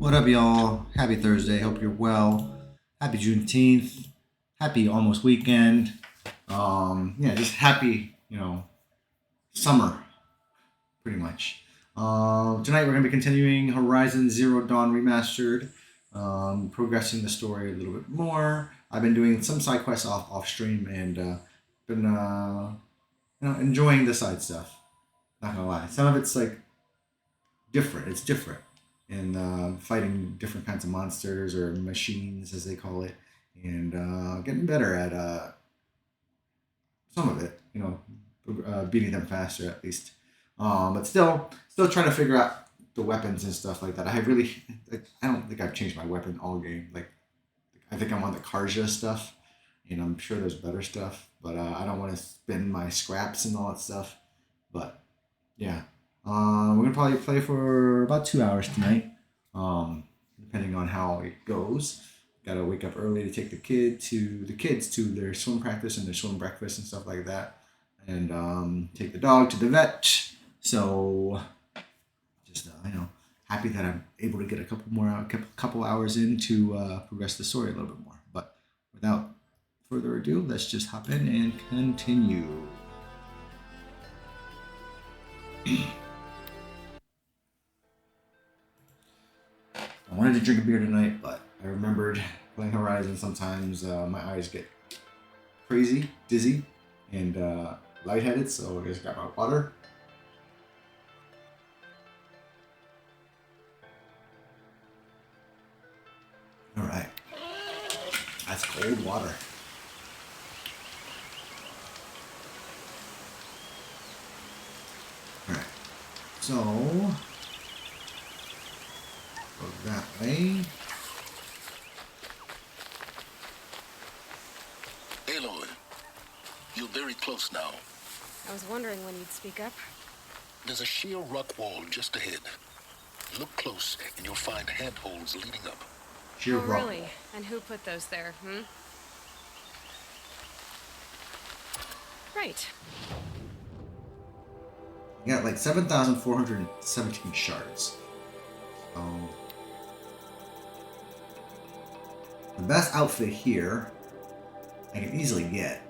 What up, y'all? Happy Thursday. Hope you're well. Happy Juneteenth. Happy almost weekend. Yeah, just happy, summer, pretty much. Tonight we're going to be continuing Horizon Zero Dawn Remastered, progressing the story a little bit more. I've been doing some side quests off stream and been enjoying the side stuff. Not gonna lie, some of it's like different. It's different in fighting different kinds of monsters or machines, as they call it, and getting better at some of it. Beating them faster at least. But still trying to figure out the weapons and stuff like that. I don't think I've changed my weapon all game. Like, I think I'm on the Karja stuff, and I'm sure there's better stuff, but I don't want to spend my scraps and all that stuff. But yeah, we're gonna probably play for about 2 hours tonight, depending on how it goes. Gotta wake up early to take the kids to their swim practice and their swim breakfast and stuff like that, and take the dog to the vet. So just happy that I'm able to get a couple hours in to progress the story a little bit more. But without further ado, let's just hop in and continue. I wanted to drink a beer tonight, but I remembered playing Horizon. Sometimes my eyes get crazy, dizzy, and lightheaded, so I just got my water. All right, that's cold water. All right, so go that way. Aloy, you're very close now. I was wondering when you'd speak up. There's a sheer rock wall just ahead. Look close and you'll find handholds leading up. Sheer oh, rock. Really? And who put those there, Right. You got like 7,417 shards. So the best outfit here I can easily get.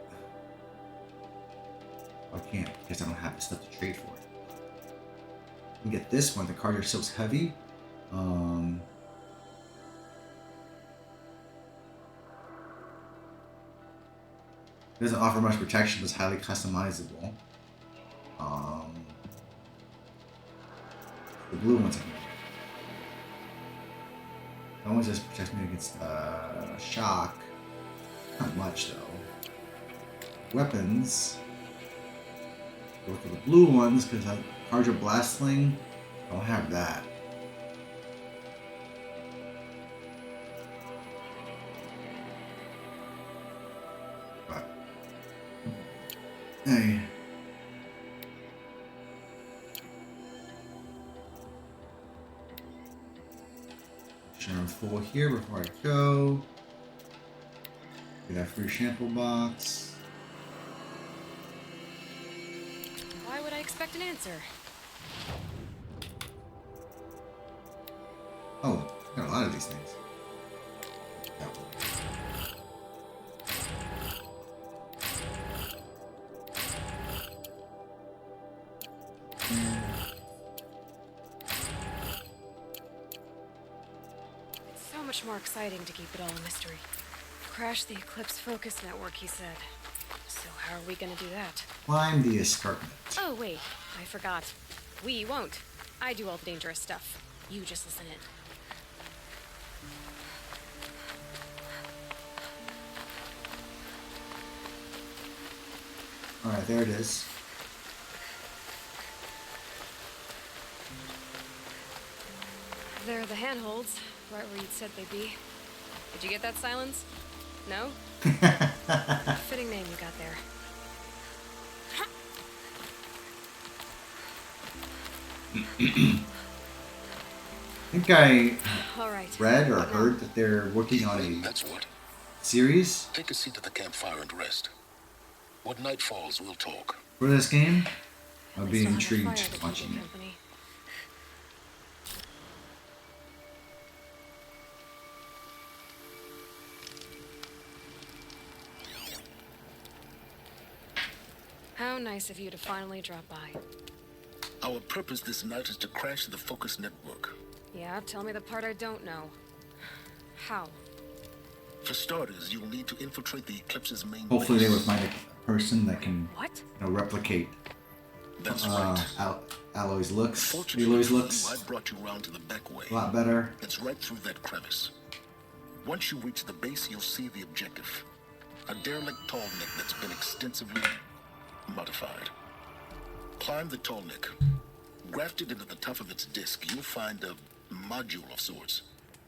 I can't because I don't have the stuff to trade for it. You can get this one. The Carter Silk's heavy. It doesn't offer much protection, but it's highly customizable. The blue one's in there. That one just protects me against shock. Not much though. Weapons. Go for the blue ones because I Carja Blast Sling. I don't have that. But hey. Sure, I'm full here before I go. Get that free shampoo box. Why would I expect an answer? Oh, got a lot of these things. That one. much more exciting to keep it all a mystery. Crash the Eclipse focus network, he said. So how are we gonna do that? Climb the escarpment. Oh, wait. I forgot. We won't. I do all the dangerous stuff. You just listen in. Alright, there it is. There are the handholds, right where you'd said they'd be. Did you get that, Silence? No? Fitting name you got there. I think I All right. read or heard that they're working on a That's what. series Take a seat at the campfire and rest. When night falls, we'll talk. for this game. At I'd least be I'll have a fire intrigued to keep watching me it. company. How nice of you to finally drop by. Our purpose this night is to crash the focus network. Yeah, tell me the part I don't know. How? For starters, you'll need to infiltrate the Eclipse's main Hopefully they base. would find a person that can What? replicate That's right. Aloy's looks. Fortunately Aloy's for you, looks I brought you round to the back way. a lot better. It's right through that crevice. Once you reach the base, you'll see the objective. A derelict tall neck that's been extensively modified. Climb the tall neck. Grafted into the top of its disc, you'll find a module of sorts.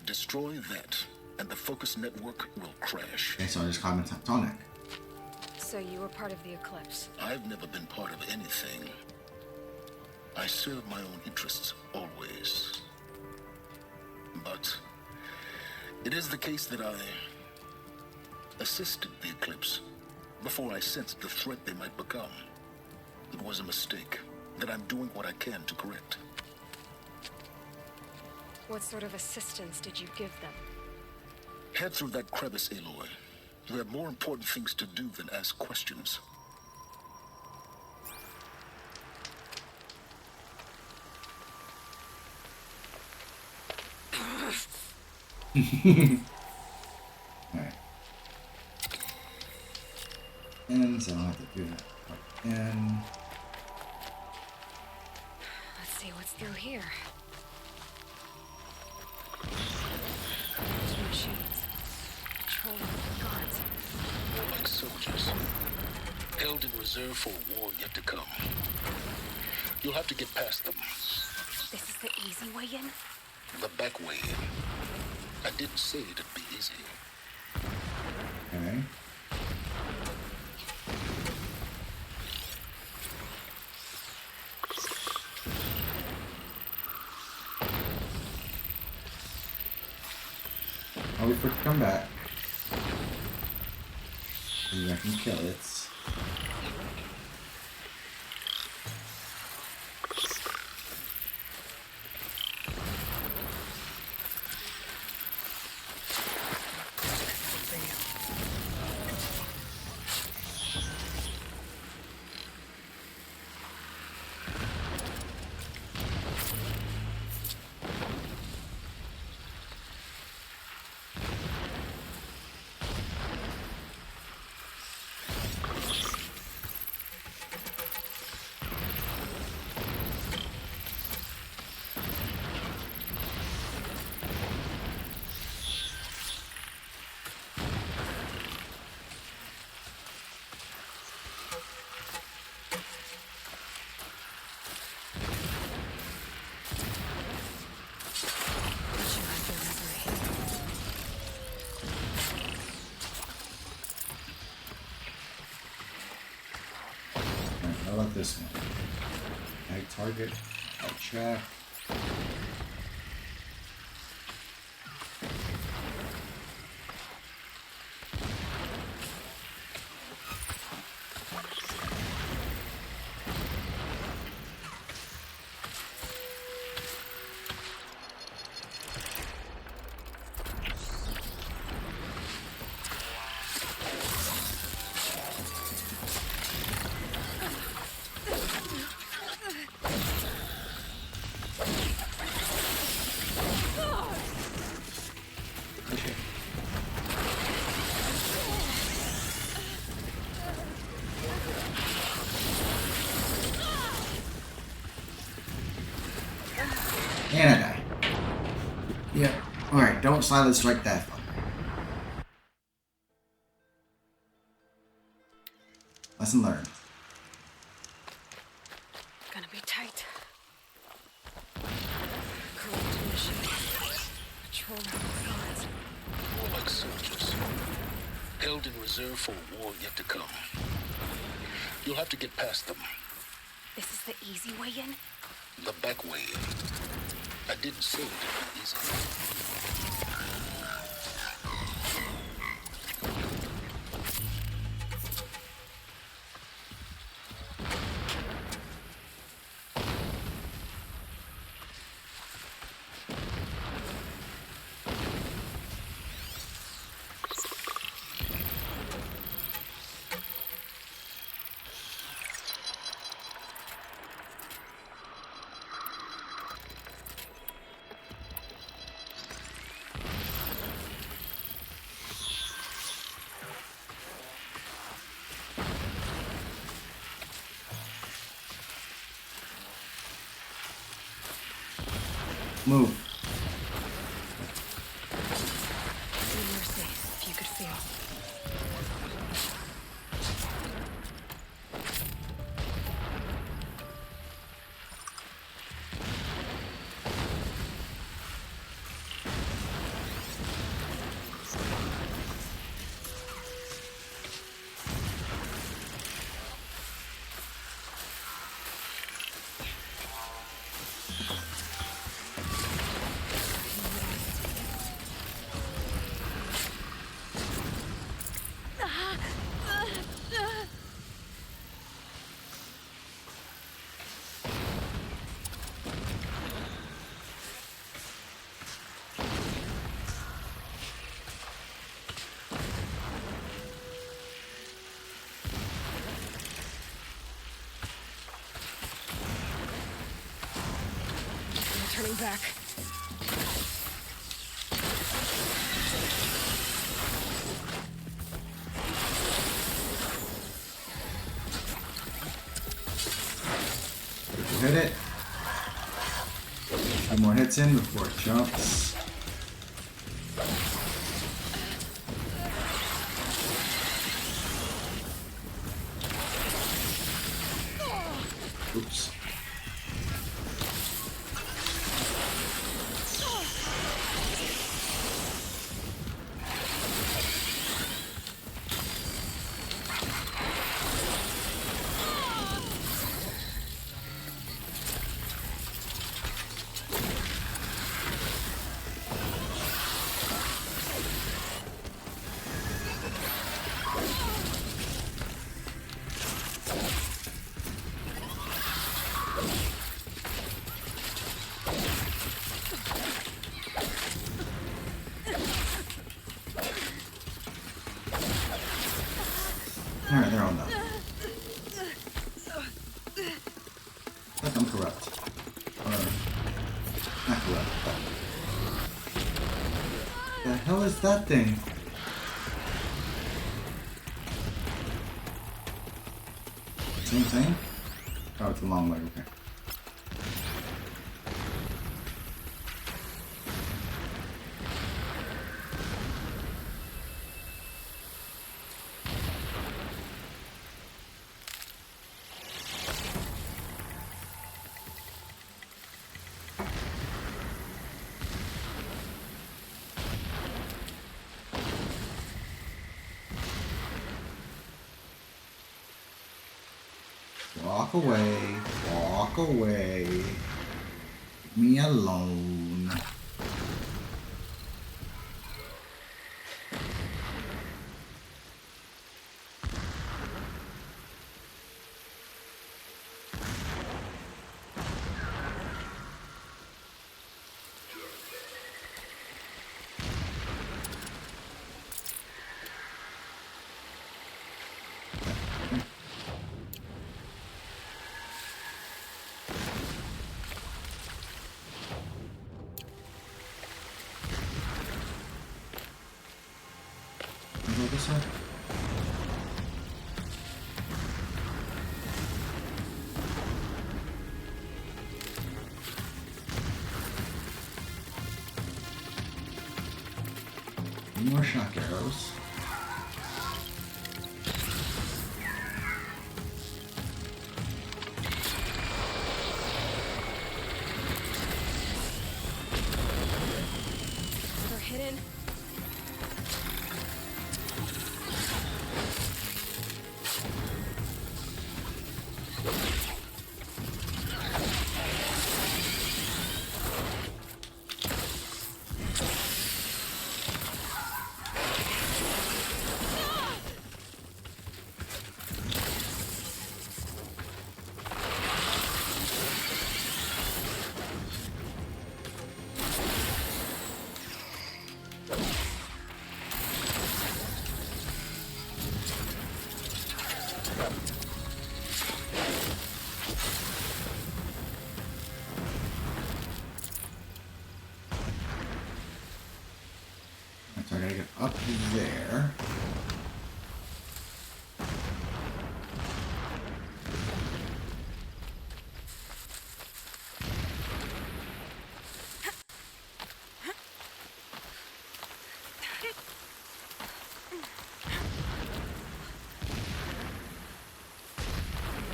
Destroy that, and the focus network will crash. Okay, so I just climbed the tonic. So you were part of the Eclipse. I've never been part of anything. I serve my own interests, always. But it is the case that I assisted the Eclipse before I sensed the threat they might become. It was a mistake that I'm doing what I can to correct. What sort of assistance did you give them? Head through that crevice, Aloy. You have more important things to do than ask questions. Alright. And so I don't have to do that part again. Let's see what's through here. Machines. Controlling the guards. More like soldiers. Held in reserve for a war yet to come. You'll have to get past them. This is the easy way in? The back way in. I didn't say it'd be easy. Okay. I'll wait for it to come back. Maybe I can kill it. How about this one? Ag target, ag track. Alright, don't silent strike that. Lesson learned. Gonna be tight. Corrupted machine. Patrol robots. More like soldiers. Held in reserve for a war yet to come. You'll have to get past them. This is the easy way in? The back way. I didn't say it would be easy. Move. You were safe, if you could feel. No turning back. Hit it. 2 more hits in before it jumps. Oops. Alright, they're all done. I think I'm corrupt. Or, not corrupt, but... The hell is that thing? Same thing? Oh, it's a long leg, okay. Walk away. Walk away. Leave me alone. Go this way? More shock arrows. They're hidden. So I gotta get up there.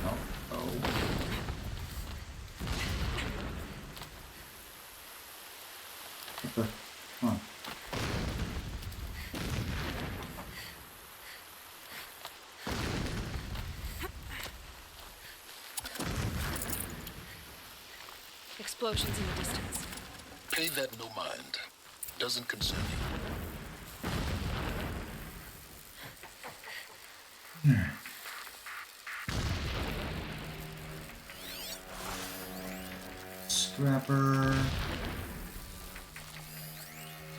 Oh, oh. What the? Come on. Explosions in the distance. Pay that no mind. Doesn't concern you. Scrapper.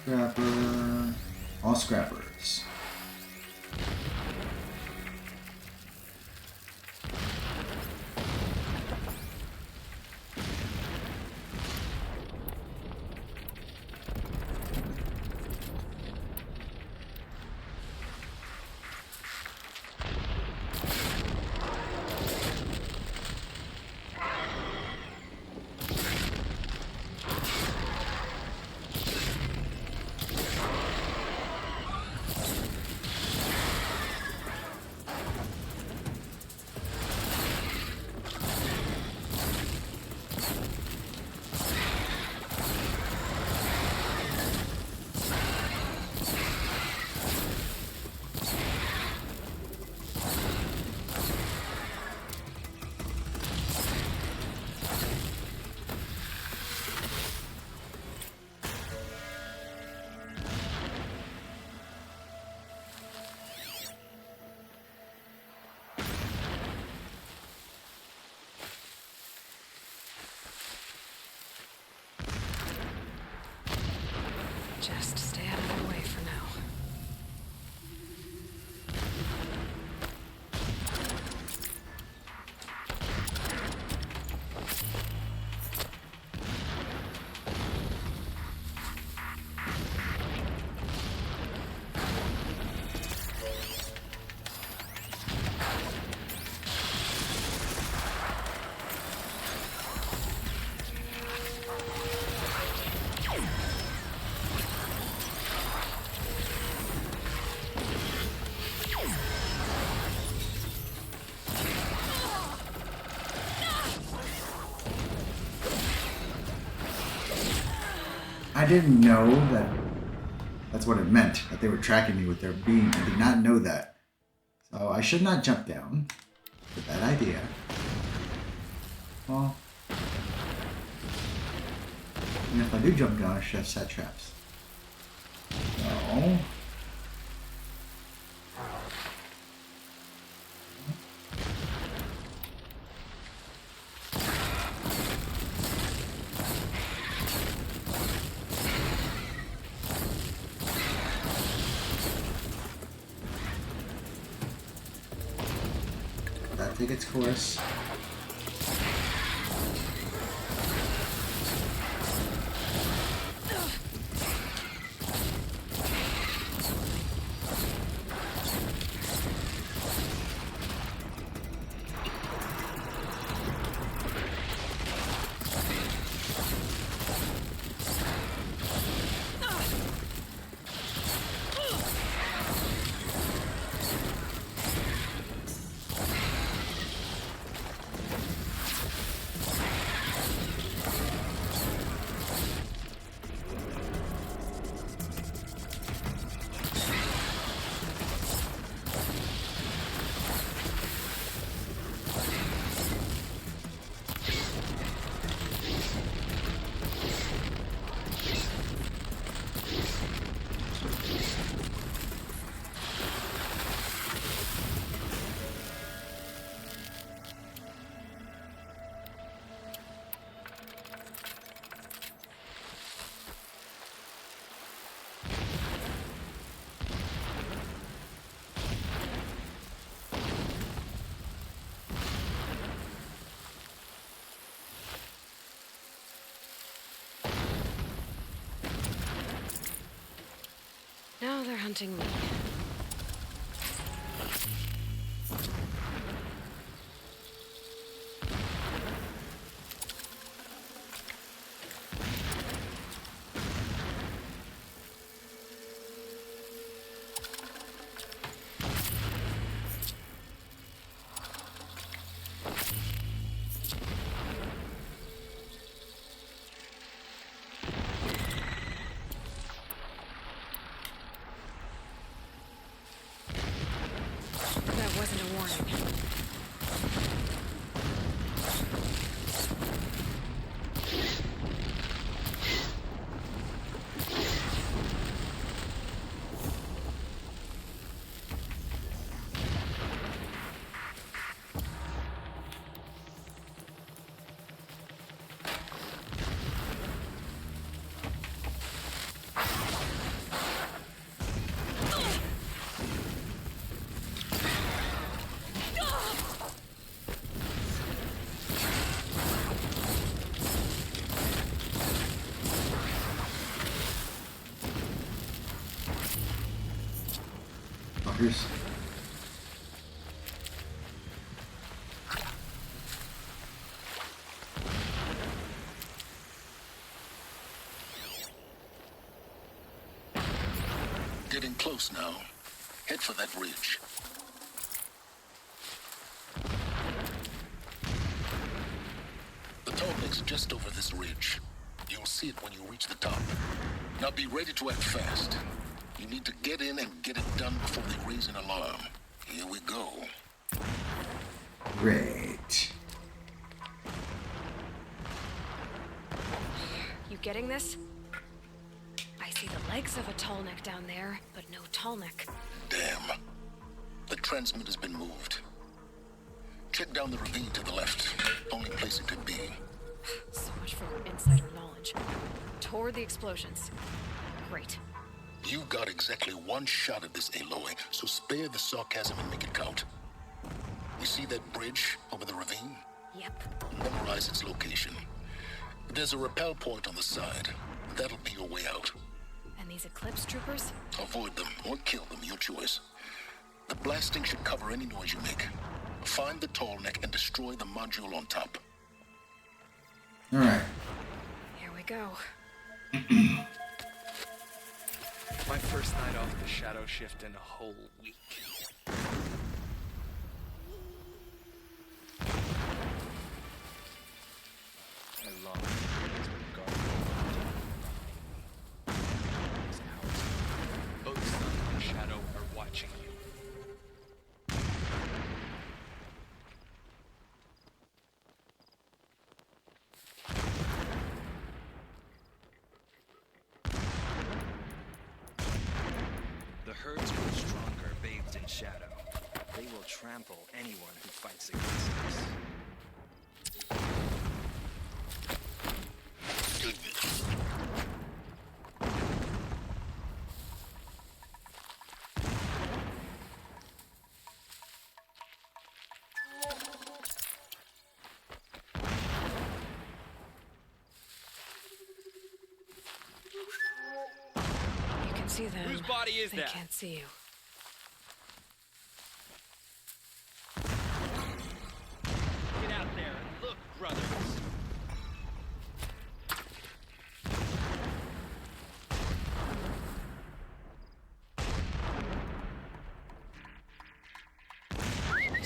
Scrapper. All scrappers. Just stay out of their way for now. I didn't know that that's what it meant, that they were tracking me with their beam. I did not know that. So I should not jump down. It's a bad idea. Well, and if I do jump down, I should have set traps. So... that take its course. Now they're hunting me. That wasn't a warning. Fuckers. Getting close now. Head for that ridge. The tall lake's just over this ridge. You'll see it when you reach the top. Now be ready to act fast. You need to get in and get it done before they raise an alarm. Here we go. Great. You getting this? I see the legs of a tall neck down there, but no tall neck. Damn. The transmitter's been moved. Check down the ravine to the left. Only place it could be. So much for your insider knowledge. Toward the explosions. Great. You got exactly one shot at this, Aloy, so spare the sarcasm and make it count. You see that bridge over the ravine? Yep. Memorize its location. There's a rappel point on the side. That'll be your way out. And these Eclipse troopers? Avoid them or kill them, your choice. The blasting should cover any noise you make. Find the tall neck and destroy the module on top. Alright. Here we go. My first night off the shadow shift in a whole week. I long days when guarding these hours. Both sun and shadow are watching you. The herds grow stronger, bathed in shadow. They will trample anyone who fights against us. You can see them. Whose body is they that? can't see you. Get out there and look, brothers.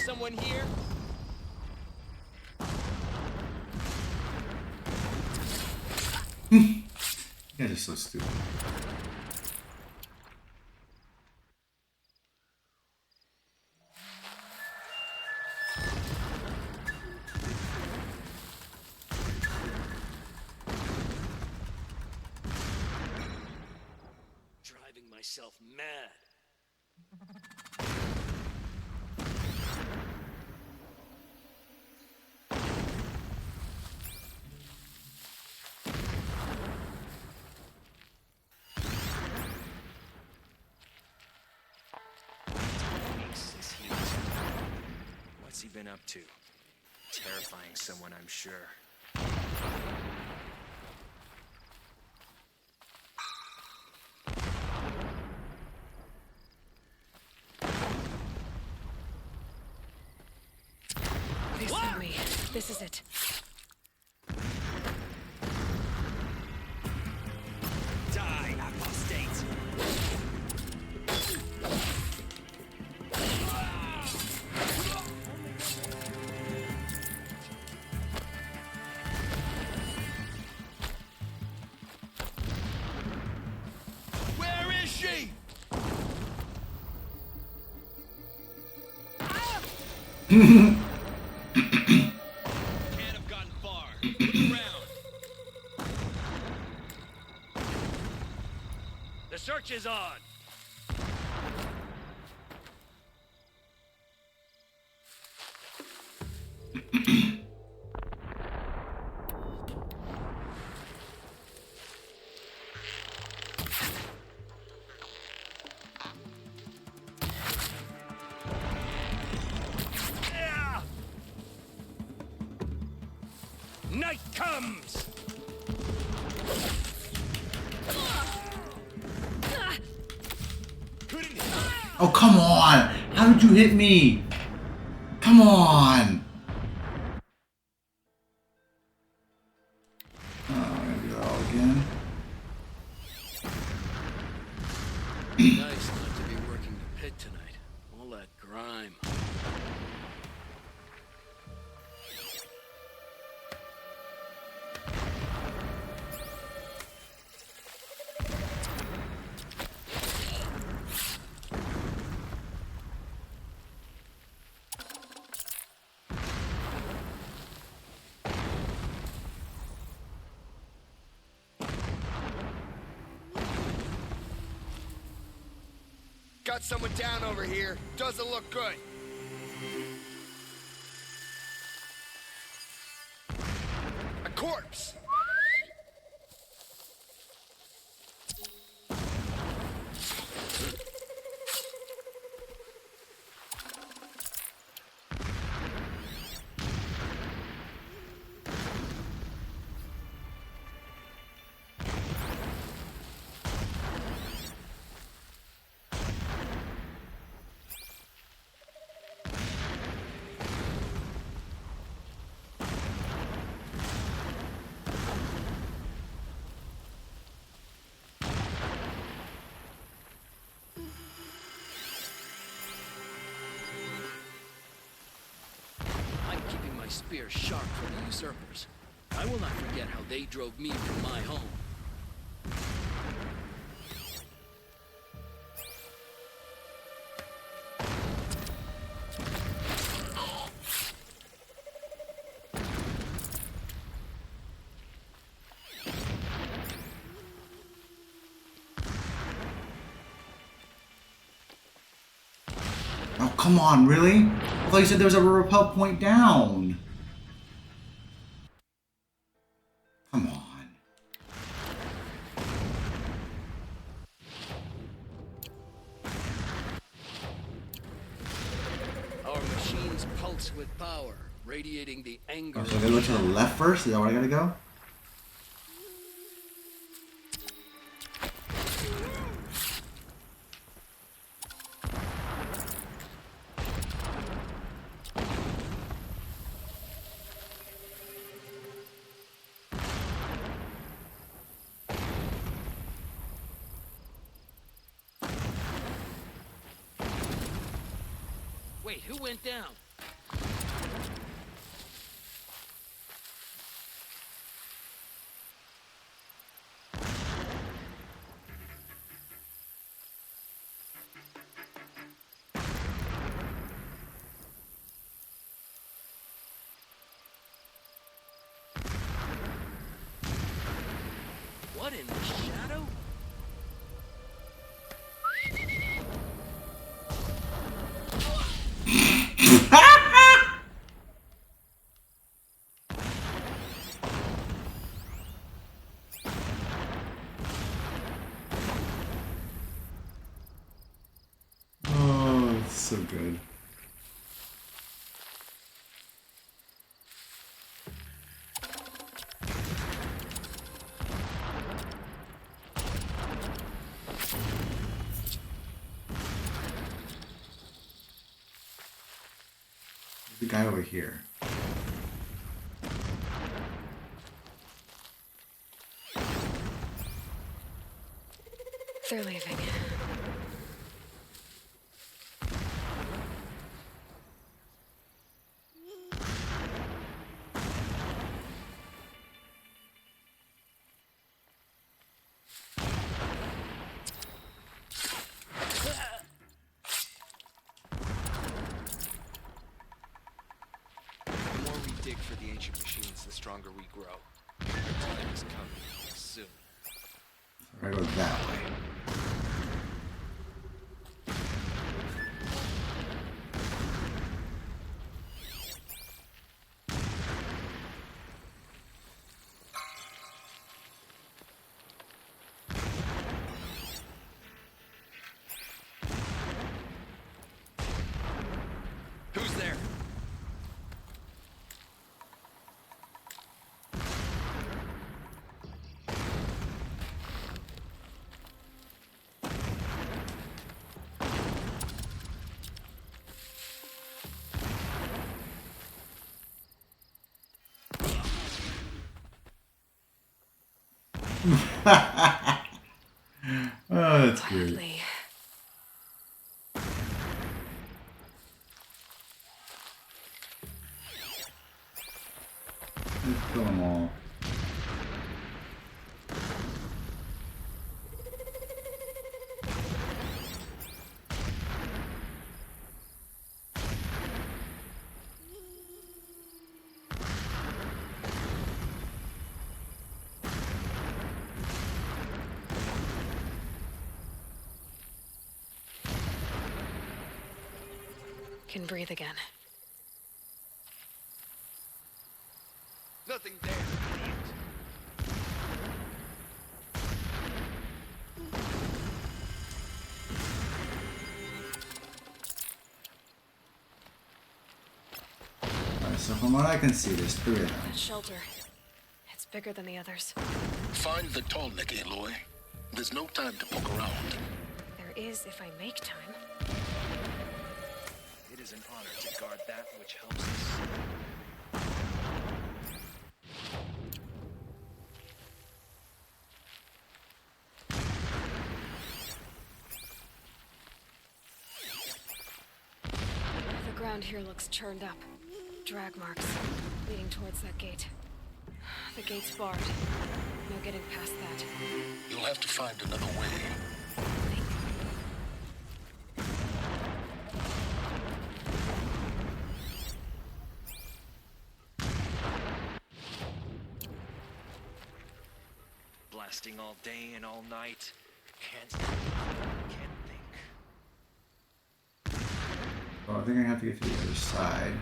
Someone here? You guys are so stupid. Driving myself mad. Weeks is he? What's he been up to? Terrifying someone, I'm sure. This is it. Die, apostate! Where is she? Can't have gotten far. Look around. The search is on. Yeah! Night comes! Couldn't hit. Oh, come on! How did you hit me? Come on! Oh, I'm gonna do that all again. Nice not to be working the pit tonight. All that grime. Got someone down over here. Doesn't look good. A corpse. I'm keeping my spear sharp for the usurpers. I will not forget how they drove me from my home. Oh, come on, really? I thought you said there was a rappel point down. Come on. Our machines pulse with power, radiating the anger. Oh, so I gotta go to the left first? Is that where I gotta go? Wait, who went down? What in the shadow? Oh, it's so good. The guy over here. they're leaving. The more we dig for the ancient machines, the stronger we grow. Our time is coming soon. I gotta go that way. Who's there? Oh, that's good. Quietly. Let's kill them all. Can breathe again. Nothing there, idiot. Alright, so from what I can see, there's 3 of them. That shelter. It's bigger than the others. Find the tall neck, Aloy. There's no time to poke around. There is if I make time. It is an honor to guard that which helps us. The ground here looks churned up. Drag marks leading towards that gate. The gate's barred. No getting past that. You'll have to find another way. Blasting all day and all night. Can't think. Oh, I think I have to get to the other side.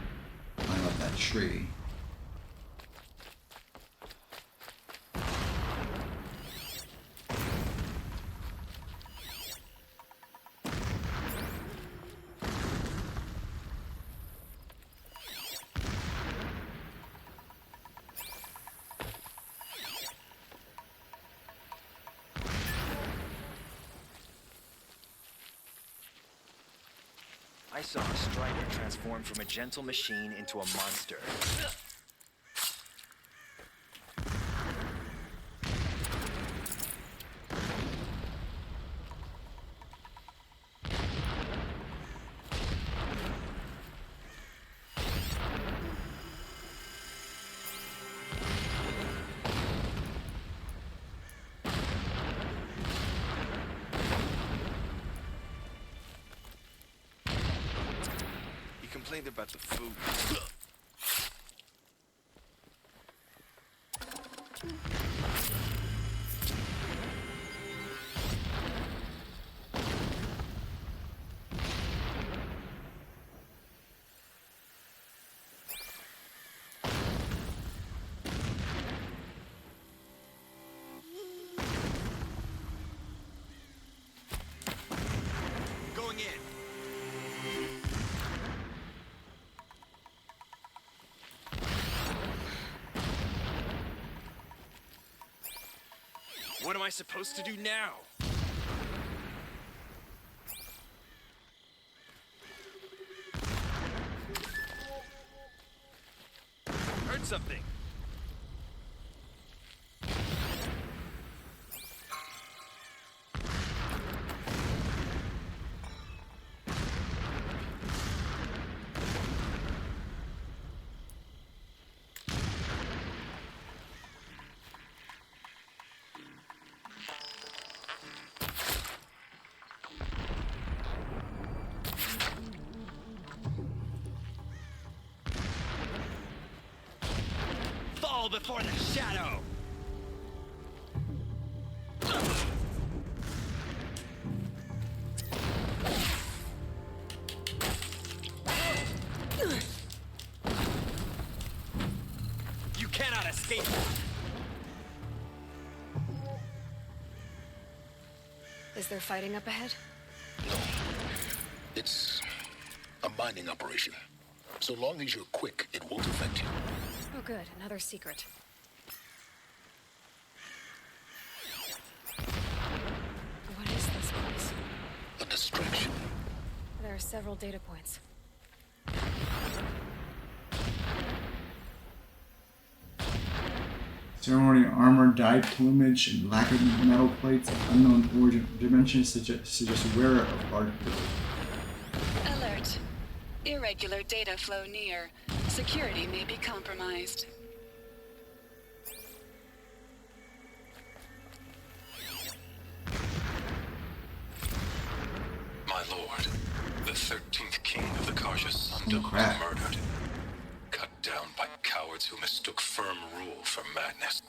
Climb up that tree. I saw a strider transform from a gentle machine into a monster. He complained about the food. Going in. What am I supposed to do now? Heard something. fall before the shadow! You cannot escape! Is there fighting up ahead? No. It's a mining operation. So long as you're quick, it won't affect you. Oh, good. Another secret. What is this place? A distraction. There are several data points. Ceremony armor, dyed plumage, and lacquered metal plates of unknown origin. Dimensions suggest wearer of article. Alert. Irregular data flow near. Security may be compromised. My lord, the 13th king of the Karja Sundom was crap. murdered. Cut down by cowards who mistook firm rule for madness.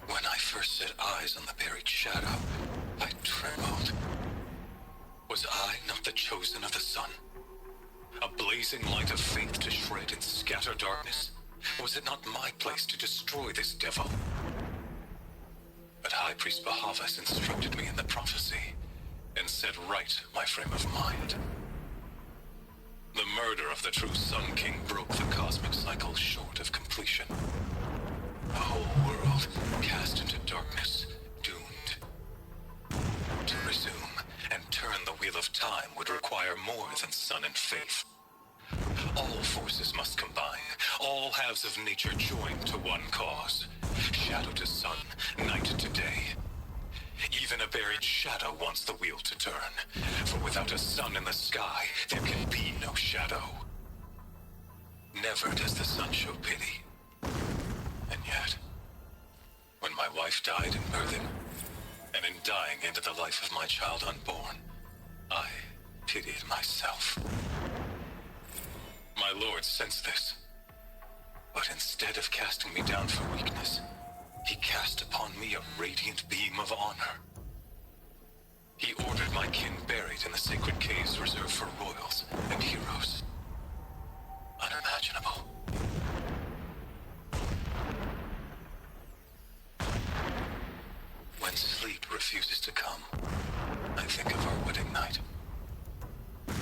When I first set eyes on the buried shadow, I trembled. Was I not the chosen of the sun? A blazing light of faith to shred and scatter darkness? Was it not my place to destroy this devil? But High Priest Bahavas instructed me in the prophecy and set right my frame of mind. The murder of the true Sun King broke the cosmic cycle short of completion. A whole world cast into darkness, doomed. To resume and turn the wheel of time would require more than sun and faith. All forces must combine, all halves of nature join to one cause. Shadow to sun, night to day. Even a buried shadow wants the wheel to turn, for without a sun in the sky, there can be no shadow. Never does the sun show pity. And yet, when my wife died in birthing, and in dying into the life of my child unborn, I pitied myself. My lord sensed this, but instead of casting me down for weakness, he cast upon me a radiant beam of honor. He ordered my kin buried in the sacred caves reserved for royals and heroes. Unimaginable. When sleep refuses to come, I think of our wedding night.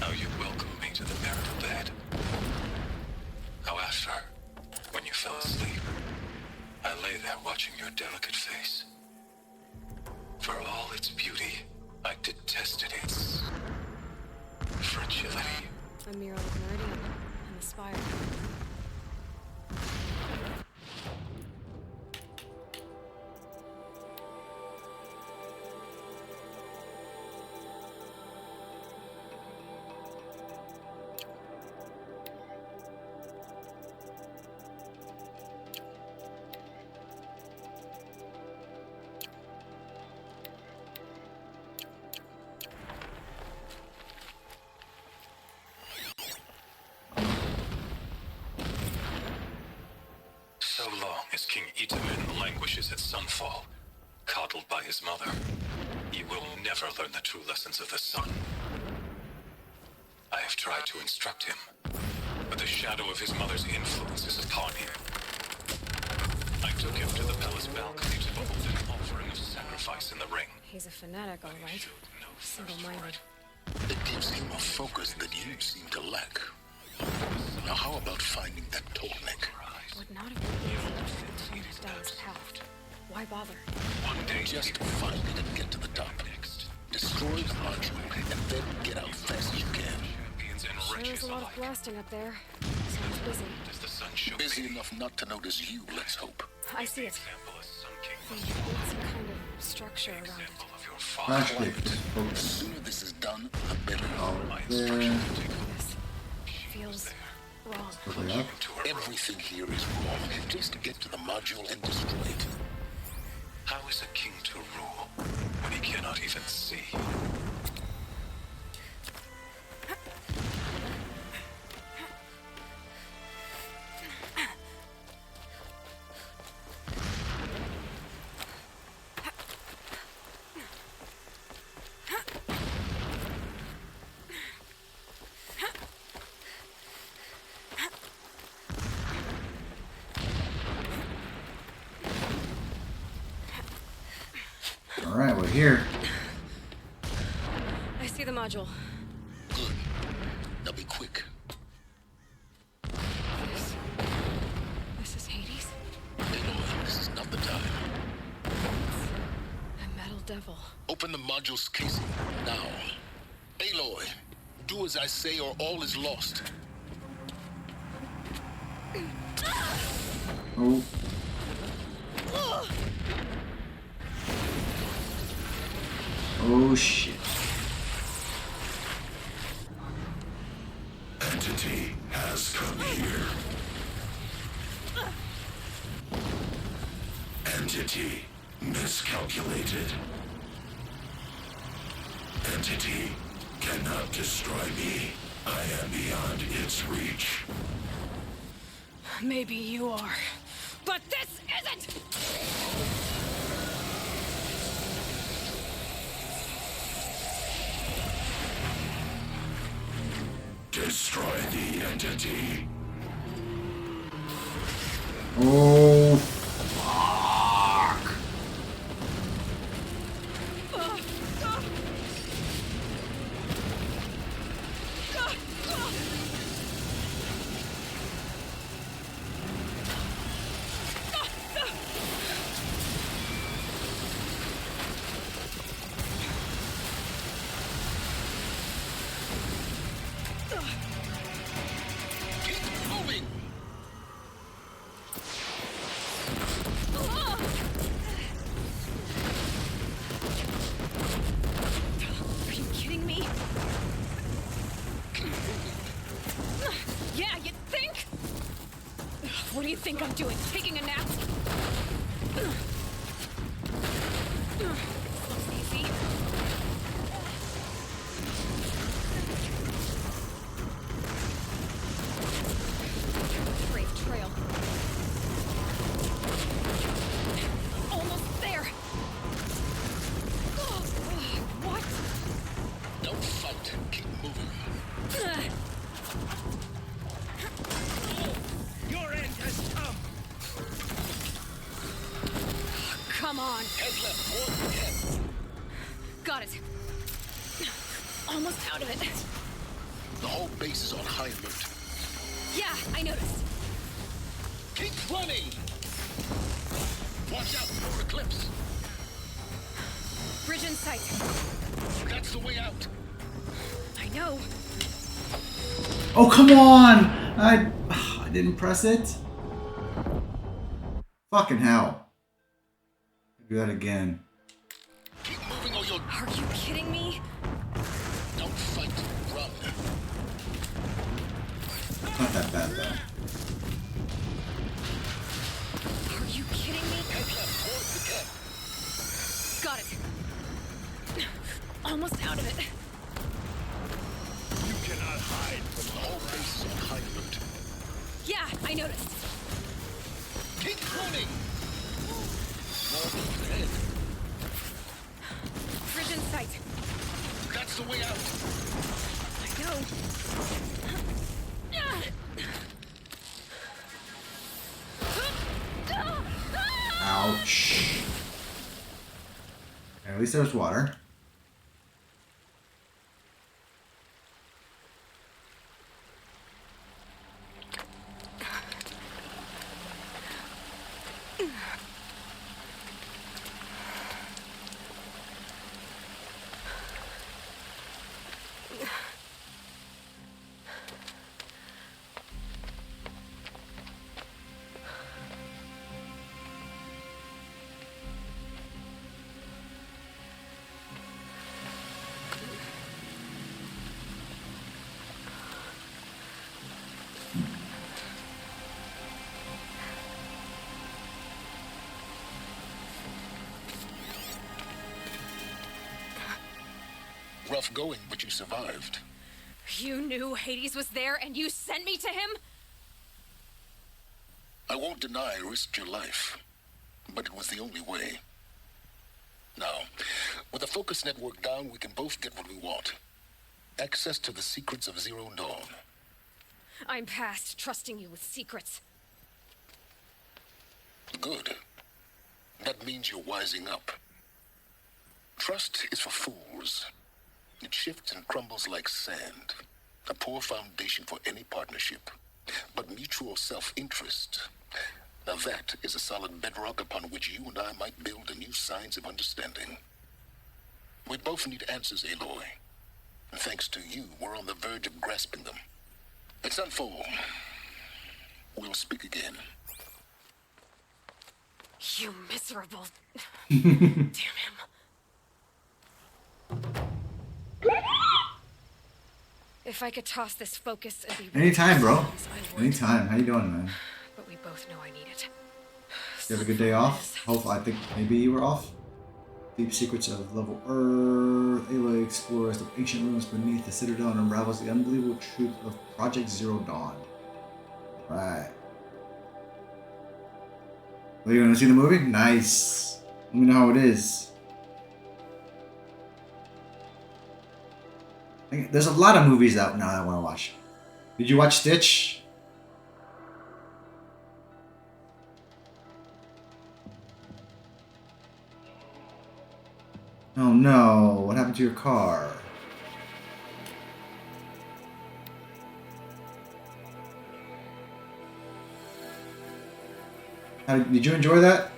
How you welcomed me to the marital bed. How after, when you fell asleep, I lay there watching your delicate face. For all its beauty, I detested its fragility. A mural of Meridian and the spire. So long as King Itamen languishes at sunfall, coddled by his mother, he will never learn the true lessons of the sun. I have tried to instruct him, but the shadow of his mother's influence is upon him. I took him to the palace balcony to behold an offering of sacrifice in the ring. He's a fanatic, all right. Single-minded. It gives him a focus that you seem to lack. Now how about finding that Tolnik? Would not have been easy to down his path. Why bother? One day, Just find it and get to the top. Destroy the module, and then get out fast as you can. champions and Sure is wretches a lot of alike. blasting up there. Sounds busy. Does the sun show Busy pity? enough not to notice you, let's hope. I see it. Example, a sun king They must need follow. some kind of structure around it. Example of your Flash father. tape. The Focus. sooner this is done, the better. My There. instruction to take This feels wrong. Totally up. to her room. Everything here is wrong. Just get to the module and destroy it. How is a king to rule when he cannot even see? All right, we're here. I see the module. Good. Now be quick. This is Hades? Aloy, this is not the time. A metal devil. Open the module's casing now. Aloy, do as I say or all is lost. Oh. Oh shit. Entity has come here. Entity miscalculated. Entity cannot destroy me. I am beyond its reach. Maybe you are. But this isn't! Destroy the entity. Oh fuck. Keep moving! Are you kidding me? Yeah, you think? What do you think I'm doing? Taking a nap? Looks easy. Brave trail. Almost there. What? Don't fight. Keep moving. Your end has come! Come on. Head left, forward, head. Got it. Almost out of it. The whole base is on high alert. Yeah, I noticed. Keep running! Watch out for Eclipse. Bridge in sight. That's the way out. I know. Oh come on! I didn't press it. Fucking hell. Do that again. Keep moving or you'll... Are you kidding me? Don't fight. Run. Not that bad though. Are you kidding me? Head left, forward, again. Got it. Almost out of it. You cannot hide from the whole base is on high alert. Yeah, I noticed. Keep running! More ahead. Bridge in sight. That's the way out. I know. Ouch. At least there's water. tough going, but you survived. You knew Hades was there and you sent me to him? I won't deny I risked your life, but it was the only way. Now, with the focus network down, we can both get what we want. Access to the secrets of Zero Dawn. I'm past trusting you with secrets. Good. That means you're wising up. Trust is for fools. It shifts and crumbles like sand. A poor foundation for any partnership. But mutual self-interest, now that is a solid bedrock upon which you and I might build a new science of understanding. We both need answers, Aloy. And thanks to you, we're on the verge of grasping them. It's unfold. We'll speak again. You miserable... Damn him. If I could toss this focus and be... Anytime, bro. I would. Anytime. How you doing, man? But we both know I need it. You have a good day off? Hopefully, I think maybe you were off. Deep secrets of level Earth. Aloy explores the ancient ruins beneath the Citadel and unravels the unbelievable truth of Project Zero Dawn. Right. Are you gonna see the movie? Nice. Let me know how it is. There's a lot of movies out now that I want to watch. Did you watch Stitch? Oh no, what happened to your car? Did you enjoy that?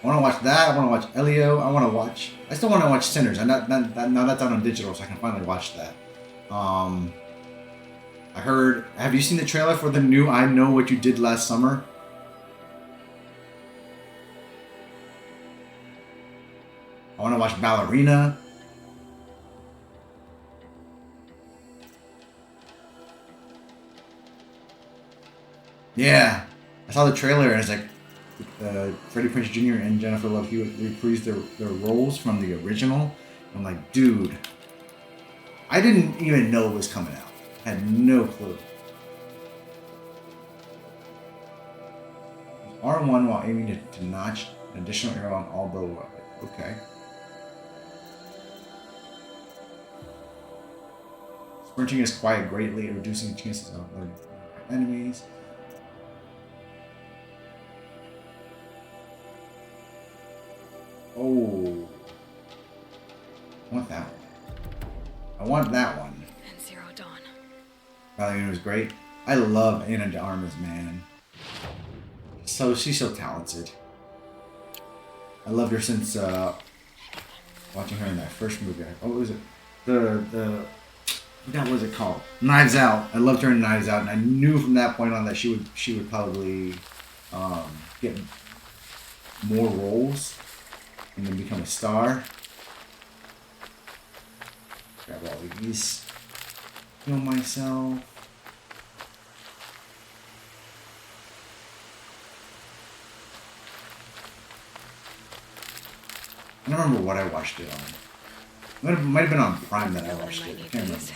I want to watch that. I want to watch Elio. I still want to watch Sinners. And now that's out on digital, so I can finally watch that. I heard. Have you seen the trailer for the new I Know What You Did Last Summer? I want to watch Ballerina. Yeah, I saw the trailer and it's like Freddie Prinze Jr. and Jennifer Love Hewitt reprised their roles from the original. I'm like, dude, I didn't even know it was coming out. I had no clue. R1 while aiming to notch an additional arrow on all bow weapons. Okay. Sprinting is quiet greatly, reducing chances of enemies. Oh. I want that one. I want that one. And Zero Dawn. Ballerina was great. I love Ana de Armas, man. So she's so talented. I loved her since watching her in that first movie. What was it? What was it called? Knives Out. I loved her in Knives Out, and I knew from that point on that she would probably get more roles and then become a star. Grab all these. Heal myself. I don't remember what I watched it on. It might have been on Prime that I watched it. I can't remember.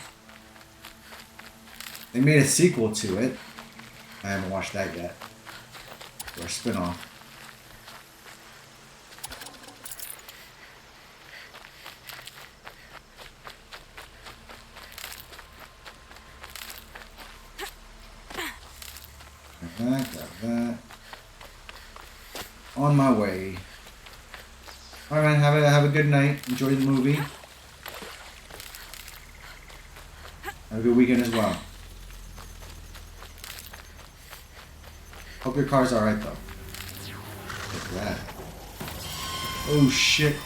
They made a sequel to it. I haven't watched that yet. Or a spin-off. Got that. On my way. Alright, have a good night. Enjoy the movie. Have a good weekend as well. Hope your car's alright though. Look at that. Oh shit.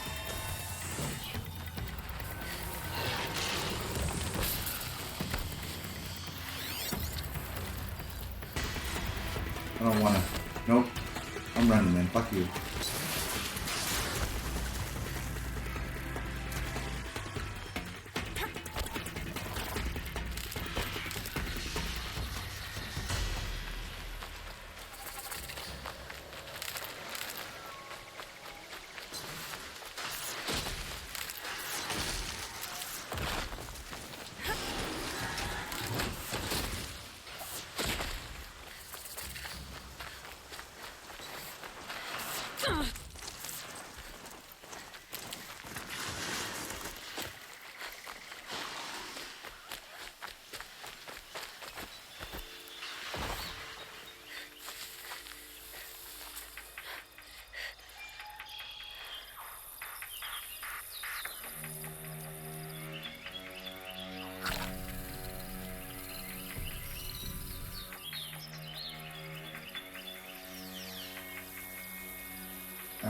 I don't wanna. Nope. I'm running, man. Fuck you.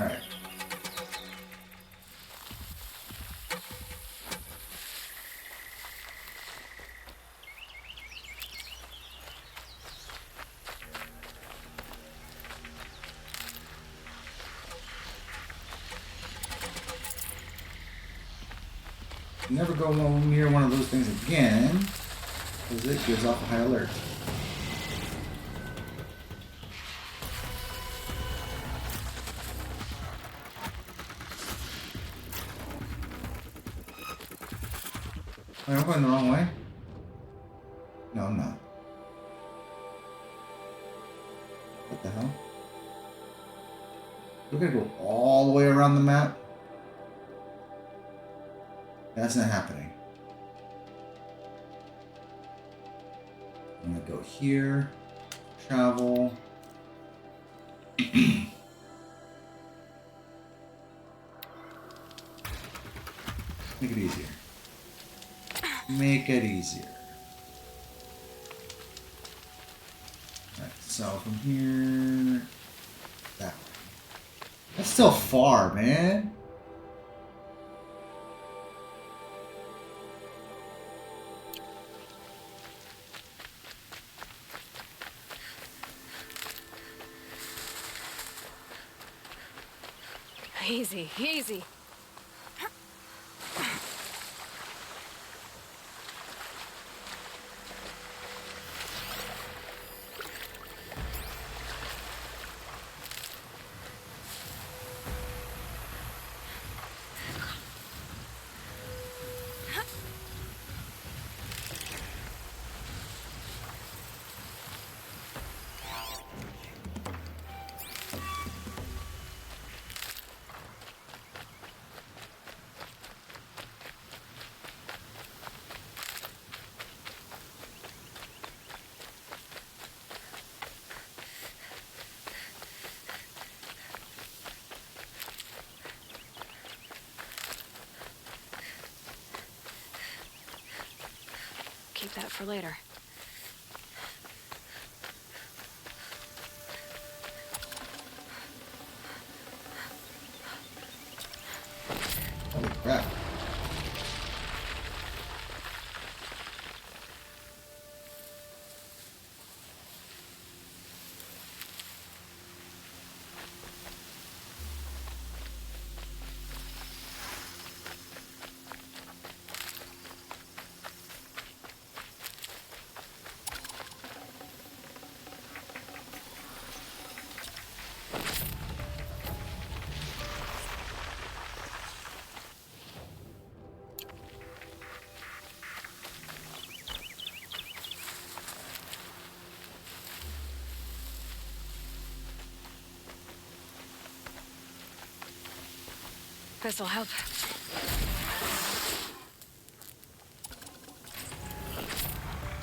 Alright. Never go near one of those things again, because it gives off a high alert. Wait, I'm going the wrong way? No, I'm not. What the hell? We're gonna go all the way around the map? That's not happening. I'm gonna go here, travel. Make it easier. Make it easier. Alright, so from here, that way. That's still far, man. Easy, easy. Keep that for later. Holy crap. This'll help.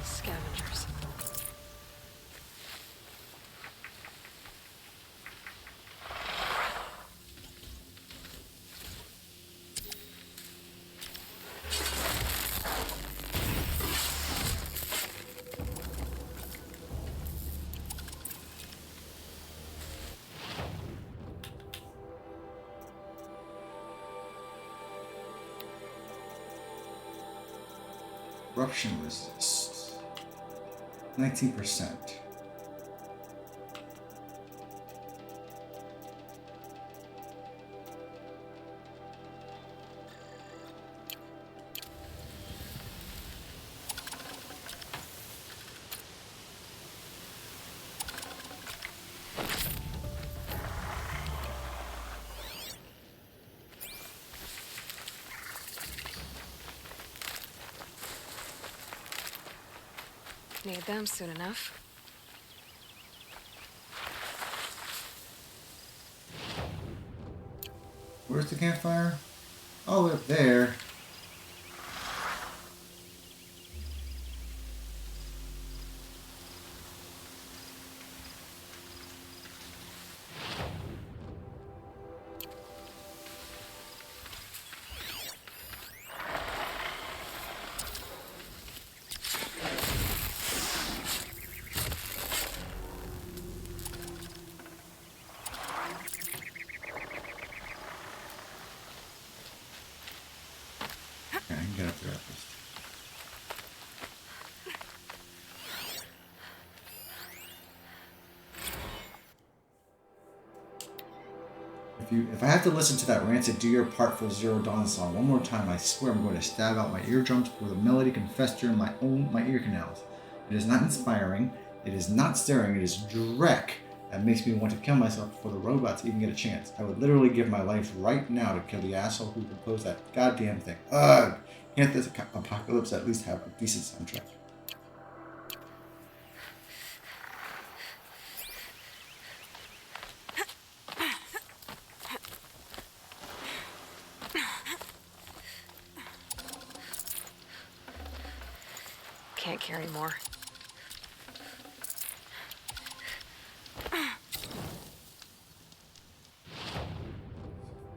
Scavengers. Corruption resist. 19%. Need them soon enough. Where's the campfire? Oh, up there. If I have to listen to that rancid "Do Your Part for Zero Dawn" song one more time, I swear I'm going to stab out my eardrums where the melody can fester in my ear canals. It is not inspiring. It is not stirring. It is dreck. That makes me want to kill myself before the robots even get a chance. I would literally give my life right now to kill the asshole who composed that goddamn thing. Ugh! Can't this apocalypse at least have a decent soundtrack? Can't carry more.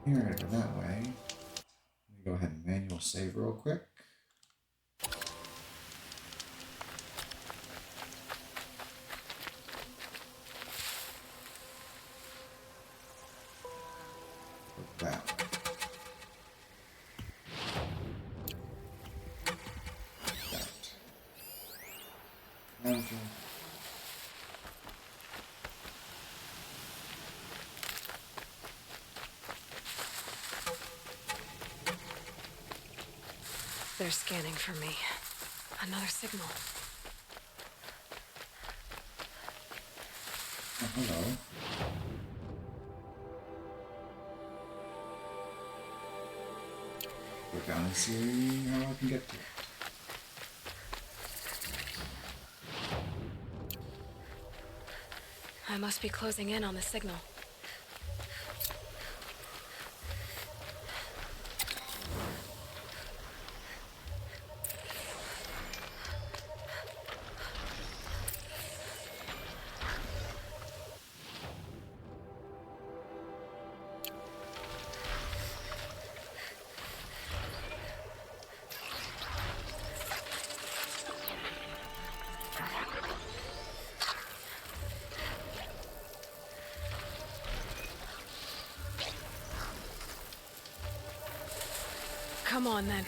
Here, I gotta go that way. Let me go ahead and manual save real quick. That. Okay. They're scanning for me. Another signal. Oh, hello. Go down and see how I can get to it. I must be closing in on the signal. Come on, then.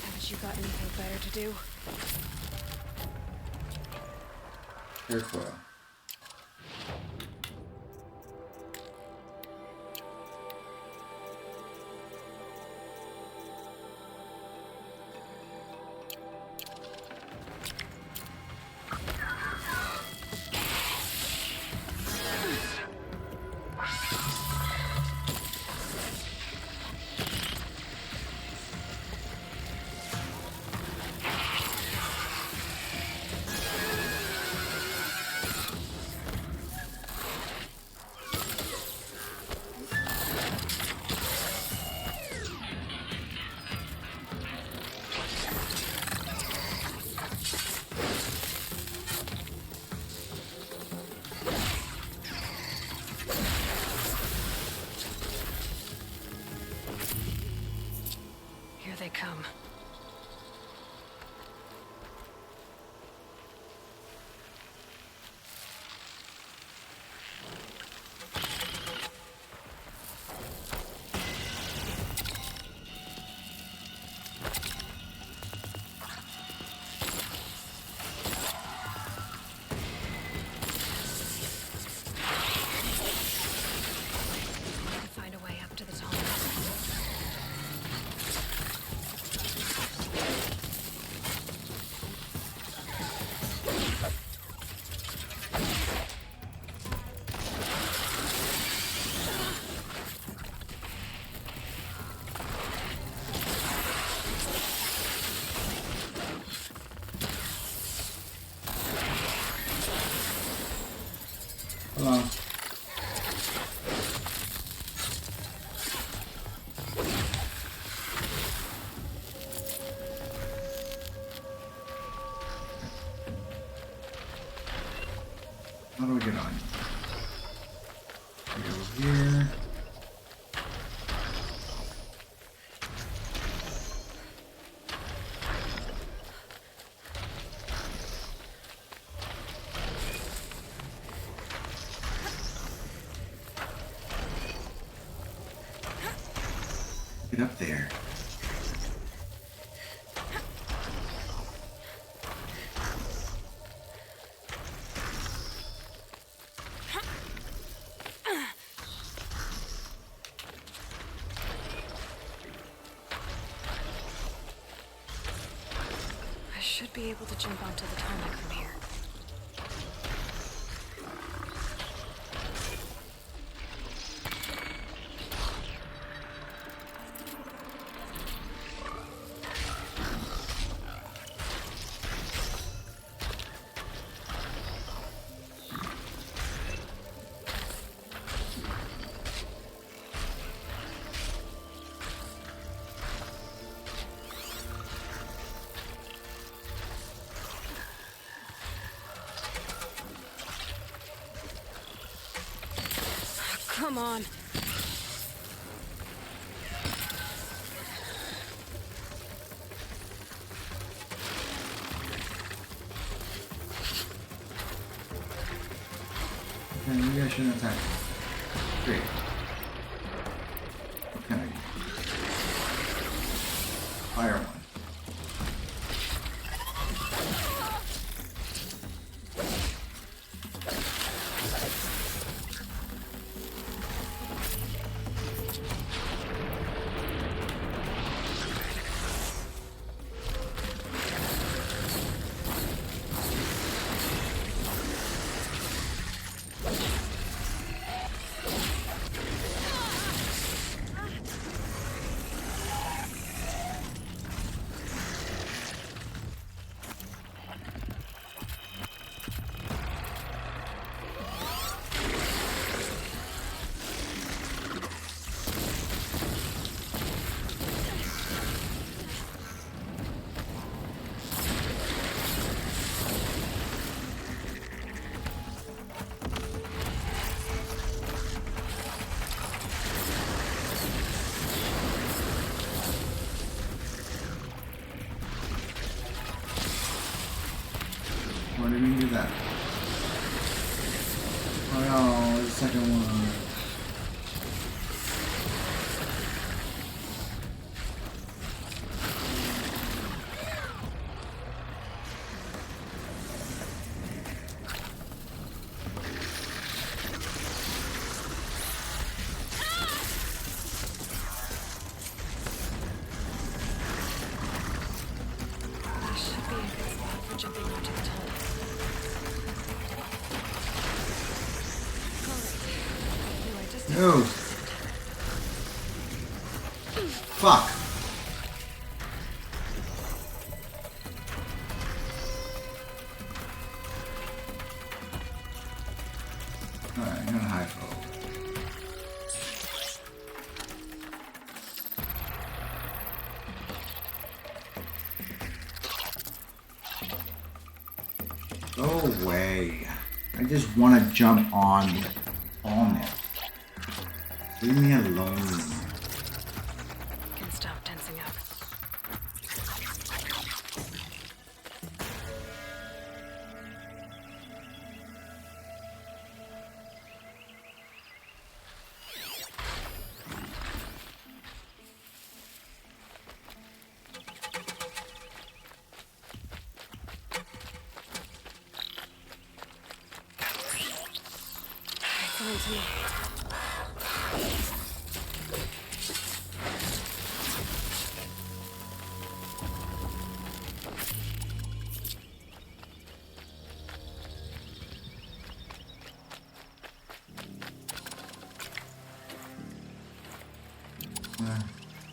Haven't you got anything better to do? Careful. How do I get on? Go here. Get up there. I should be able to jump onto the tarmac from here. Come on. Okay, maybe I shouldn't attack. Great. What can I do? Fire one. Why did we do that? Oh no, the second one. This should be a good spot for jumping onto the tunnel. No. Fuck. Alright, I'm gonna high throw. Go away. I just want to jump on it. Leave me alone. Can stop tensing up. It's on to me.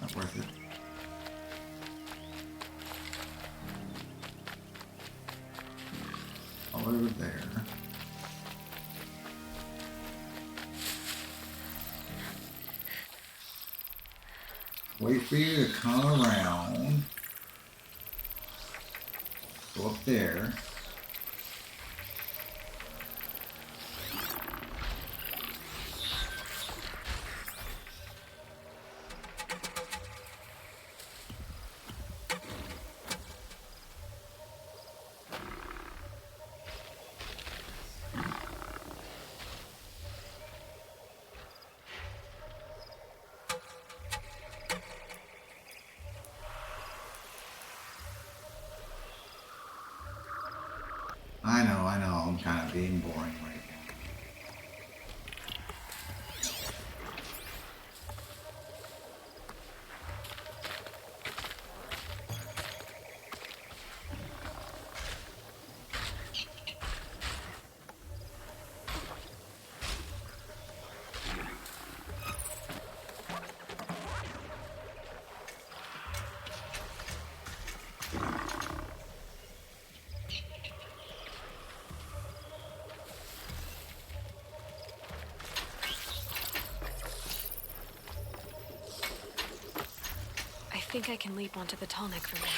Not worth it. All over there. Wait for you to come around. Go up there. I know. I'm kind of being boring right now. I think I can leap onto the tall neck from there.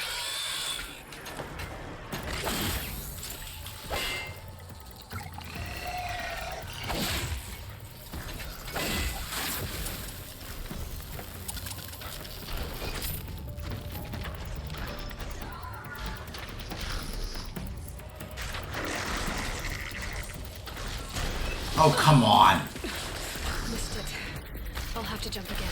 Oh, come on. Missed it. I'll have to jump again.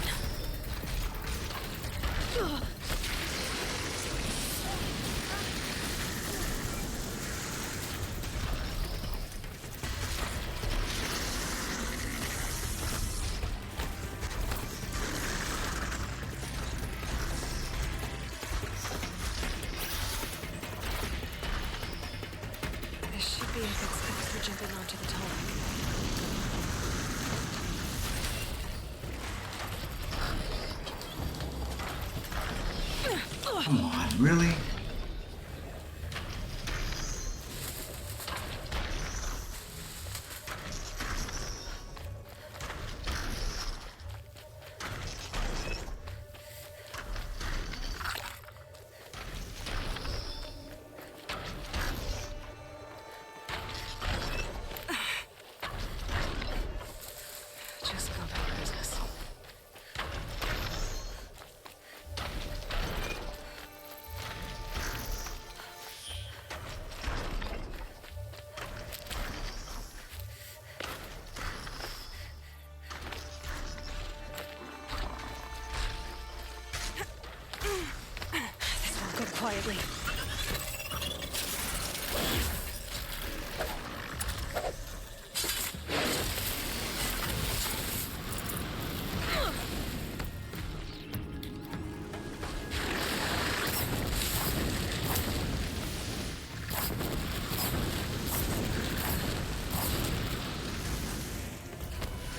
This should be a good spot for jumping onto the tall neck. Come on, really? Just go about business. This won't go quietly.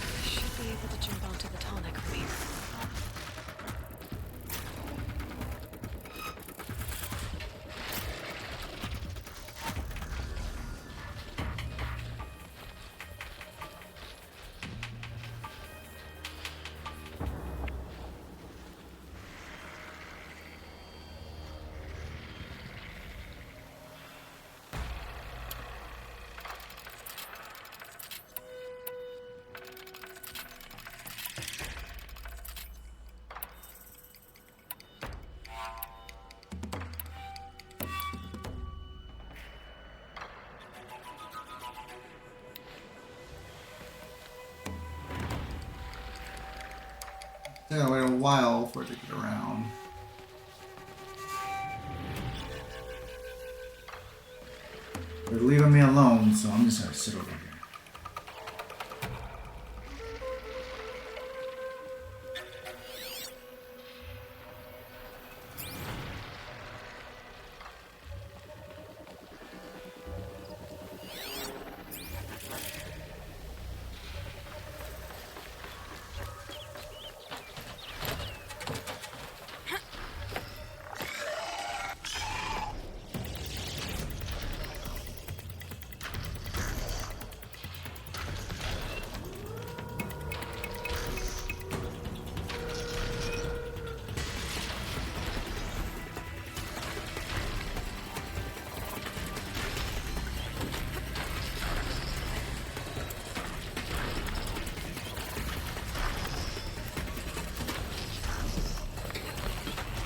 I should be able to jump onto the tall neck from here. I gotta wait a while for it to get around. They're leaving me alone, so I'm just gonna sit over here.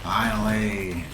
Finally.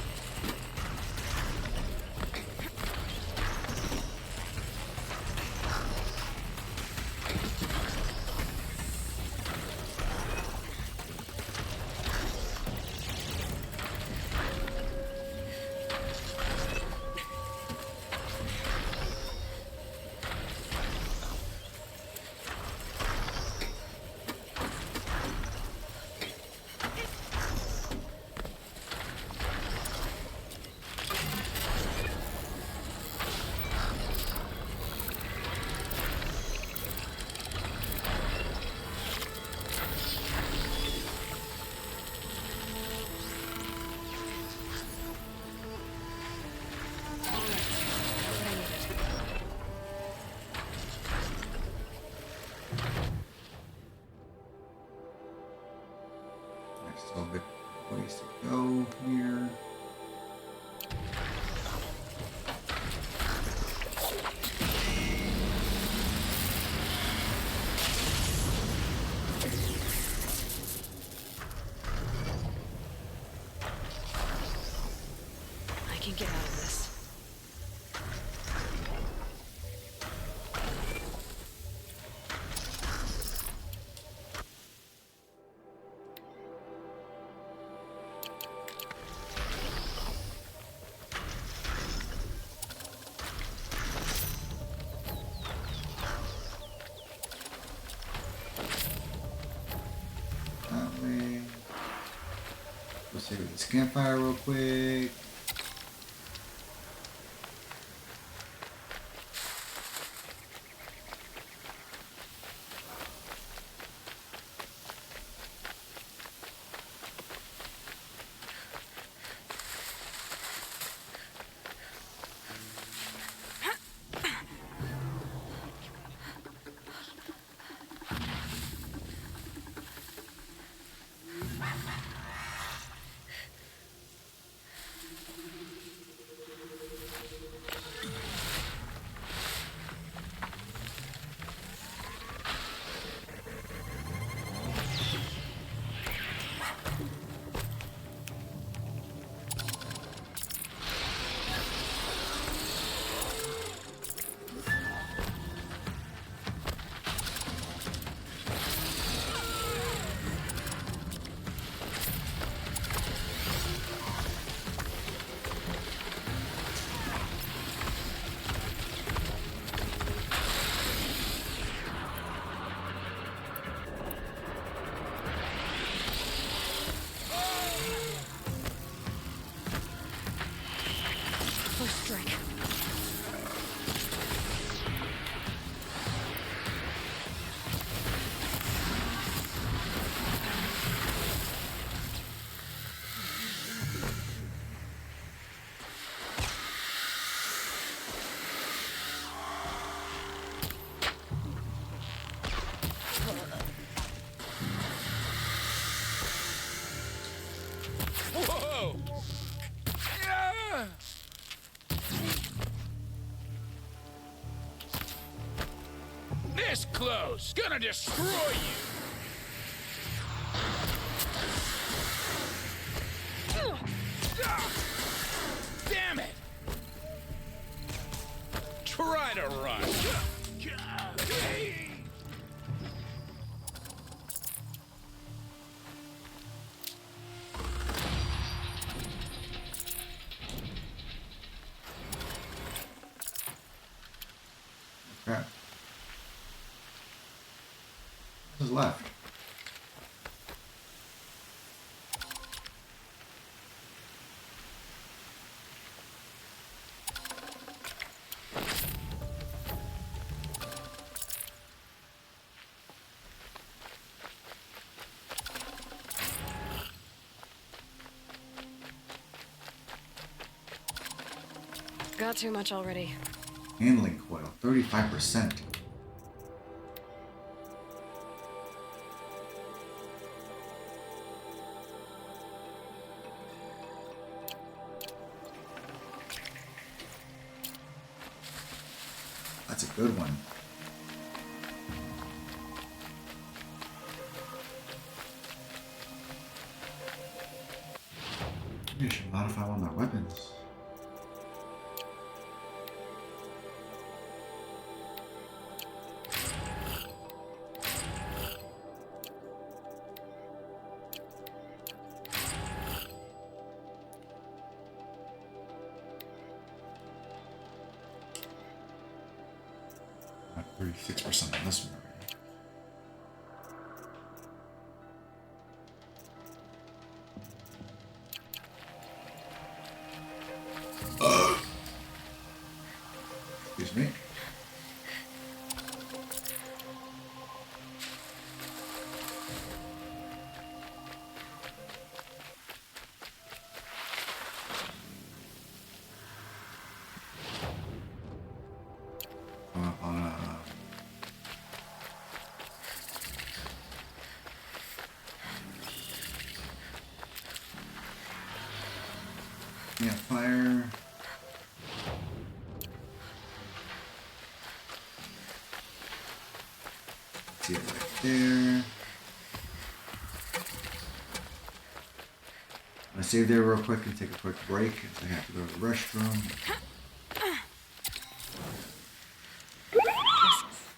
can get out of this. That way. Let's save this campfire real quick. First strike. Whoa! Yeah! This close, gonna destroy you! Damn it! Try to run. Crap. What's left? Got too much already. Handling coil, 35%. That's a good one. Maybe I should modify one of my weapons. At 36% on this one already. Excuse me. Up on a yeah, fire. See it right there. gonna save there real quick and take a quick break because I have to go to the restroom.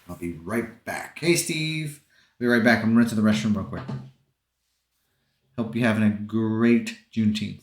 I'll be right back. Hey, Steve. Be right back. I'm running to the restroom real quick. Hope you're having a great Juneteenth.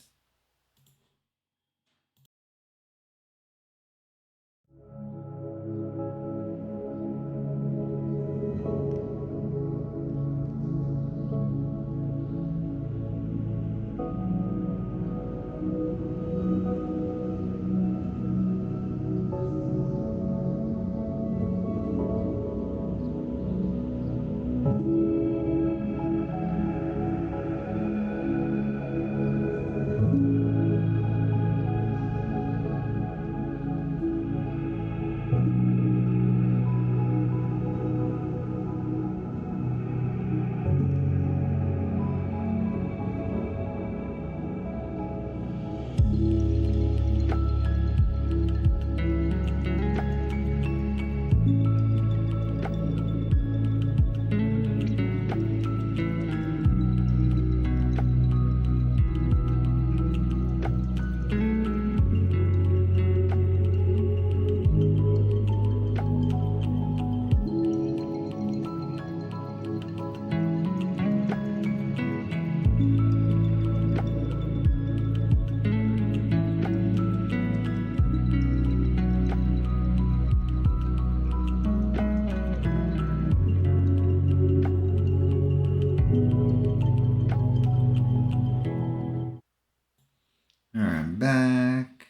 Alright, I'm back.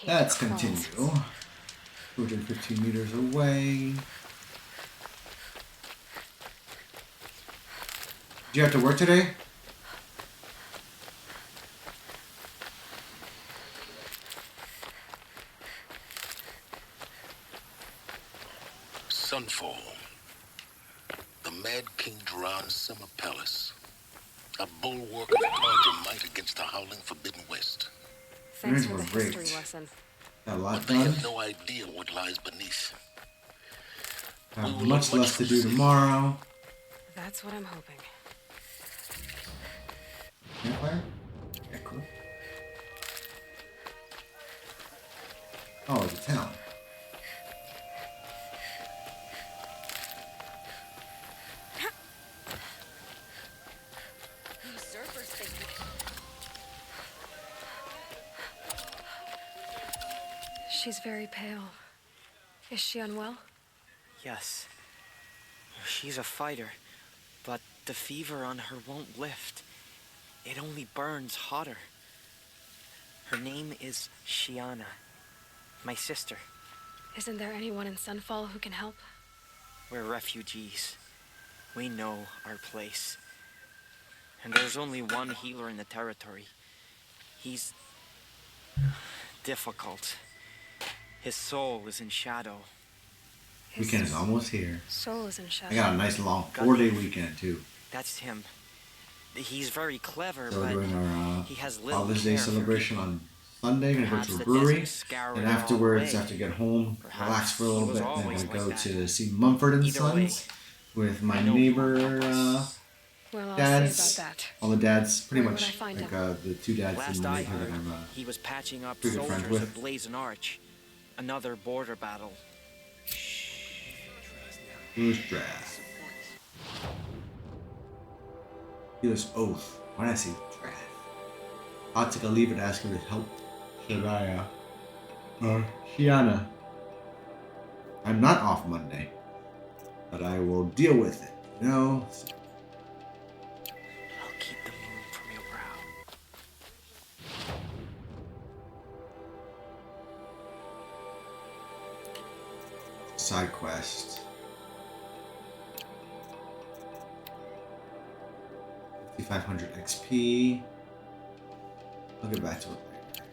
Let's continue. 215 meters away. Did you have to work today? Sunfall. The Mad King Duran's summer palace. A bulwark of cards and might against the howling forbidden west. Thanks for Were the great. history lesson. Got a lot But they done. have no idea what lies beneath. Have much less to do tomorrow. That's what I'm hoping. Campfire? Yeah, cool. Oh, it's a town. She's very pale. Is she unwell? Yes. She's a fighter, but the fever on her won't lift. It only burns hotter. Her name is Shiana, my sister. Isn't there anyone in Sunfall who can help? We're refugees. We know our place. And there's only one healer in the territory. He's difficult. His soul is in shadow. Weekend is almost here. Soul is in shadow. I got a nice long 4-day weekend too. That's him. He's very clever, So we're but doing our he has little Father's Day care for celebration people. on Sunday. Gonna go Perhaps to a the brewery, desert scoured and it all afterwards, away. after get home, Perhaps relax for a he little was bit. Then always gonna go like to that. see Mumford and Either way, Sons with my I know he won't neighbor. help us. Well, I'll Dads, see about that. all the dads, pretty Where would much I find like him? the two dads Last in my I neighborhood heard, that I'm he was patching up pretty good friends soldiers with. at Blazing Arch. Another border battle. Who's Drath? Healer's Oath. Why did I say Drath? I'll take a leave and ask her to help Shania. Shiana. I'm not off Monday, but I will deal with it. You know? I'll keep the moon from your brow. Side quest. 5,500 XP. I'll get back to it later.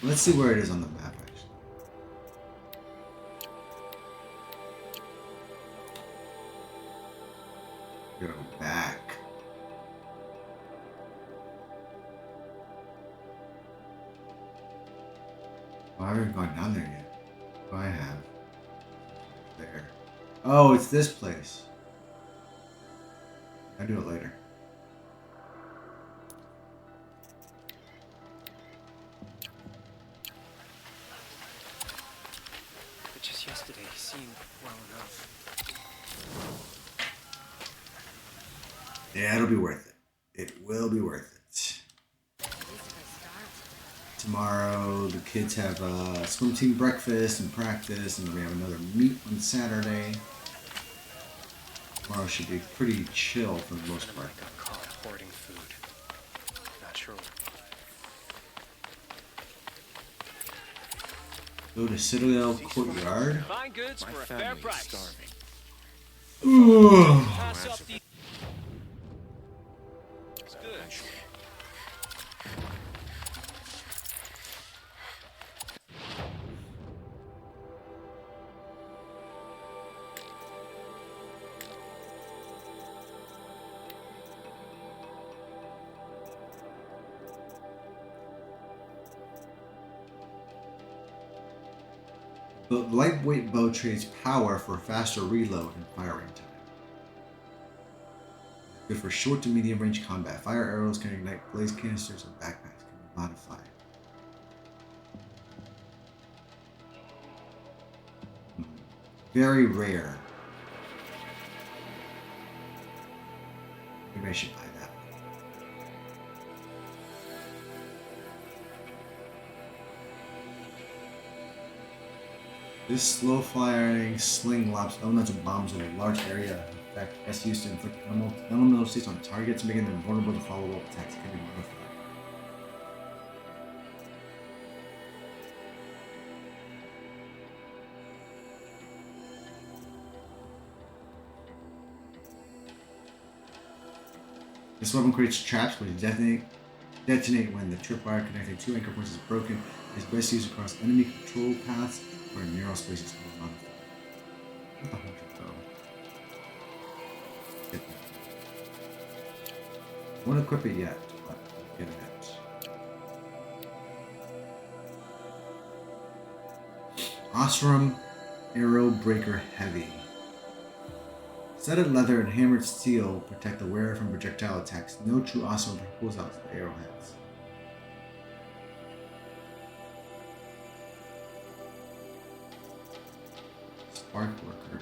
Let's see where it is on the map, actually. Go back. Oh, I haven't gone down there yet. Oh, I have. There. Oh, it's this place. I'll do it later. But just yesterday, he seemed well enough. Yeah, it'll be worth it. It will be worth it. Tomorrow, the kids have a swim team breakfast and practice, and then we have another meet on Saturday. Tomorrow should be pretty chill for the most part. Got caught hoarding food. Not sure. Go to Citadel Courtyard. Fine goods for a fair price. Starving. Ooh. Pass up the. It's good. The lightweight bow trades power for faster reload and firing time. Good for short to medium range combat. Fire arrows can ignite blaze canisters and backpacks can be modified. Very rare. Maybe I should buy that. This slow firing sling lobs elements of bombs in a large area. In fact, best used to inflict elemental states on targets, making them vulnerable to follow-up attacks. Can be modified. This weapon creates traps which detonate when the tripwire connecting two anchor points is broken. It is best used across enemy control paths or in narrow spaces can be modified. What the heck is that? I won't equip it yet, but I'll get it. Osram Arrow Breaker Heavy. Studded leather and hammered steel protect the wearer from projectile attacks. No true Osram pulls out the arrowheads. Spark Worker.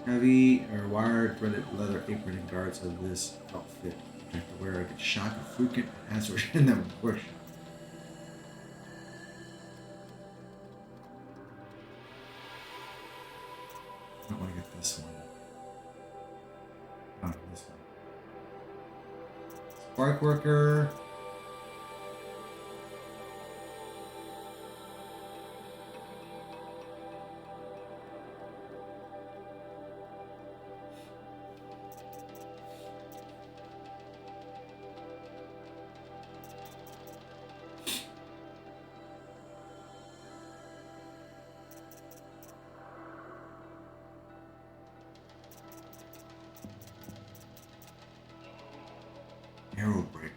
Heavy or wire threaded leather apron and guards of this outfit protect the wearer against shock of frequent hazard in the bush. I want to get this one. Oh, this one. Spark Worker. Arrow Breaker.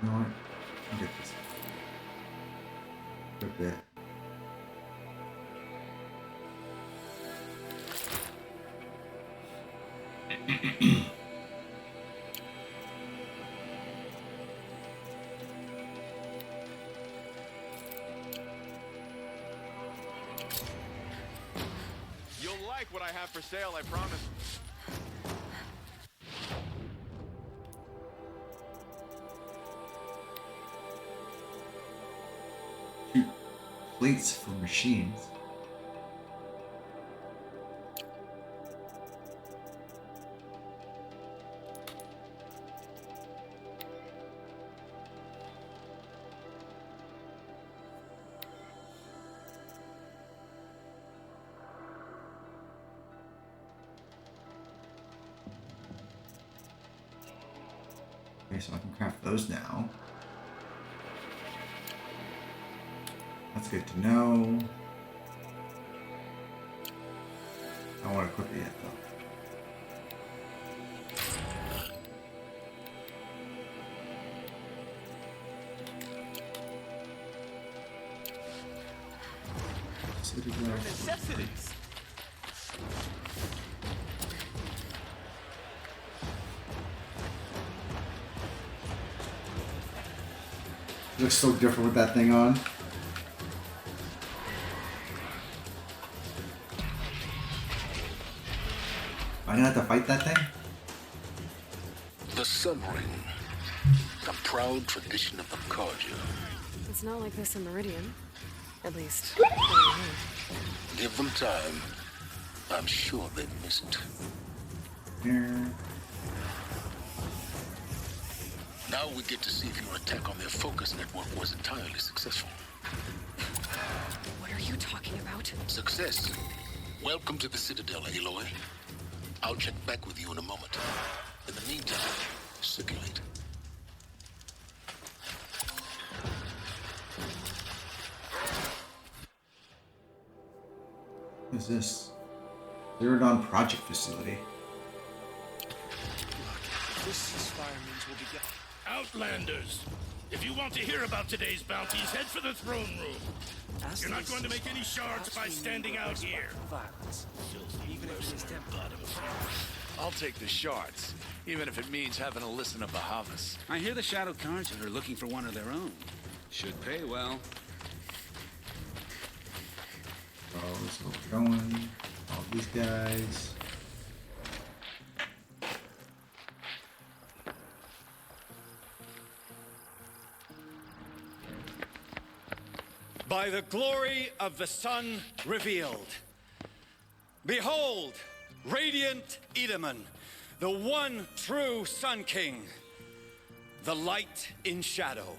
You know what? I'll get this. Equip it. You'll like what I have for sale, I promise. Shoot plates for machines. Okay, so I can craft those now. That's good to know. I don't want to equip it yet, though. Citadel. Necessities. Looks so different with that thing on. Am I gonna have to fight that thing? The Sun Ring, a proud tradition of the Carja. It's not like this in Meridian. At least. Give them time. I'm sure they'd miss it. Here. Now we get to see if your attack on their focus network was entirely successful. What are you talking about? Success. Welcome to the Citadel, Aloy. I'll check back with you in a moment. In the meantime, circulate. What is this? Zero Dawn Project Facility. This ceasefire means we'll be getting... Outlanders! If you want to hear about today's bounties, head for the throne room. You're not going to make any shards by standing out here. Violence. Even if it's bottom. I'll take the shards, even if it means having to listen to Bahavas. I hear the Shadow Carja are looking for one of their own. Should pay well. Oh, so we're going. All these guys. By the glory of the sun revealed. Behold, radiant Edaman, the one true Sun King, the light in shadow,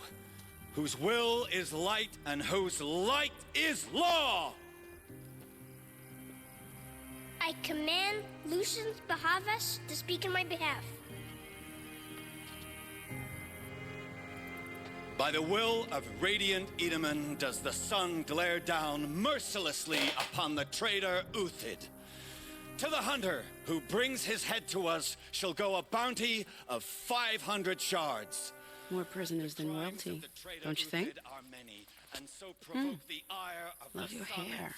whose will is light and whose light is law. I command Lucius Bahavas to speak in my behalf. By the will of radiant Edaman does the sun glare down mercilessly upon the traitor Uthid. To the hunter who brings his head to us shall go a bounty of 500 shards. More prisoners than royalty, don't you think? Love your hair.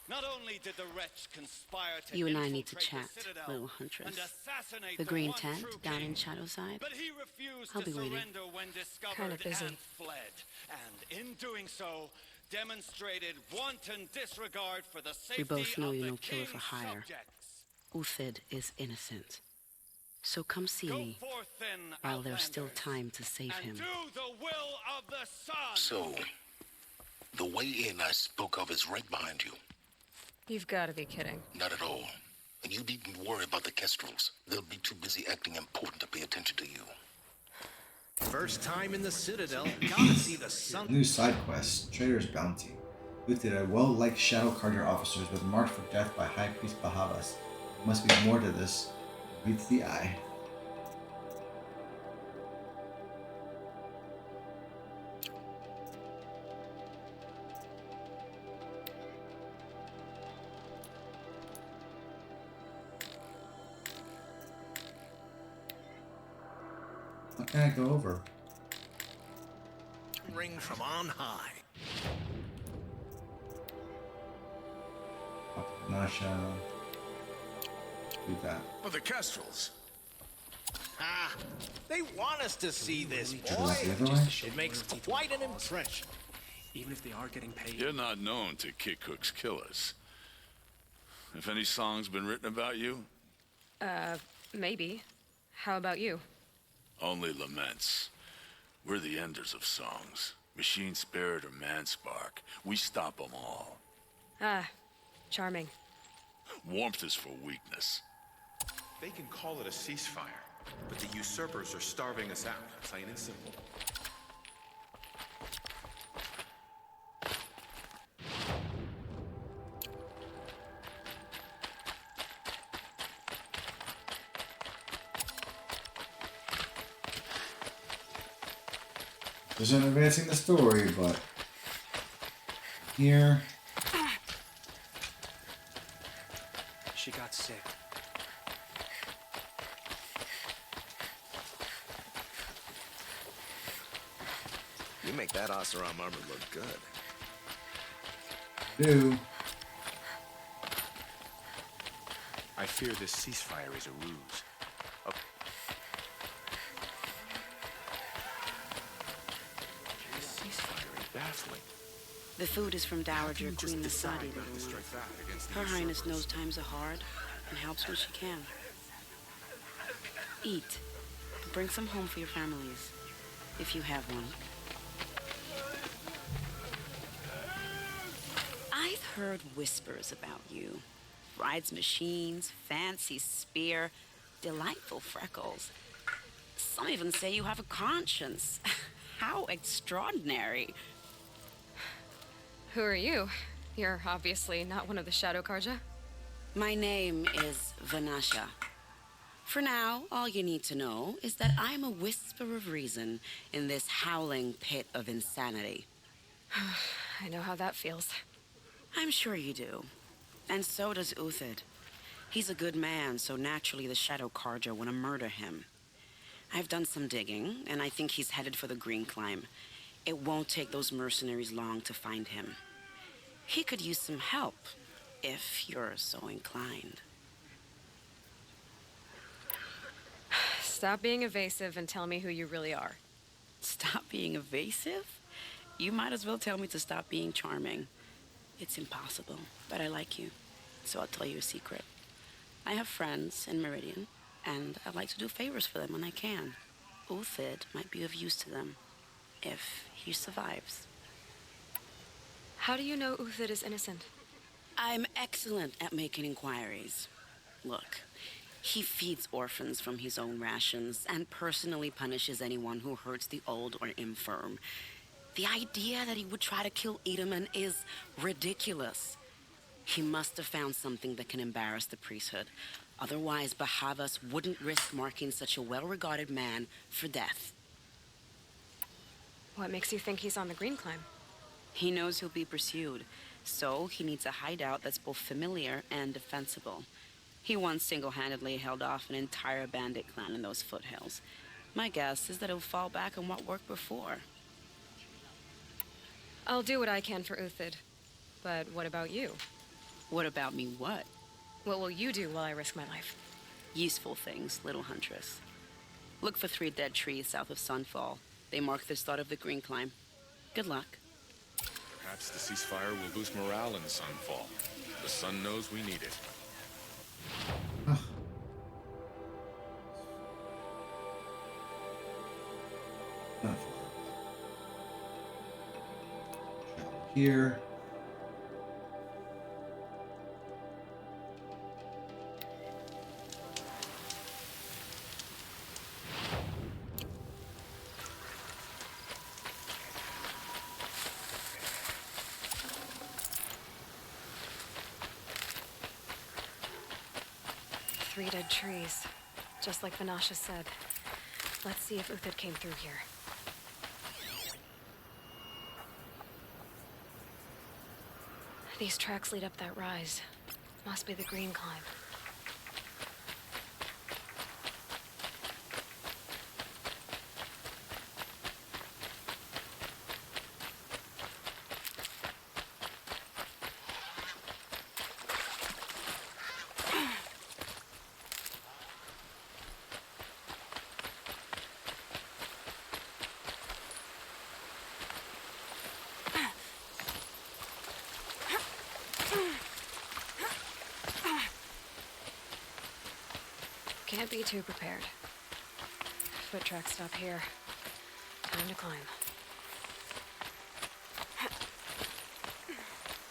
Not only did the wretch conspire to You and I need to infiltrate chat, the Citadel little huntress. and assassinate The green one tent true down king, in Shadowside. but he refused I'll to be waiting. surrender when discovered Kinda busy. and fled. And in doing so, demonstrated wanton disregard for the safety We both know of you're the no killer for king's hire. subjects. Uthid is innocent. So come see me Forth then, while there's still Outlanders, time to save and him. do the will of the sun. So, the way in I spoke of is right behind you. You've got to be kidding. Not at all. And you needn't worry about the Kestrels. They'll be too busy acting important to pay attention to you. First time in the Citadel, gotta see the sun. New side quest, Traitor's Bounty. Lifted a well-liked Shadow Carja officers was marked for death by High Priest Bahavas. There must be more to this. Meets the eye. What can I go over? Ring from on high. Nasha. Do that. For the Kestrels. Ah, they want us to see this, Should I boy. go the other way? It makes quite an impression. Even if they are getting paid. You're not known to kick Cook's killers. Have any songs been written about you? Maybe. How about you? Only laments. We're the enders of songs. Machine spirit or man spark. We stop them all. Ah, charming. Warmth is for weakness. They can call it a ceasefire, but the usurpers are starving us out, plain and simple. Isn't advancing the story, but here. She got sick. You make that Oseram armor look good. Do. I fear this ceasefire is a ruse. baffling. The food is from How Dowager can you just Queen decide Nasadi, not to little strike one. back against the Her Highness usurpers? knows times are hard and helps when she can. Eat. Bring some home for your families, if you have one. I've heard whispers about you. Rides machines, fancy spear, delightful freckles. Some even say you have a conscience. How extraordinary. Who are you? You're obviously not one of the Shadow Karja. My name is Vanasha. For now, all you need to know is that I'm a whisper of reason in this howling pit of insanity. I know how that feels. I'm sure you do. And so does Uthid. He's a good man, so naturally the Shadow Karja want to murder him. I've done some digging, and I think he's headed for the Green Climb. It won't take those mercenaries long to find him. He could use some help, if you're so inclined. Stop being evasive and tell me who you really are. Stop being evasive? You might as well tell me to stop being charming. It's impossible, but I like you, so I'll tell you a secret. I have friends in Meridian, and I like to do favors for them when I can. Uthid might be of use to them, if he survives. How do you know Uthid is innocent? I'm excellent at making inquiries. Look, he feeds orphans from his own rations and personally punishes anyone who hurts the old or infirm. The idea that he would try to kill Edelman is ridiculous. He must have found something that can embarrass the priesthood. Otherwise, Bahavas wouldn't risk marking such a well-regarded man for death. What makes you think he's on the Green Climb? He knows he'll be pursued, so he needs a hideout that's both familiar and defensible. He once single-handedly held off an entire bandit clan in those foothills. My guess is that he'll fall back on what worked before. I'll do what I can for Uthid. But what about you? What about me what? What will you do while I risk my life? Useful things, little huntress. Look for 3 dead trees south of Sunfall. They mark the start of the Green Climb. Good luck. Perhaps the ceasefire will boost morale in Sunfall. The sun knows we need it. Here. Three dead trees, just like Vanasha said. Let's see if Uthid came through here. These tracks lead up that rise. Must be the Green Climb. Can't be too prepared. Foot tracks stop here. Time to climb.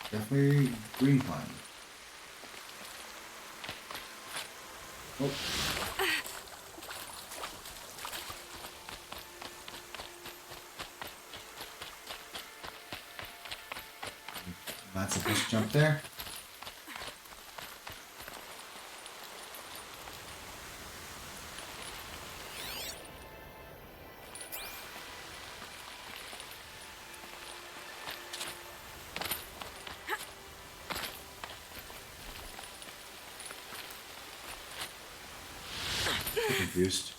Definitely Green Climb. Oh. Not supposed to jump there. Confused.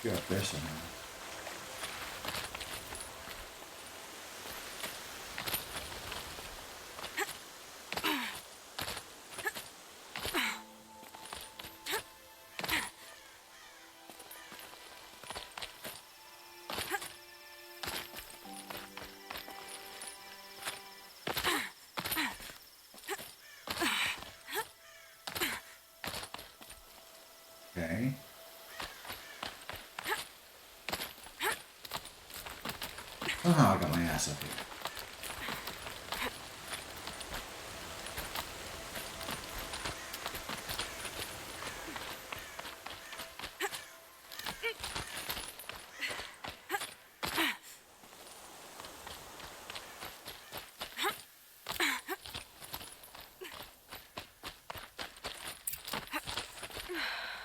You're up there somewhere. Okay. Somehow I got my ass up here.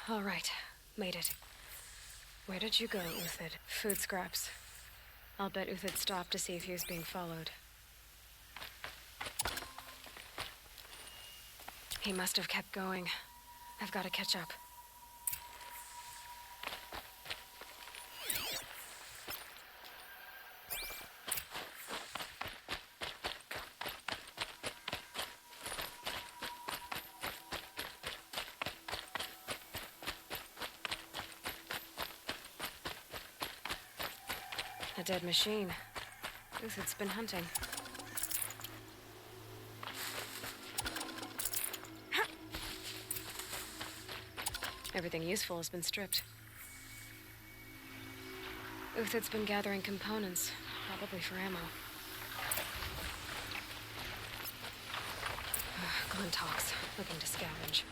All right, made it. Where did you go, Uthid? Food scraps. I'll bet Uthid stopped to see if he was being followed. He must have kept going. I've got to catch up. A dead machine. Uthid's been hunting. Everything useful has been stripped. Uthid's been gathering components, probably for ammo. Glintox, looking to scavenge.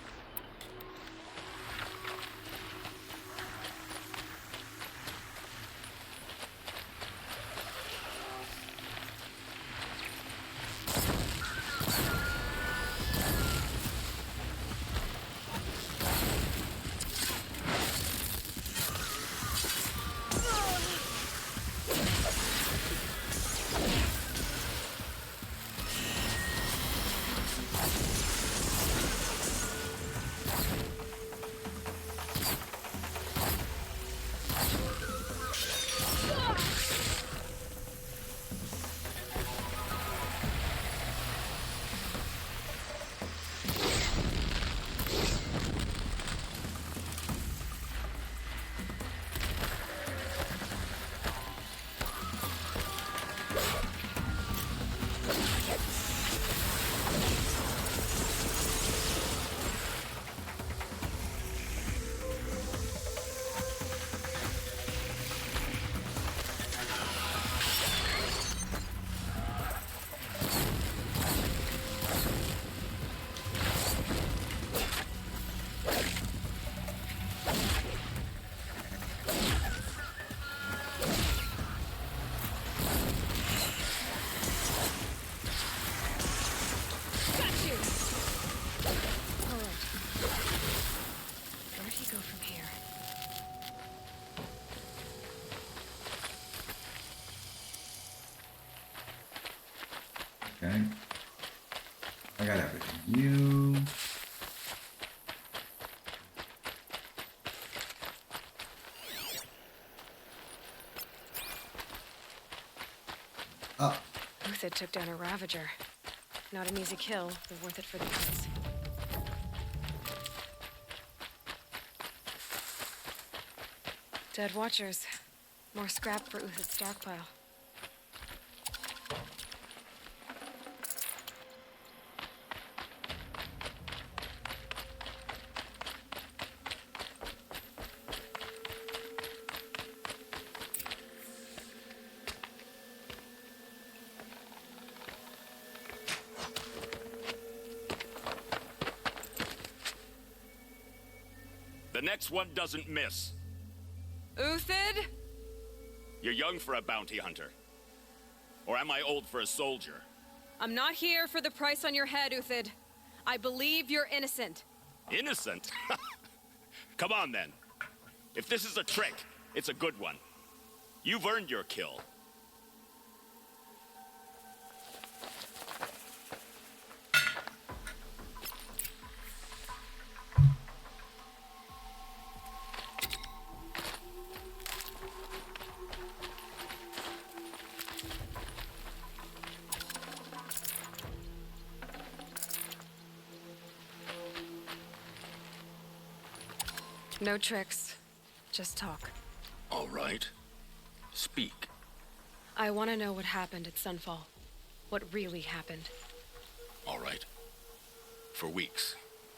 Okay. I got everything. You. Up. Uthid took down a Ravager. Not an easy kill, but worth it for the price. Dead Watchers. More scrap for Uthid's stockpile. The next one doesn't miss. Uthid? You're young for a bounty hunter. Or am I old for a soldier? I'm not here for the price on your head, Uthid. I believe you're innocent. Innocent? Come on, then. If this is a trick, it's a good one. You've earned your kill. No tricks. Just talk. All right. Speak. I want to know what happened at Sunfall. What really happened. All right. For weeks,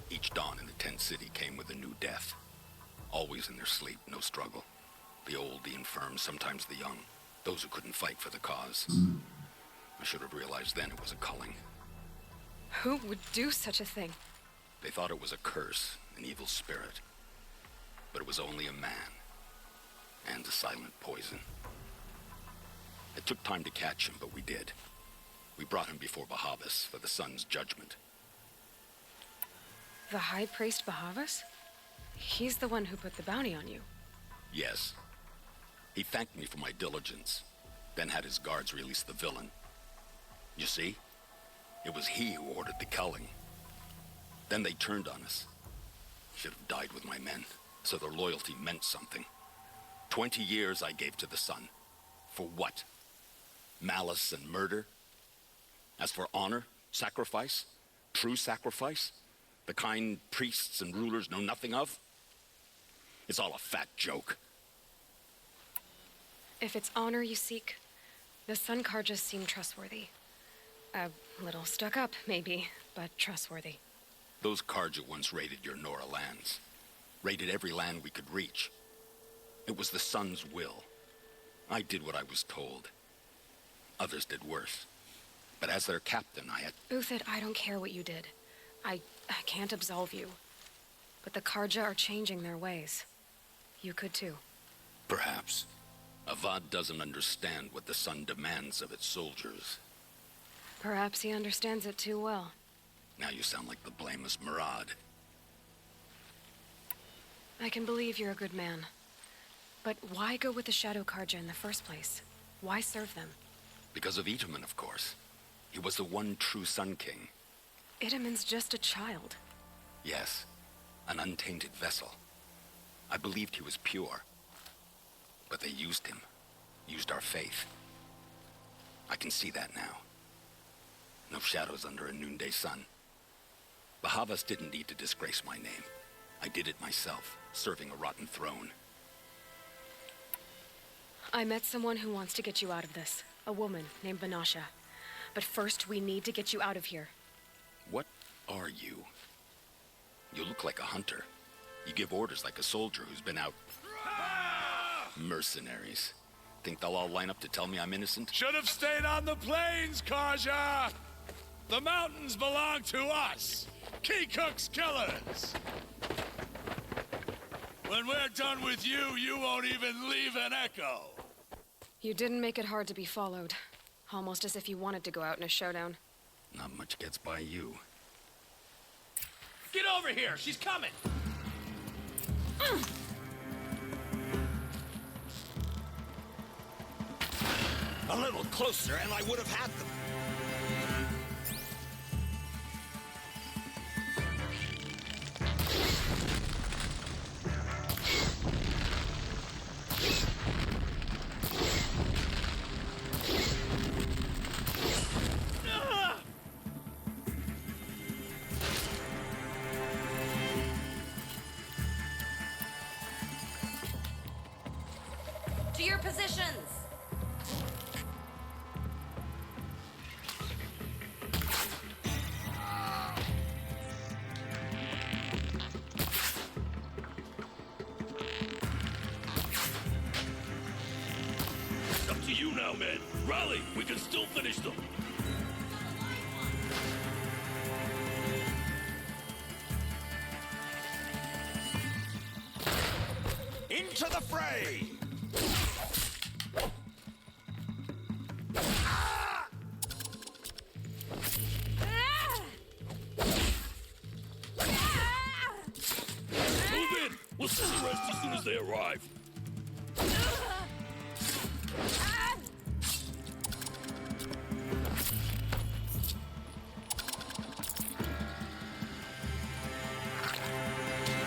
each dawn in the tent city came with a new death. Always in their sleep, no struggle. The old, the infirm, sometimes the young. Those who couldn't fight for the cause. I should have realized then it was a culling. Who would do such a thing? They thought it was a curse, an evil spirit. But it was only a man. And a silent poison. It took time to catch him, but we did. We brought him before Bahavas for the sun's judgment. The High Priest Bahavas? He's the one who put the bounty on you. Yes. He thanked me for my diligence, then had his guards release the villain. You see? It was he who ordered the culling. Then they turned on us. Should have died with my men, so their loyalty meant something. 20 years I gave to the sun. For what? Malice and murder? As for honor, sacrifice, true sacrifice, the kind priests and rulers know nothing of? It's all a fat joke. If it's honor you seek, the Sun Karjas seem trustworthy. A little stuck up, maybe, but trustworthy. Those Karja once raided your Nora lands. Raided every land we could reach. It was the sun's will. I did what I was told. Others did worse. But as their captain, I had... Uthid, I don't care what you did. I can't absolve you. But the Karja are changing their ways. You could too. Perhaps. Avad doesn't understand what the sun demands of its soldiers. Perhaps he understands it too well. Now you sound like the blameless Murad. I can believe you're a good man. But why go with the Shadow Karja in the first place? Why serve them? Because of Itaman, of course. He was the one true Sun King. Itaman's just a child. Yes, an untainted vessel. I believed he was pure. But they used him. Used our faith. I can see that now. No shadows under a noonday sun. Bahavas didn't need to disgrace my name. I did it myself, serving a rotten throne. I met someone who wants to get you out of this. A woman named Banasha. But first, we need to get you out of here. What are you? You look like a hunter. You give orders like a soldier who's been out... Mercenaries. Think they'll all line up to tell me I'm innocent? Should have stayed on the plains, Kaja! The mountains belong to us! Keycook's killers! When we're done with you, you won't even leave an echo! You didn't make it hard to be followed. Almost as if you wanted to go out in a showdown. Not much gets by you. Get over here! She's coming! A little closer and I would have had them. To your positions! Up to you now, men. Rally, we can still finish them. Into the fray! Move in! We'll send the rest as soon as they arrive.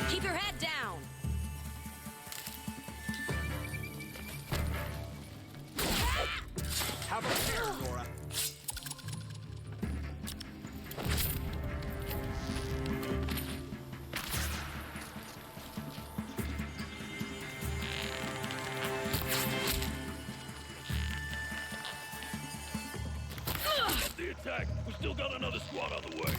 Keep your head down! the attack. We still got another squad on the way.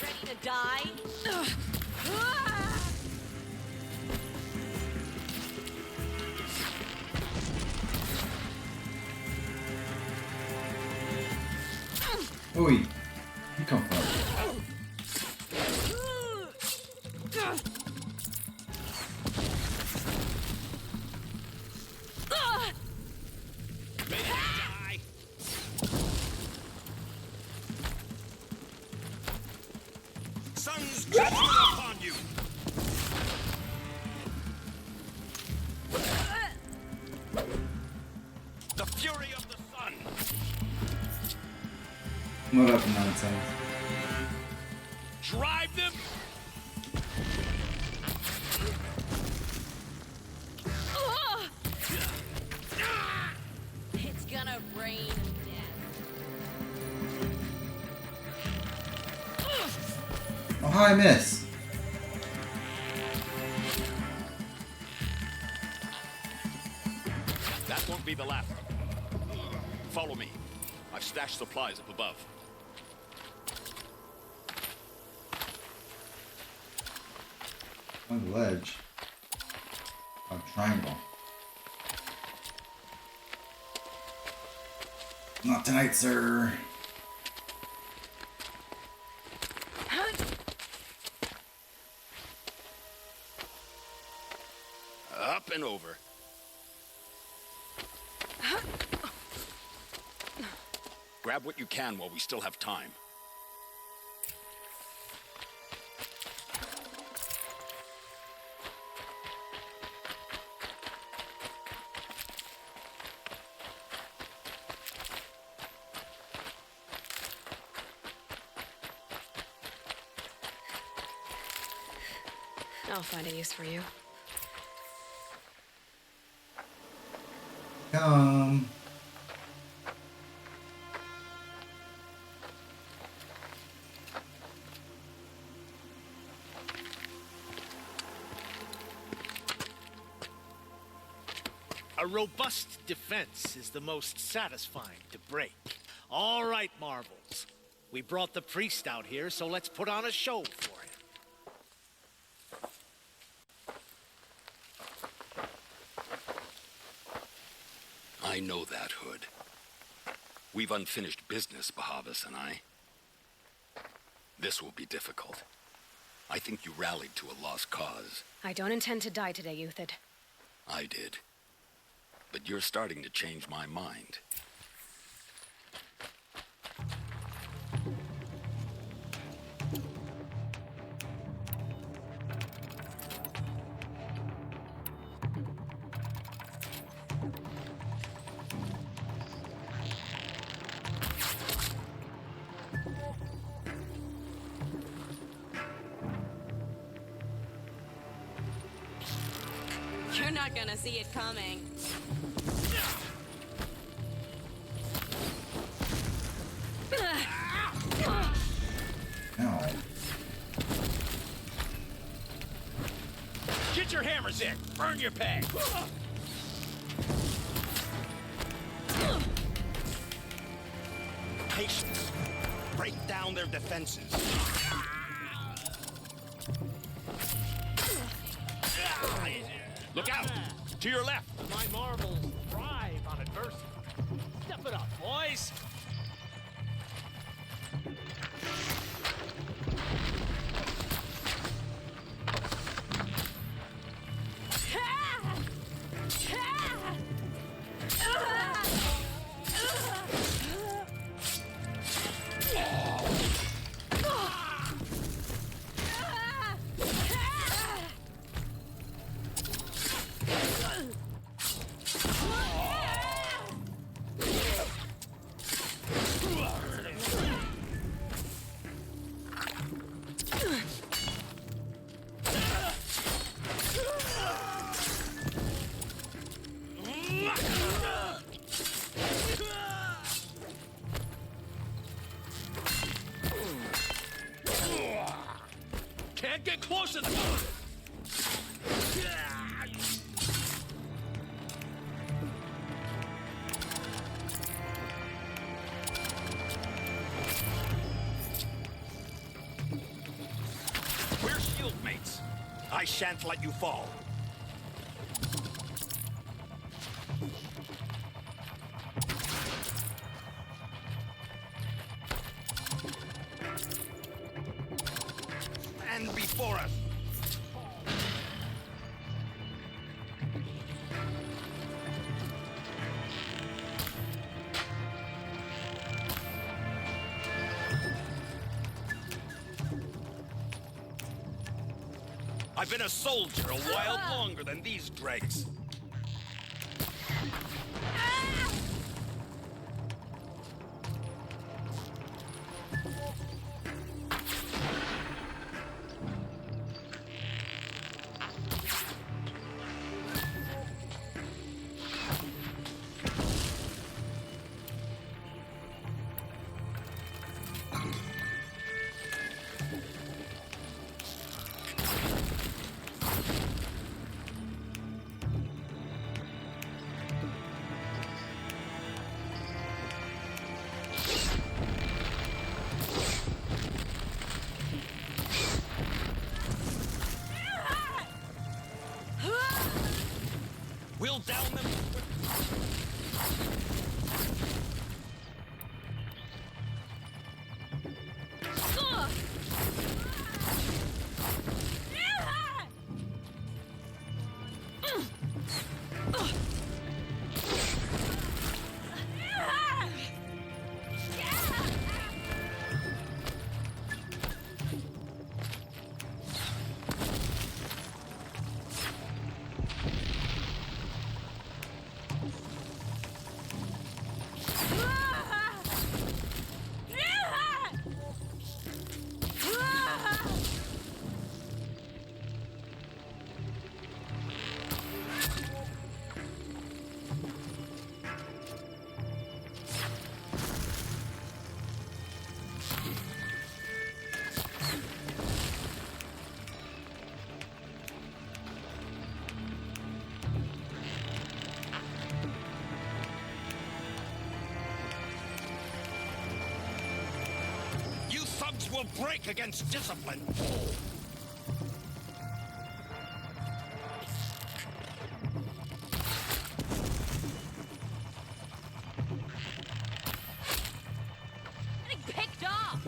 Ready to die? Oi, you come from? Sun's judgment upon you. The fury of the sun. What up, nonsense? Drive them. It's gonna rain Oh, hi, miss. That won't be the last. Follow me. I've stashed supplies up above. On the ledge. Oh, triangle. Not tonight, sir. Up and over. Grab what you can while we still have time. I'll find a use for you. Come. A robust defense is the most satisfying to break. All right, Marvels. We brought the priest out here, so let's put on a show for him. I know that, Hood. We've unfinished business, Bahavas and I. This will be difficult. I think you rallied to a lost cause. I don't intend to die today, Euthyd. I did. But you're starting to change my mind. You're not gonna see it coming. Ow. Get your hammers in. Burn your peg. Patience. Break down their defenses. Look out! To your left! My Marvels thrive on adversity. Step it up, boys! Can't get close enough. I shan't let you fall. Stand before us. I've been a soldier a while longer than these dregs. We'll down them. You thugs will break against discipline. Getting picked off.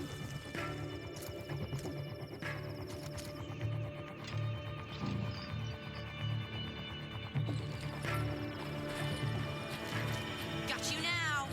Got you now.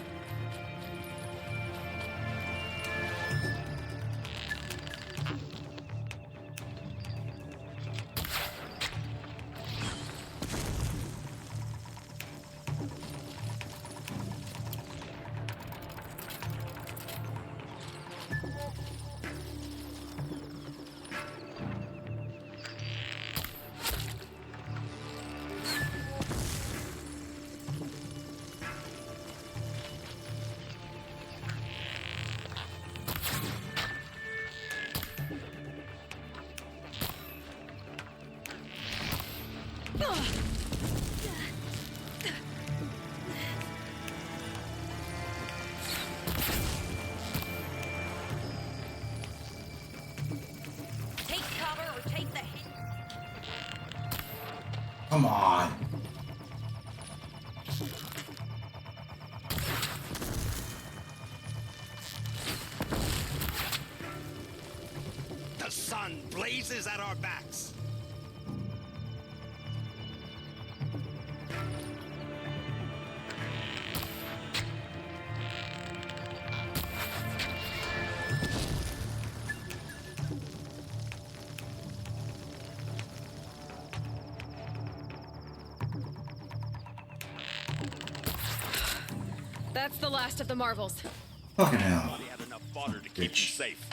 Take cover or take the hit. Come on. The sun blazes at our backs. That's the last of the marvels. Fucking hell. They had enough fodder to keep you safe.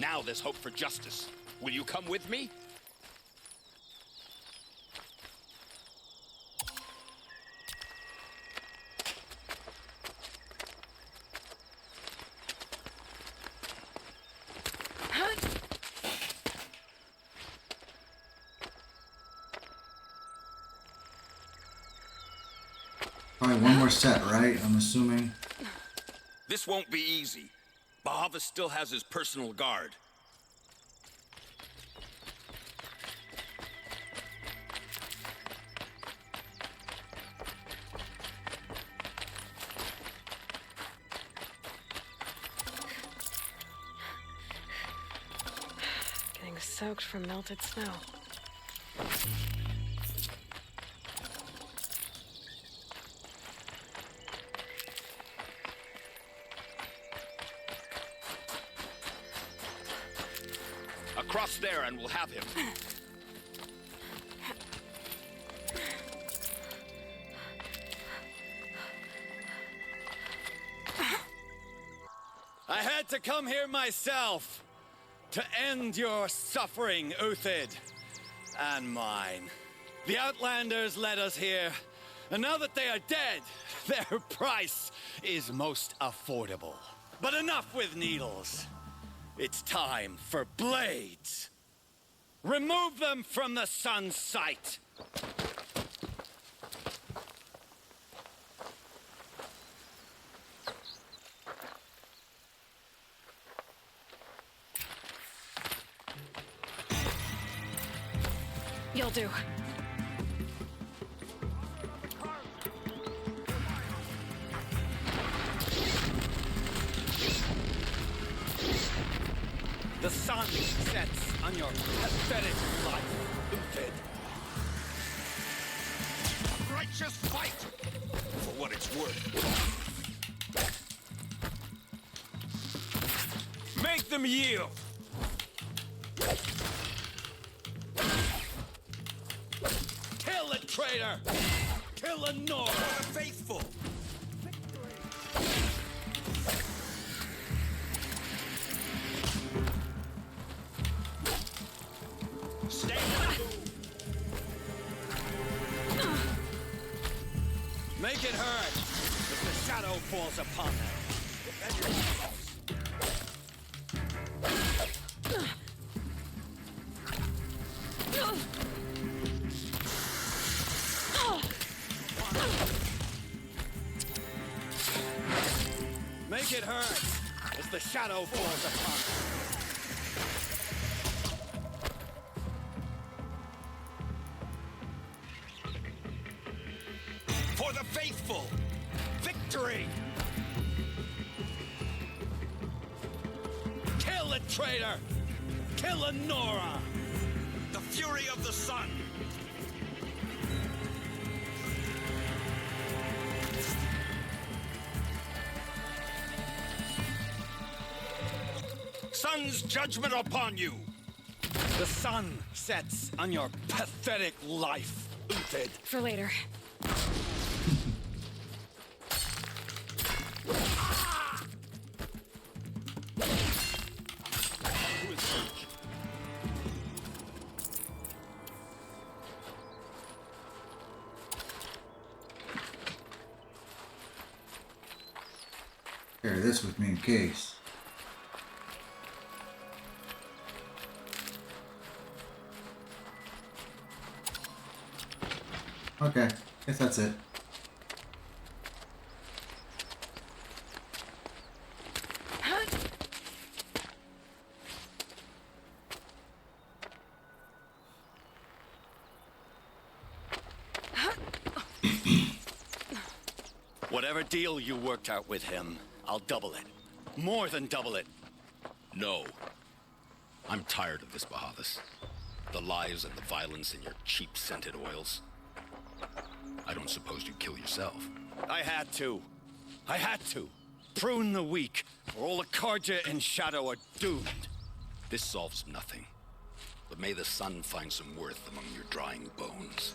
Now there's hope for justice. Will you come with me? Probably one more set, right? I'm assuming. This won't be easy. Bahava still has his personal guard. soaked from melted snow. Across there and we'll have him. I had to come here myself to end your suffering, Uthid, and mine. The Outlanders led us here, and now that they are dead, their price is most affordable. But enough with needles. It's time for blades. Remove them from the sun's sight. You'll do. The sun sets on your pathetic life, Uthid. A righteous fight! For what it's worth. Make them yield! Kill the traitor! Kill the Nora! For the faithful! Make it hurt if the shadow falls upon them. Make it hurt as the shadow falls upon them. For the faithful! Victory! Kill the traitor! Kill the Nora! The fury of the sun! Sun's judgment upon you! The sun sets on your pathetic life, Uthid. For later. Carry this with me in case. Okay, guess that's it. Whatever deal you worked out with him, I'll double it. More than double it. No. I'm tired of this, Bahavas. The lies and the violence in your cheap-scented oils. I don't suppose you'd kill yourself. I had to. I had to. Prune the weak, or all the Karja in Shadow are doomed. This solves nothing. But may the sun find some worth among your drying bones.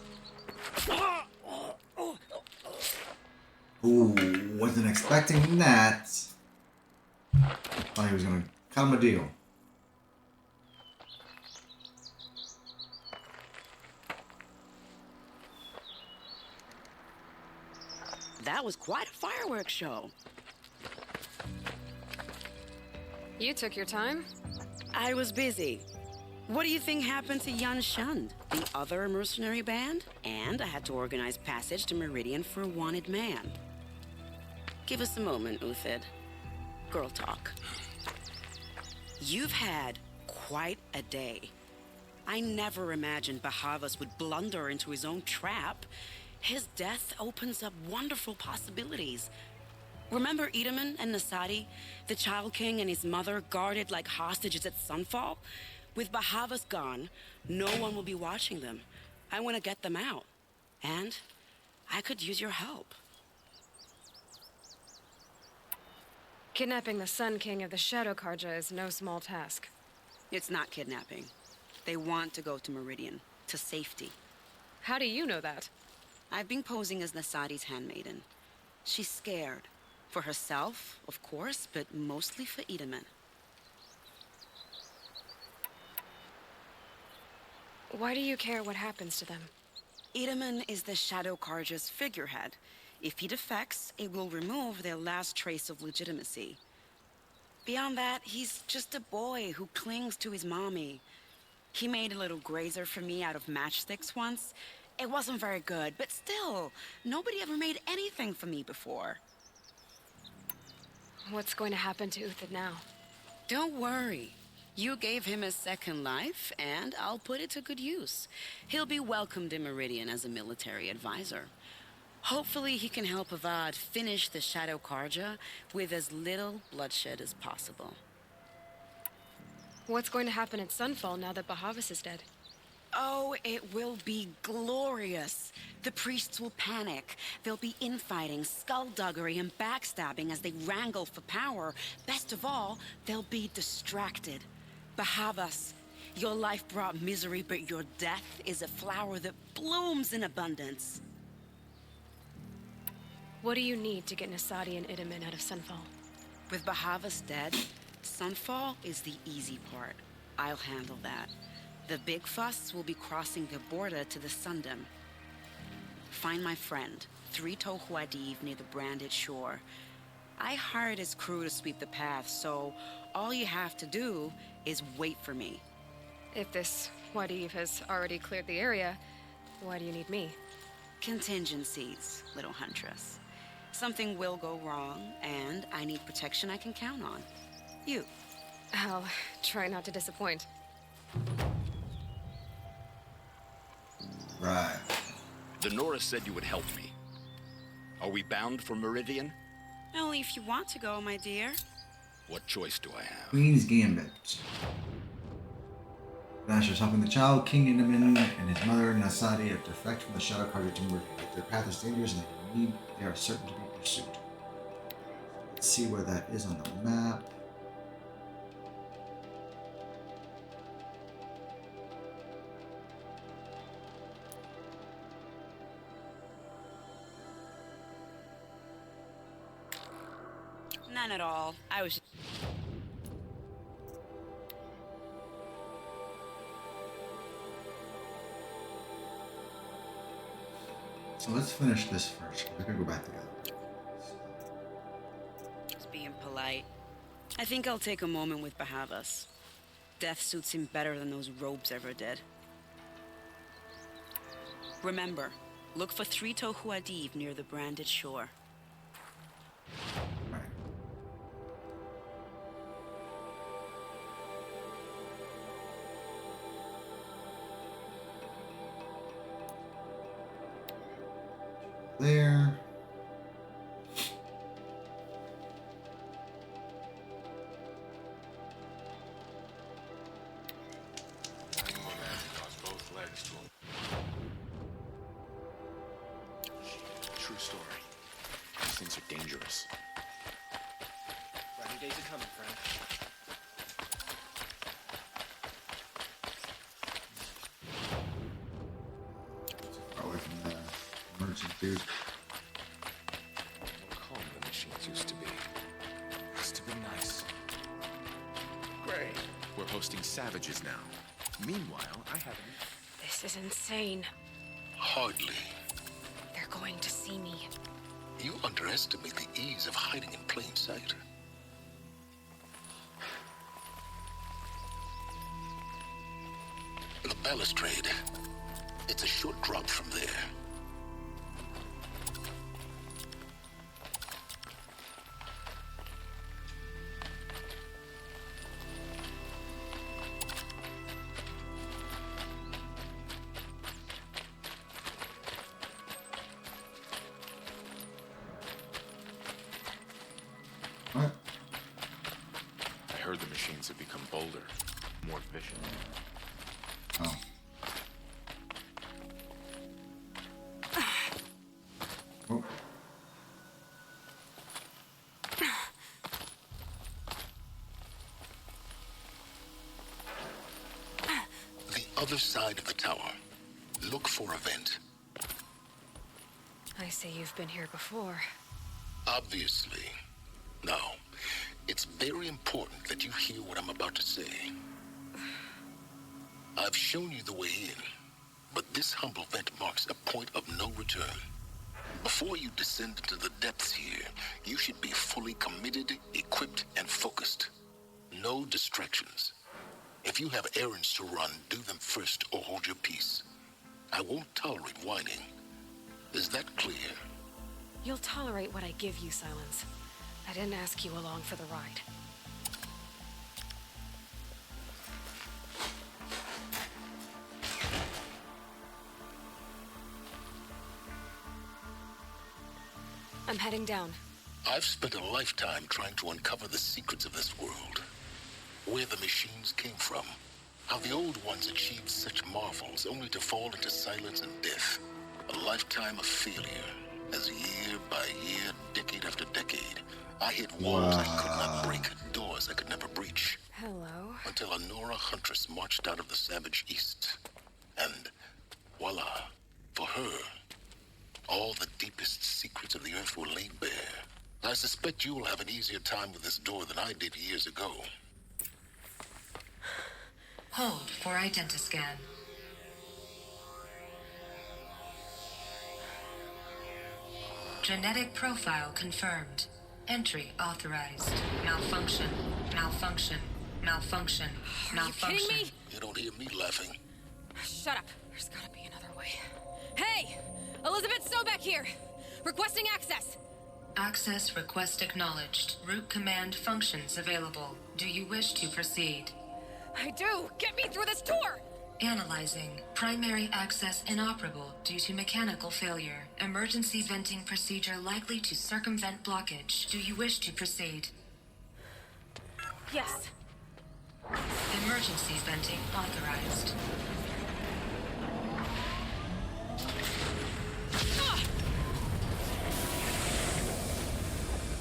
Ooh, wasn't expecting that. Thought he was gonna cut him a deal. That was quite a fireworks show. You took your time? I was busy. What do you think happened to Jan Shund, the other mercenary band? And I had to organize passage to Meridian for a wanted man. Give us a moment, Uthid. Girl talk. You've had quite a day. I never imagined Bahavas would blunder into his own trap. His death opens up wonderful possibilities. Remember Edaman and Nasadi, the Child King and his mother guarded like hostages at sunfall? With Bahavas gone, no one will be watching them. I want to get them out. And I could use your help. Kidnapping the Sun King of the Shadow Karja is no small task. It's not kidnapping. They want to go to Meridian, to safety. How do you know that? I've been posing as Nasadi's handmaiden. She's scared. For herself, of course, but mostly for Itamen. Why do you care what happens to them? Itamen is the Shadow Karja's figurehead. If he defects, it will remove their last trace of legitimacy. Beyond that, he's just a boy who clings to his mommy. He made a little grazer for me out of matchsticks once. It wasn't very good, but still, nobody ever made anything for me before. What's going to happen to Uthid now? Don't worry. You gave him a second life, and I'll put it to good use. He'll be welcomed in Meridian as a military advisor. Hopefully he can help Avad finish the Shadow Karja with as little bloodshed as possible. What's going to happen at Sunfall now that Bahavas is dead? Oh, it will be glorious. The priests will panic. There'll be infighting, skullduggery, and backstabbing as they wrangle for power. Best of all, they'll be distracted. Bahavas, your life brought misery, but your death is a flower that blooms in abundance. What do you need to get Nasadi and Itamen out of Sunfall? With Bahavas dead, Sunfall is the easy part. I'll handle that. The big fuss will be crossing the border to the Sundom. Find my friend, Three-Toe Huadiv, near the Branded Shore. I hired his crew to sweep the path, so all you have to do is wait for me. If this Huadiv has already cleared the area, why do you need me? Contingencies, little huntress. Something will go wrong, and I need protection I can count on. You. I'll try not to disappoint. Right. The Nora said you would help me. Are we bound for Meridian? Only if you want to go, my dear. What choice do I have? Queen's Gambit. Vasher's helping the child, King Indaman, and his mother, Nasadi, have defect from the Shadow Karja to Meridian. Their path is dangerous and they are certain to be pursued. Let's see where that is on the map. None at all. I was just... So let's finish this first. We're gonna go back together. Just being polite. I think I'll take a moment with Bahavas. Death suits him better than those robes ever did. Remember, look for Three-Toe Huadiv near the Branded Shore. There. True story. These things are dangerous. Rainy days are coming, friend. Far away from the merchant dude. How calm the machines used to be. Must have been nice. Great. We're hosting savages now. Meanwhile, I haven't... This is insane. Hardly. They're going to see me. You underestimate the ease of hiding in plain sight. The balustrade. It's a short drop from there. What? I heard the machines have become bolder. more vicious. Oh. Oh. The other side of the tower. Look for a vent. I say you've been here before. Obviously. Now, it's very important that you hear what I'm about to say. I've shown you the way in, but this humble vent marks a point of no return. Before you descend into the depths here, you should be fully committed, equipped, and focused. No distractions. If you have errands to run, do them first or hold your peace. I won't tolerate whining. Is that clear? You'll tolerate what I give you, Silence. I didn't ask you along for the ride. I'm heading down. I've spent a lifetime trying to uncover the secrets of this world. Where the machines came from. How the old ones achieved such marvels only to fall into silence and death. A lifetime of failure. As year by year, decade after decade, I hit walls I could not break, doors I could never breach. Hello. Until a Nora huntress marched out of the savage east. And voila, for her, all the deepest secrets of the earth were laid bare. I suspect you will have an easier time with this door than I did years ago. Hold for identiscan. Genetic profile confirmed. Entry authorized. Malfunction. Malfunction. Malfunction. Malfunction. Are you kidding me? You don't hear me laughing. Shut up. There's gotta be another way. Hey! Elizabeth Sobeck here! Requesting access! Access request acknowledged. Root command functions available. Do you wish to proceed? I do! Get me through this tour! Analyzing. Primary access inoperable due to mechanical failure. Emergency venting procedure likely to circumvent blockage. Do you wish to proceed? Yes. Emergency venting authorized.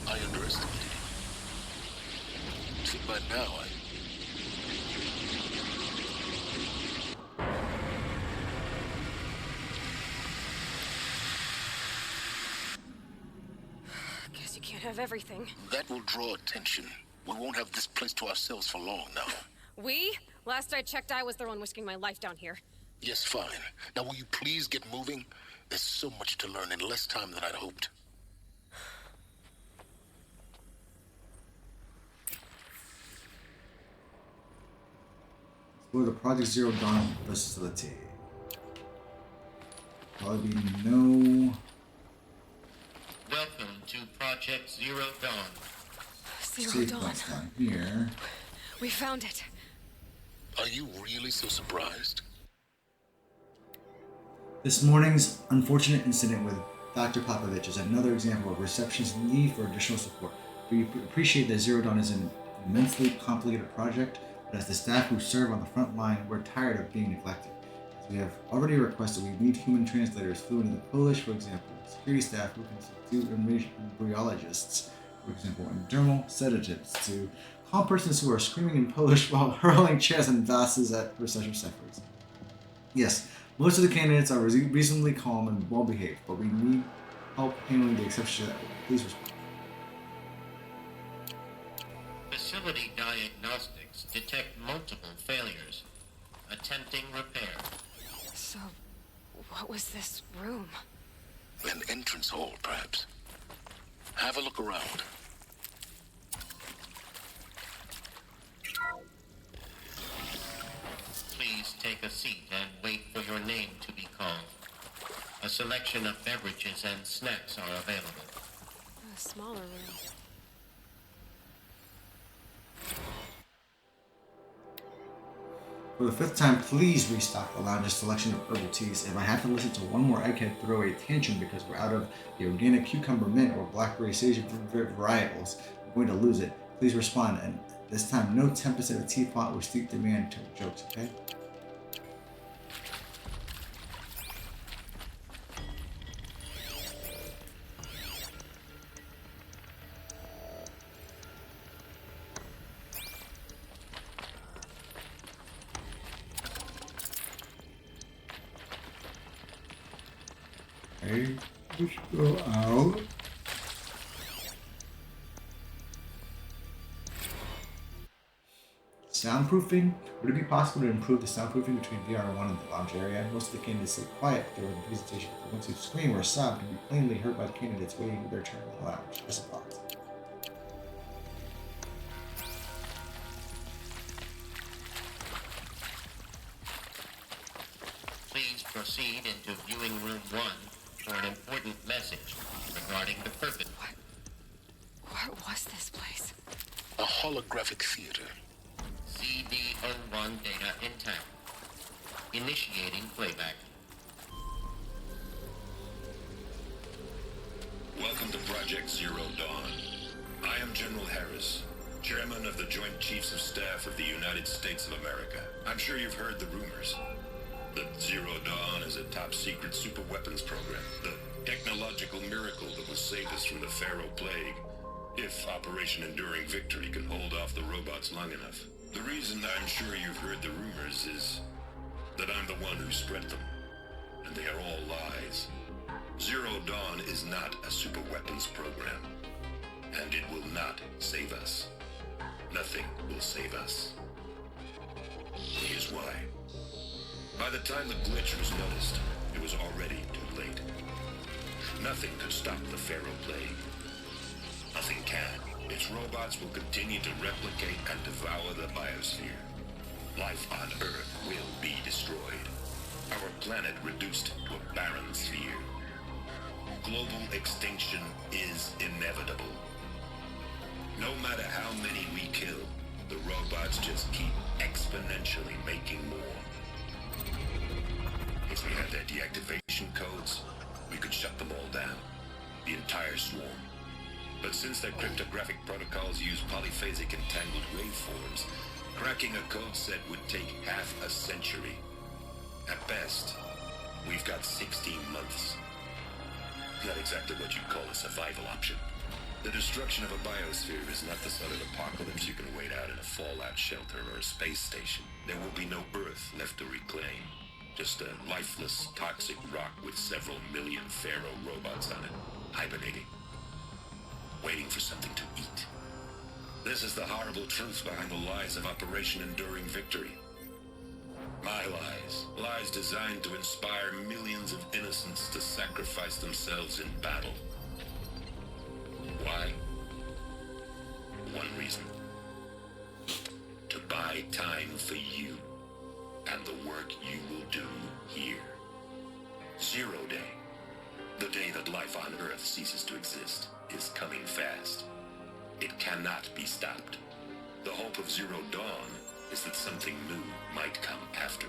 I underestimated you. See, by now, Guess you can't have everything. that will draw attention. We won't have this place to ourselves for long now. We? Last I checked, I was the one risking my life down here. Yes, fine. Now, will you please get moving? There's so much to learn in less time than I'd hoped. Explore the Project Zero Dawn facility. Probably be no. Welcome to Project Zero Dawn. Zero Dawn. Down here. We found it. Are you really so surprised? This morning's unfortunate incident with Dr. Popovich is another example of reception's need for additional support. We appreciate that Zero Dawn is an immensely complicated project, but as the staff who serve on the front line, we're tired of being neglected. As we have already requested, we need human translators fluent in the Polish, for example, security staff who can substitute embryologists, for example, and dermal sedatives, to calm persons who are screaming in Polish while hurling chairs and vases at recession sufferers. Yes, most of the candidates are reasonably calm and well behaved, but we need help handling the exception. Please respond. Facility diagnostics detect multiple failures. Attempting repair. So, what was this room? An entrance hall, perhaps. Have a look around. Please take a seat and wait for your name to be called. A selection of beverages and snacks are available. A smaller room. For the fifth time, please restock the lounge's selection of herbal teas. If I have to listen to one more, I can throw a tantrum because we're out of the organic cucumber mint or blackberry sage varietals. I'm going to lose it. Please respond and This time, no tempest of a teapot or steep demand jokes, okay? Okay, let's go out. Soundproofing? Would it be possible to improve the soundproofing between VR1 and the lounge area? Most of the candidates sit quiet during the presentation, but once you scream or sob can be plainly heard by the candidates waiting their turn in the lounge. Just a thought. Please proceed into viewing room 1 for an important message regarding the purpose. What was this place? A holographic theater. CD01 data intact. Initiating playback. Welcome to Project Zero Dawn. I am General Harris, Chairman of the Joint Chiefs of Staff of the United States of America. I'm sure you've heard the rumors that Zero Dawn is a top-secret superweapons program, the technological miracle that will save us from the Pharaoh Plague, if Operation Enduring Victory can hold off the robots long enough. The reason I'm sure you've heard the rumors is that I'm the one who spread them, and they are all lies. Zero Dawn is not a superweapons program, and it will not save us. Nothing will save us. Here's why. By the time the glitch was noticed, it was already too late. Nothing could stop the Pharaoh Plague. Nothing can. Its robots will continue to replicate and devour the biosphere. Life on Earth will be destroyed. Our planet reduced to a barren sphere. Global extinction is inevitable. No matter how many we kill, the robots just keep exponentially making more. If we had their deactivation codes, we could shut them all down. The entire swarm. But since their cryptographic protocols use polyphasic entangled waveforms, cracking a code set would take half a century. At best, we've got 16 months. Not exactly what you'd call a survival option. The destruction of a biosphere is not the sort of apocalypse you can wait out in a fallout shelter or a space station. There will be no Earth left to reclaim. Just a lifeless, toxic rock with several million Pharaoh robots on it, hibernating. Waiting for something to eat. This is the horrible truth behind the lies of Operation Enduring Victory. My lies. Lies designed to inspire millions of innocents to sacrifice themselves in battle. Why? One reason. To buy time for you and the work you will do here. Zero Day. The day that life on Earth ceases to exist is coming fast. It cannot be stopped. The hope of Zero Dawn is that something new might come after.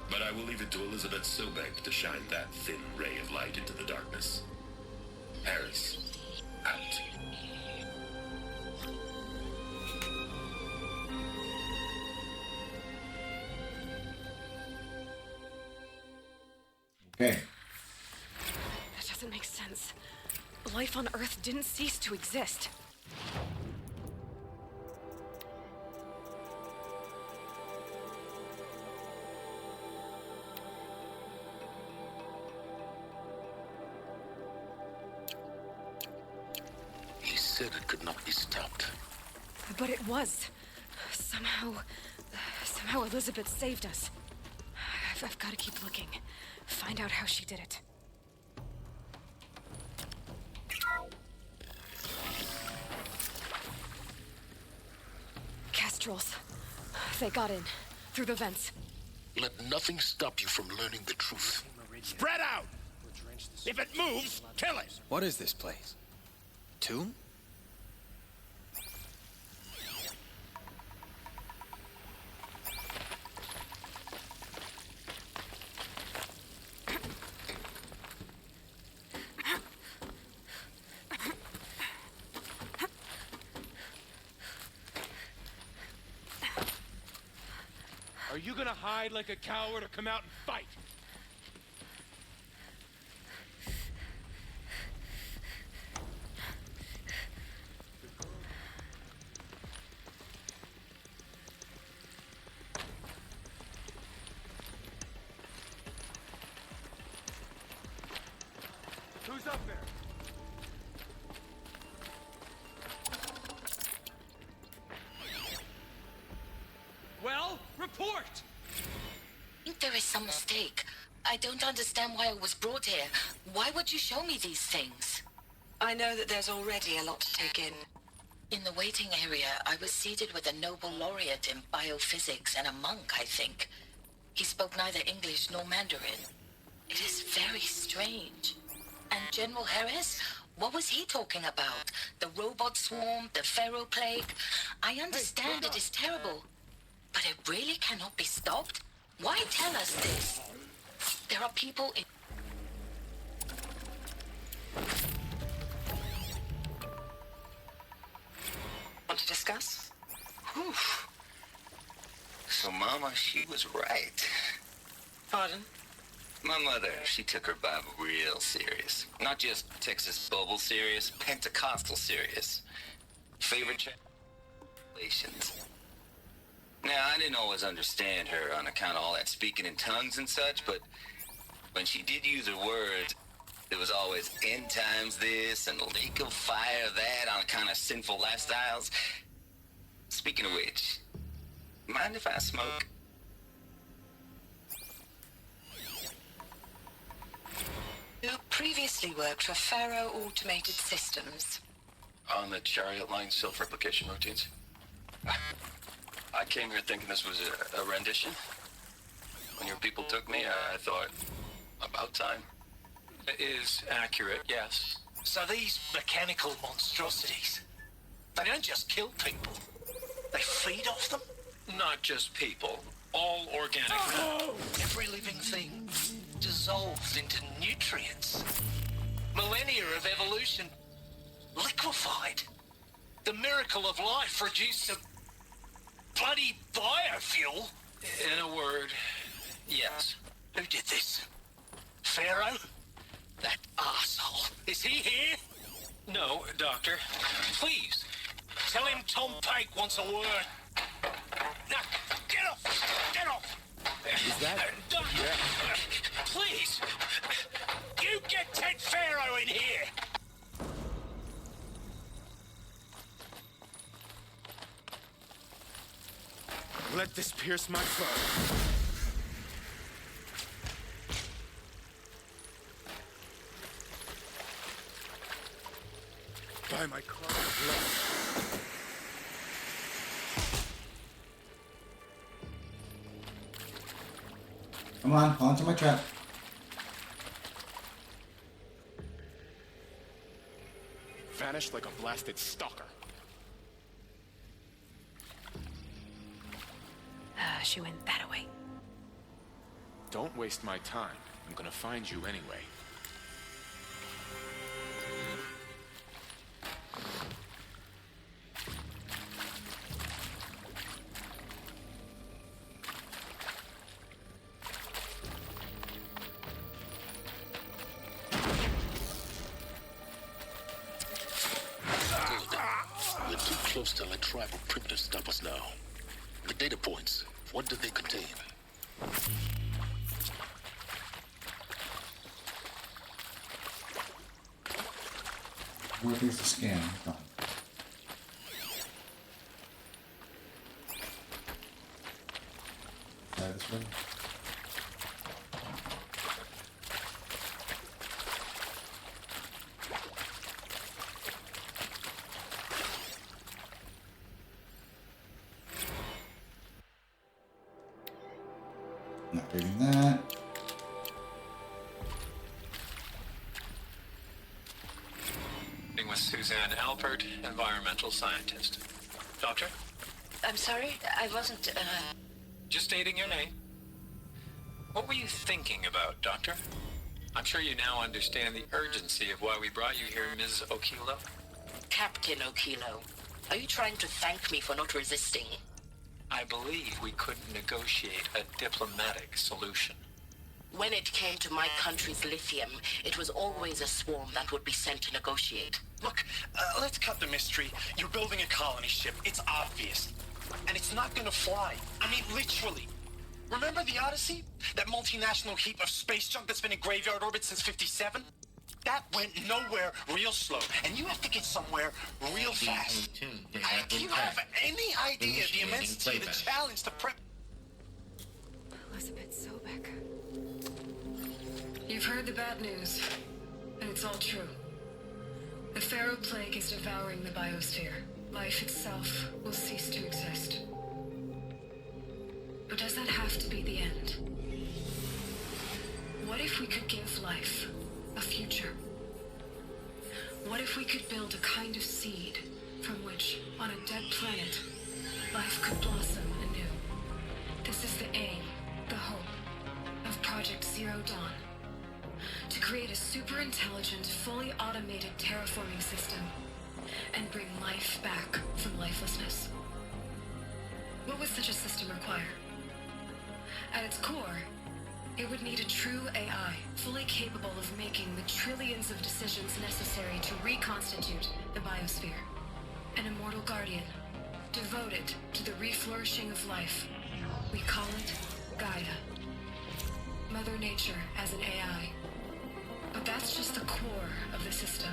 But I will leave it to Elizabeth Sobek to shine that thin ray of light into the darkness. Harris, out. Okay. That doesn't make sense. Life on Earth didn't cease to exist. He said it could not be stopped. But it was. Somehow Elizabeth saved us. I've got to keep looking. Find out how she did it. Kestrels. They got in. Through the vents. Let nothing stop you from learning the truth. Spread out! If it moves, kill it! What is this place? Tomb? Are you gonna hide like a coward or come out and fight? Who's up there? Well, report! I think there is some mistake. I don't understand why I was brought here. Why would you show me these things? I know that there's already a lot to take in. In the waiting area, I was seated with a Nobel laureate in biophysics and a monk, I think. He spoke neither English nor Mandarin. It is very strange. And General Harris? What was he talking about? The robot swarm, the Pharaoh plague? I understand it is terrible. But it really cannot be stopped? Why tell us this? There are people in... Want to discuss? Whew. So Mama, she was right. Pardon? My mother, she took her Bible real serious. Not just Texas Bible serious, Pentecostal serious. Favorite translations. Now, I didn't always understand her on account of all that speaking in tongues and such, but when she did use her words, it was always end times this and lake of fire that on account of sinful lifestyles. Speaking of which, mind if I smoke? You previously worked for Pharaoh Automated Systems. On the chariot line self-replication routines? I came here thinking this was a rendition. When your people took me, I thought, about time. It is accurate, yes. So these mechanical monstrosities, they don't just kill people. They feed off them? Not just people. All organic matter. Every living thing dissolves into nutrients. Millennia of evolution liquefied. The miracle of life reduced to bloody biofuel. In a word, yes. Who did this? Pharaoh? That arsehole. Is he here? No, Doctor. Please, tell him Tom Pike wants a word. Now, get off! Get off! Is that... Doctor, please, you get Ted Pharaoh in here! Let this pierce my foe. By my cloud of blood. Come on, fall into my trap. Vanished like a blasted stalker. She went that way. Don't waste my time. I'm gonna find you anyway. We're too close to let tribal primitives stop us now. The data points, what do they contain? Where is the scan? Oh. This way? Not reading that. With Suzanne Alpert, environmental scientist. Doctor? I'm sorry, I wasn't, Just stating your name. What were you thinking about, Doctor? I'm sure you now understand the urgency of why we brought you here, Ms. Okilo. Captain Okilo, are you trying to thank me for not resisting? I believe we couldn't negotiate a diplomatic solution. When it came to my country's lithium, it was always a swarm that would be sent to negotiate. Look, let's cut the mystery. You're building a colony ship. It's obvious. And it's not gonna fly. I mean, literally. Remember the Odyssey? That multinational heap of space junk that's been in graveyard orbit since 57? That went nowhere real slow. And you have to get somewhere real fast. Do you have any idea the immensity of the challenge to prep? Elizabeth Sobek. You've heard the bad news, and it's all true. The Pharaoh Plague is devouring the biosphere. Life itself will cease to exist. But does that have to be the end? What if we could give life a future? What if we could build a kind of seed from which, on a dead planet, life could blossom anew? This is the aim, the hope, of Project Zero Dawn. To create a super intelligent, fully automated terraforming system and bring life back from lifelessness. What would such a system require? At its core, it would need a true AI, fully capable of making the trillions of decisions necessary to reconstitute the biosphere. An immortal guardian, devoted to the reflourishing of life. We call it Gaia. Mother Nature as an AI. But that's just the core of the system.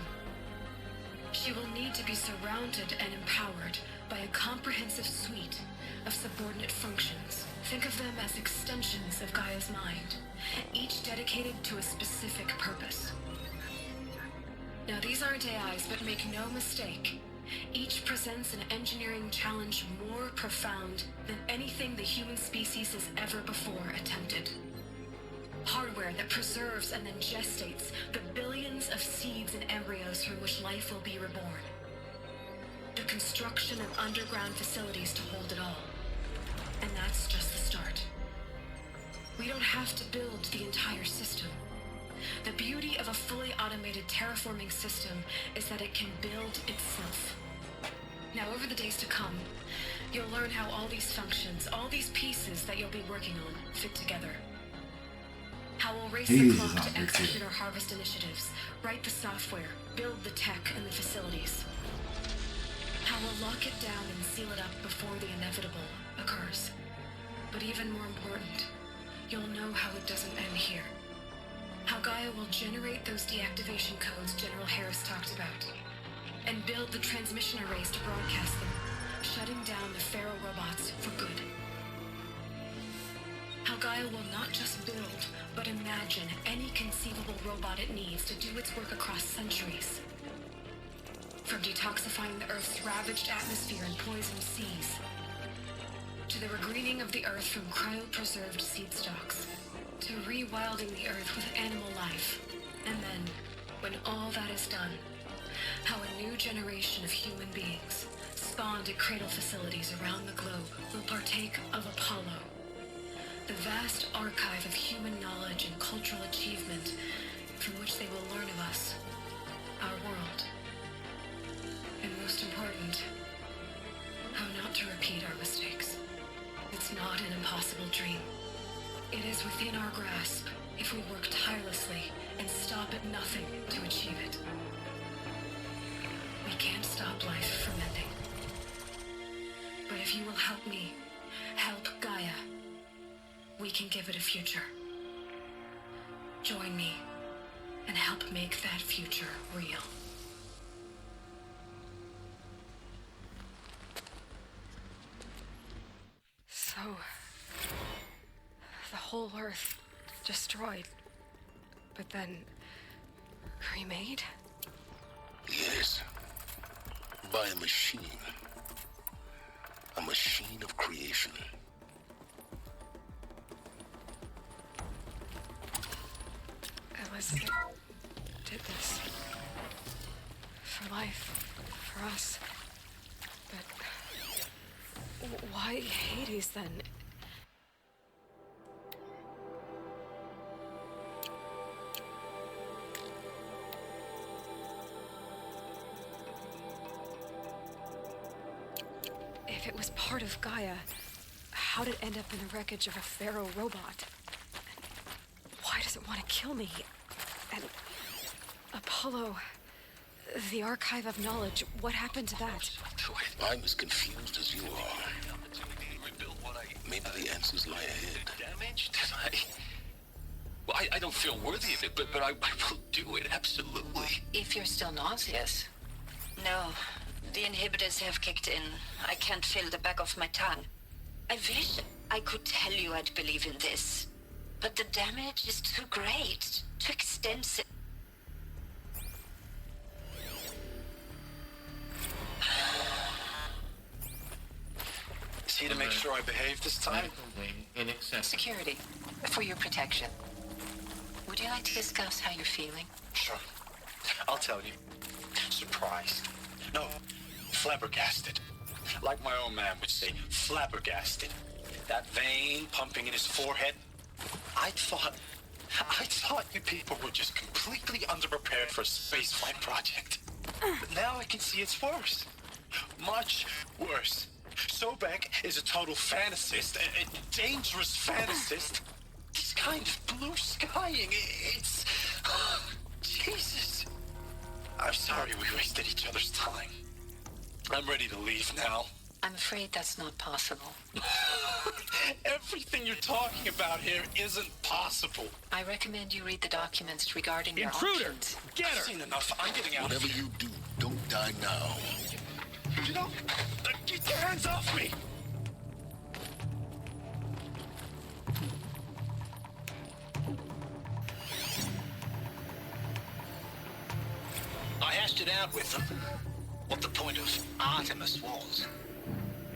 She will need to be surrounded and empowered by a comprehensive suite of subordinate functions. Think of them as extensions of Gaia's mind, each dedicated to a specific purpose. Now, these aren't AIs, but make no mistake, each presents an engineering challenge more profound than anything the human species has ever before attempted. Hardware that preserves and then gestates the billions of seeds and embryos from which life will be reborn. The construction of underground facilities to hold it all. And that's just the start. We don't have to build the entire system. The beauty of a fully automated terraforming system is that it can build itself. Now, over the days to come, you'll learn how all these functions, all these pieces that you'll be working on, fit together. How we'll race the clock to execute our harvest initiatives, write the software, build the tech and the facilities. How we'll lock it down and seal it up before the inevitable occurs. But even more important, you'll know how it doesn't end here. How Gaia will generate those deactivation codes General Harris talked about, and build the transmission arrays to broadcast them, shutting down the Pharaoh robots for good. How Gaia will not just build, but imagine any conceivable robot it needs to do its work across centuries. From detoxifying the Earth's ravaged atmosphere and poisoned seas, to the regreening of the Earth from cryopreserved seed stocks, to rewilding the Earth with animal life. And then, when all that is done, how a new generation of human beings, spawned at cradle facilities around the globe, will partake of Apollo, the vast archive of human knowledge and cultural achievement from which they will learn of us, our world. And most important, how not to repeat our mistakes. It's not an impossible dream. It is within our grasp if we work tirelessly and stop at nothing to achieve it. We can't stop life from ending. But if you will help me, help Gaia, we can give it a future. Join me and help make that future real. So, the whole Earth destroyed, but then remade? Yes. By a machine. A machine of creation. Elizabeth did this. For life. For us. But why Hades then? If it was part of Gaia, How'd it end up in the wreckage of a Pharaoh robot? And why does it want to kill me? And Apollo, the Archive of Knowledge, what happened to that? I'm as confused as you are. Maybe the answers lie ahead. Damaged? Well, I don't feel worthy of it, but I will do it, absolutely. If you're still nauseous. No, the inhibitors have kicked in. I can't feel the back of my tongue. I wish I could tell you I'd believe in this, but the damage is too great, too extensive. See to make sure I behave this time? Security, for your protection. Would you like to discuss how you're feeling? Sure. I'll tell you. Surprised. No, flabbergasted. Like my old man would say, flabbergasted. That vein pumping in his forehead. I thought you people were just completely underprepared for a spaceflight project. But now I can see it's worse. Much worse. Sobek is a total fantasist, a dangerous fantasist. This kind of blue skying, it's... Jesus. I'm sorry we wasted each other's time. I'm ready to leave now. I'm afraid that's not possible. Everything you're talking about here isn't possible. I recommend you read the documents regarding your Intruder! options. Get her! I've seen enough. I'm getting out. Whatever you do, don't die now. You know, get your hands off me! I hashed it out with them, what the point of Artemis was.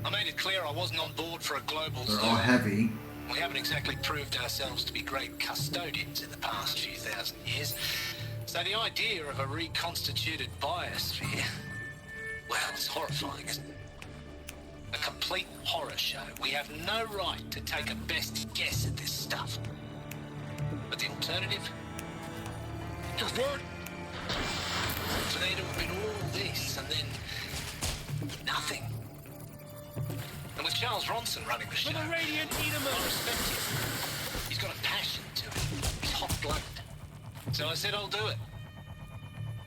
I made it clear I wasn't on board for a global They're zoo. all heavy. We haven't exactly proved ourselves to be great custodians in the past few thousand years. So the idea of a reconstituted biosphere, well, it's horrifying, isn't it? A complete horror show. We have no right to take a best guess at this stuff. But the alternative? Nothing. For there to have been all this and then nothing. And with Charles Ronson running the show, I respect him. He's got a passion to him. He's hot-blooded. So I said I'll do it.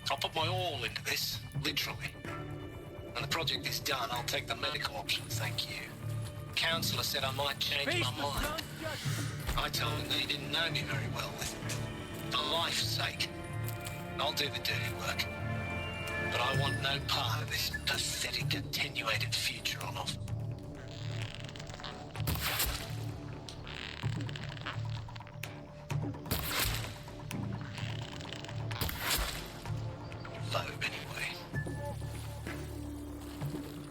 I'll put my all into this, literally. When the project is done, I'll take the medical option, thank you. Counselor said I might change my mind. I told him that he didn't know me very well. For life's sake, I'll do the dirty work. But I want no part of this pathetic, attenuated future on offer. Lobe, anyway.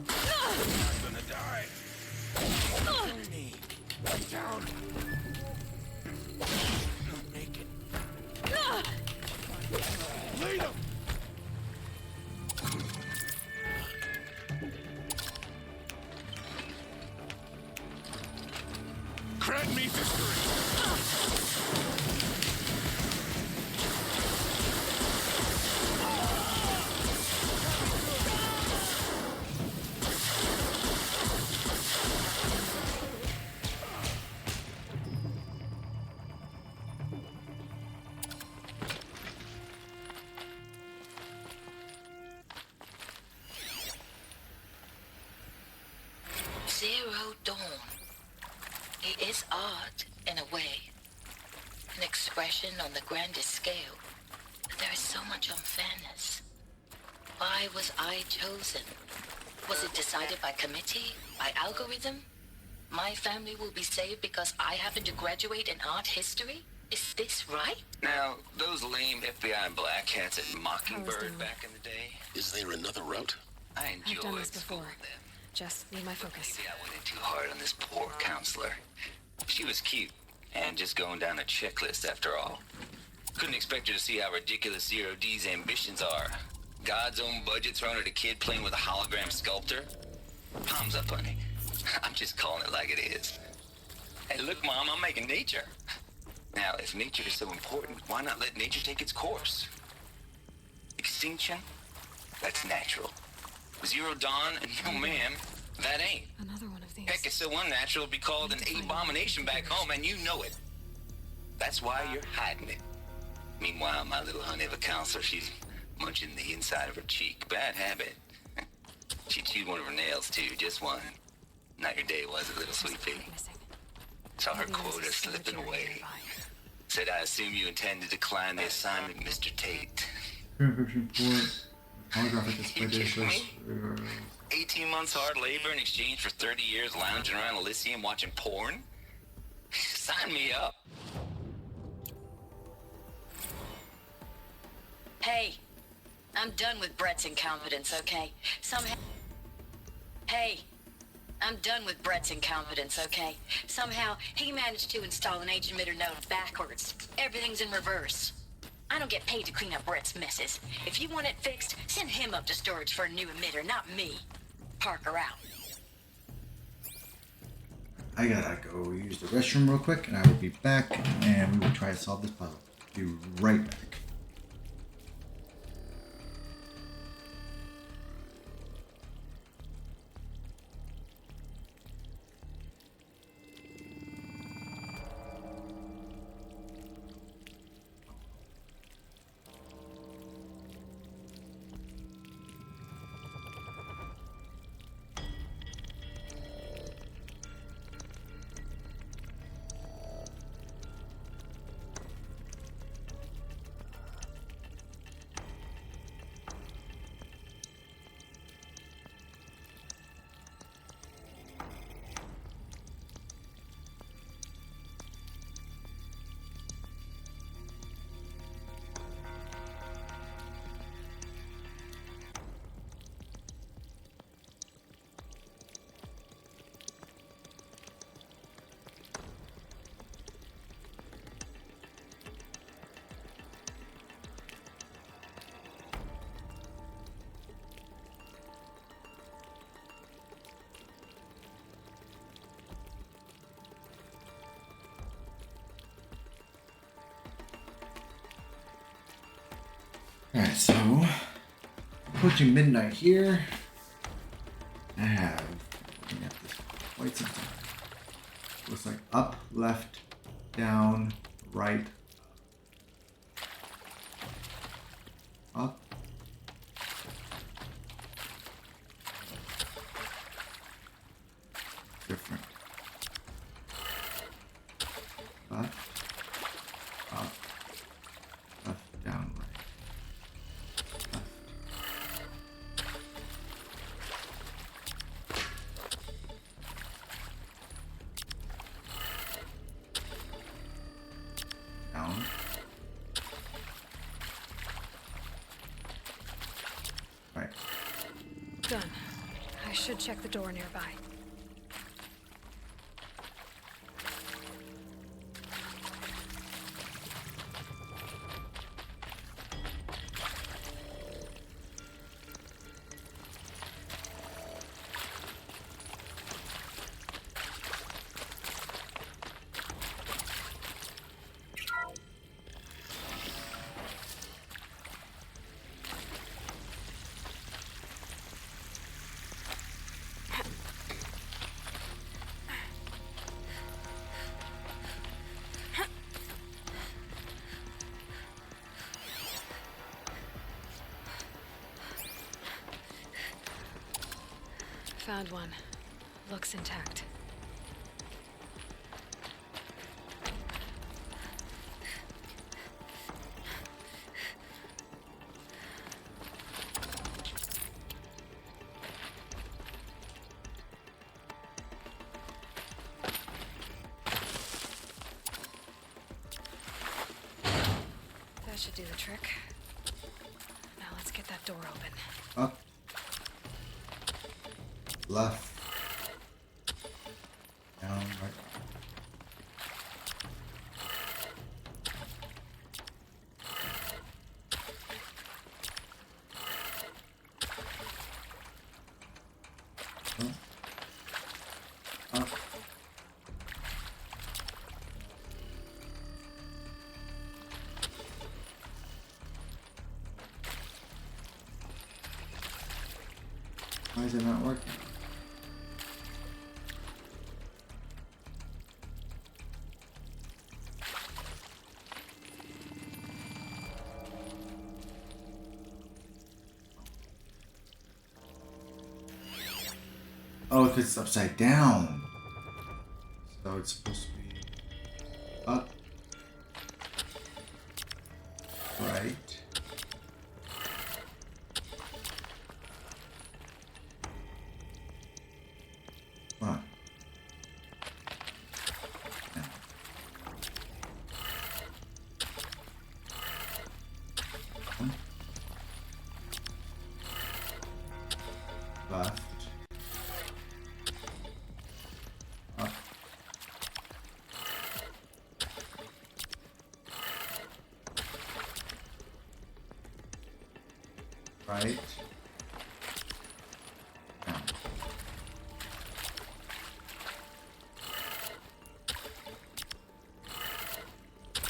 I'm gonna die. Me. Down. Not naked. Lead him. Grant me victory. Zero Dawn. It is art, in a way. An expression on the grandest scale. But there is so much unfairness. Why was I chosen? Was it decided by committee? By algorithm? My family will be saved because I happen to graduate in art history? Is this right? Now, those lame FBI black hats at Mockingbird back in the day, Is there another route? I I've done enjoyed this before. Just need my focus. Maybe I went in too hard on this poor counselor. She was cute, and just going down a checklist after all. Couldn't expect her to see how ridiculous Zero D's ambitions are. God's own budget thrown at a kid playing with a hologram sculptor? Palms up, honey. I'm just calling it like it is. Hey, look, Mom, I'm making nature. Now, if nature is so important, why not let nature take its course? Extinction? That's natural. Zero Dawn, and no ma'am, that ain't. Another one of these? Heck, it's so unnatural to be called an abomination back home, and you know it. That's why you're hiding it. Meanwhile, my little honey of a counselor, she's munching the inside of her cheek. Bad habit. She chewed one of her nails, too, just one. Not your day, was it, little sweet pea? Saw her quota slipping away. Said, I assume you intend to decline the assignment, Mr. Tate. Transcription for holographic expeditions. 18 months hard labor in exchange for 30 years lounging around Elysium watching porn? Sign me up. Hey, I'm done with Brett's incompetence, okay? I'm done with Brett's incompetence, okay? Somehow, he managed to install an age emitter node backwards. Everything's in reverse. I don't get paid to clean up Brett's messes. If you want it fixed, send him up to storage for a new emitter, not me. Parker out. I gotta go use the restroom real quick, and I will be back, and we will try to solve this puzzle. Be right back. Alright, so approaching midnight here. I have looking at this quite some time. Looks like up, left, down, right, up. Different. Left, up, left, down, right. Down. Right. Done. I should check the door nearby. Found one. Looks intact. That should do the trick. Now let's get that door open. Up. Left. Down, right. Up. Why is it not working? Oh, if it's upside down. So it's supposed to be up. Right. Come on. Left. Up. Right. Down.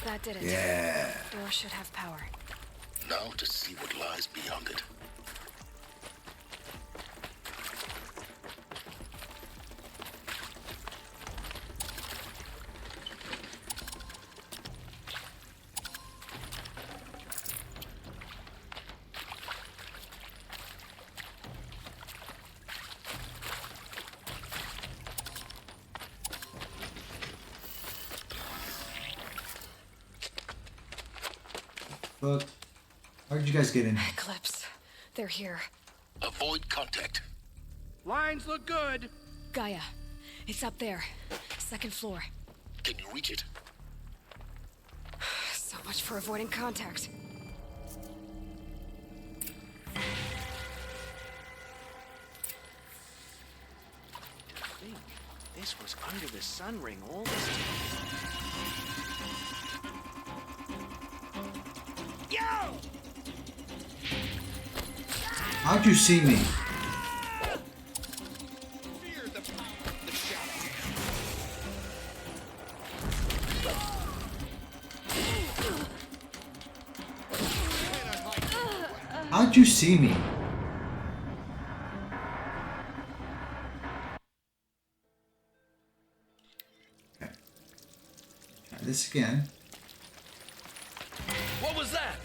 That did it. Yeah. Door should have power. Now to see what lies beyond it. Look, how did you guys get in? Eclipse. They're here. Avoid contact. Lines look good. Gaia. It's up there. Second floor. Can you reach it? So much for avoiding contact. I think this was under the sun ring all this time. Yo! How'd you see me? How'd you see me? Okay. Try this again. What was that?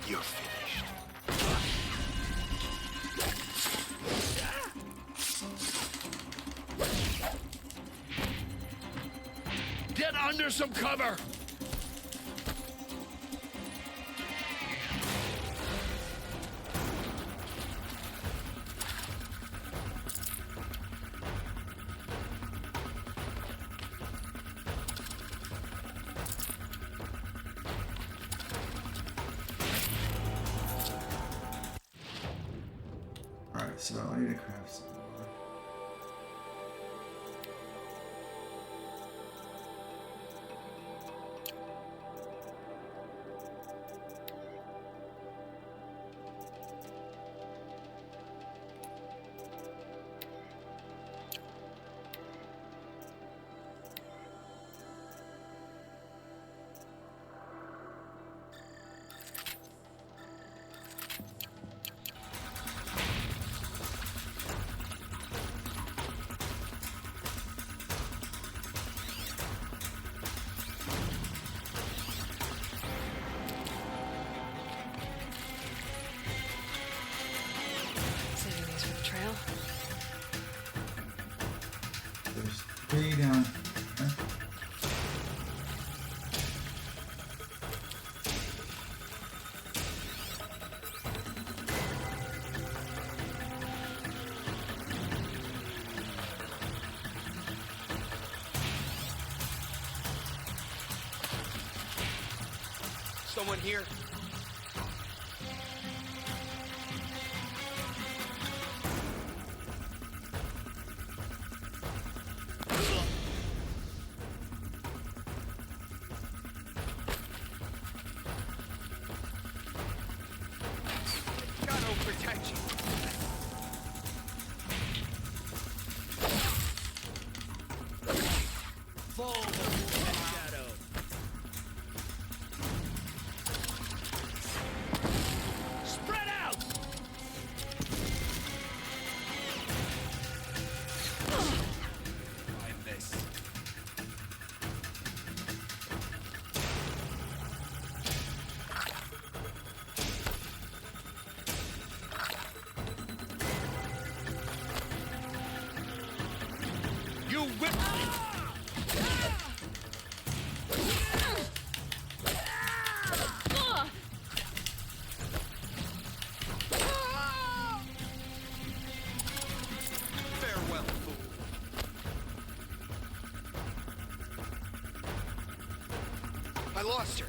You're finished. Get under some cover! Alright, so I need to craft some more. Saving these for the trail. There's 3 down. Okay. Someone here? Gotta protect you. Fall before the shadow. Spread out! I miss. I lost her.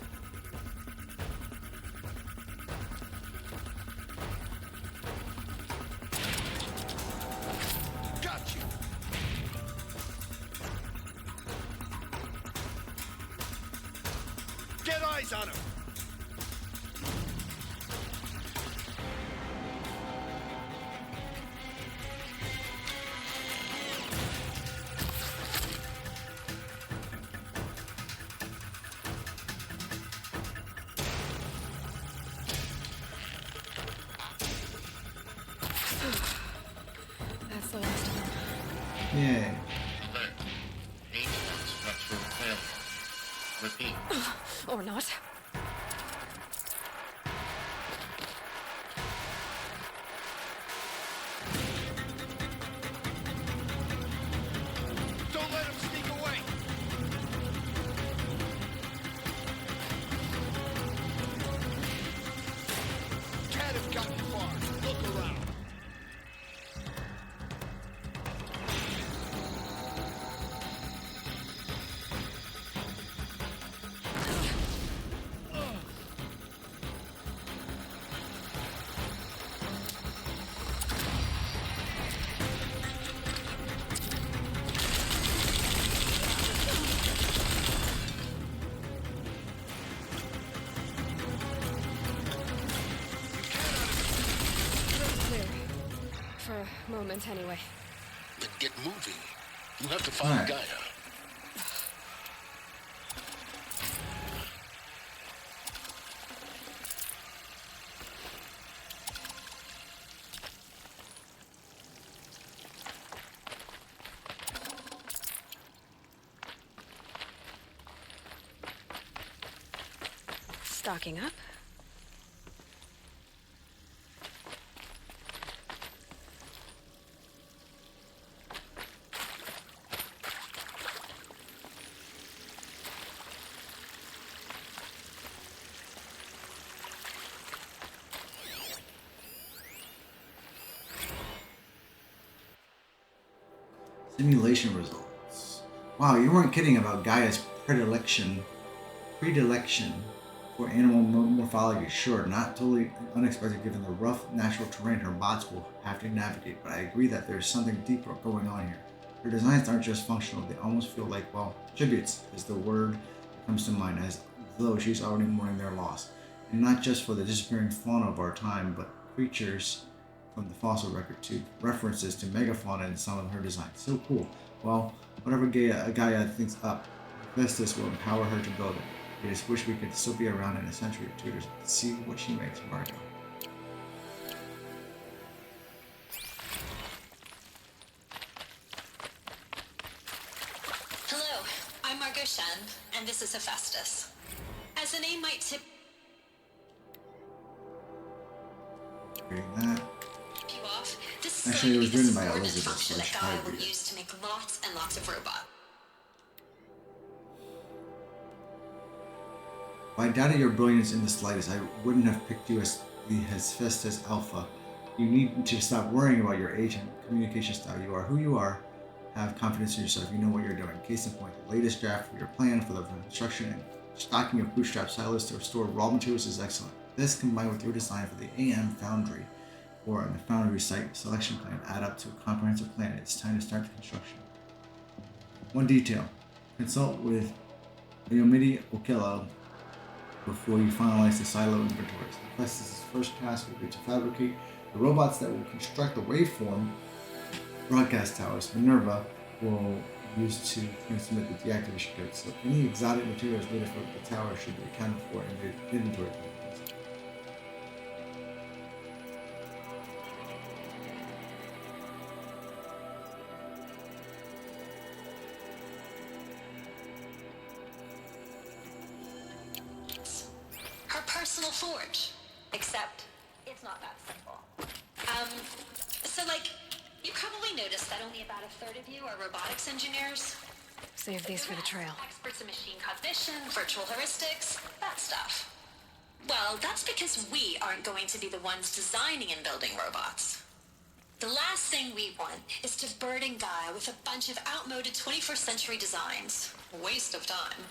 Got you. Get eyes on him. That's the last of them. Yay. Alert. H1 structural failure. Repeat. Or not. Don't let him sneak away. Can't have gotten far. Look around. Clear. For a moment, anyway. Then get moving. You have to find Right. Gaia. Stocking up. Simulation results. Wow, you weren't kidding about Gaia's predilection for animal morphology. Sure, not totally unexpected given the rough natural terrain her bots will have to navigate, but I agree that there's something deeper going on here. Her designs aren't just functional, they almost feel like, well, tributes is the word that comes to mind, as though she's already mourning their loss. And not just for the disappearing fauna of our time, but creatures from the fossil record too. References to megafauna in some of her designs. So cool. Well, whatever Gaia thinks up, Hephaestus will empower her to build it. I just wish we could still be around in a century or two to see what she makes, Margo. Hello, I'm Margot Shen, and this is Hephaestus. As the name might tip Reading that. you off, this Actually, it was is written a by subordinate Elizabeth, function so I that should Gaia probably will read it. use to make lots and lots of robots. If I doubted your brilliance in the slightest, I wouldn't have picked you as the Hephaestus Alpha. You need to stop worrying about your age and communication style. You are who you are. Have confidence in yourself. You know what you're doing. Case in point, the latest draft for your plan for the construction and stocking of bootstrap silos to store raw materials is excellent. This, combined with your design for the AM Foundry or the Foundry site selection plan, add up to a comprehensive plan. It's time to start the construction. One detail: consult with Leomidi Okello before you finalize the silo inventories. Hephaestus' first task will be to fabricate the robots that will construct the waveform broadcast towers. Minerva will use to transmit the deactivation codes. So any exotic materials needed for the tower should be accounted for in the inventory plans. Her personal forge. Except, it's not that simple. So like, you probably noticed that only about a third of you are robotics engineers. Save these for the trail. Experts in machine cognition, virtual heuristics, that stuff. Well, that's because we aren't going to be the ones designing and building robots. The last thing we want is to burden Gaia with a bunch of outmoded 21st century designs. Waste of time.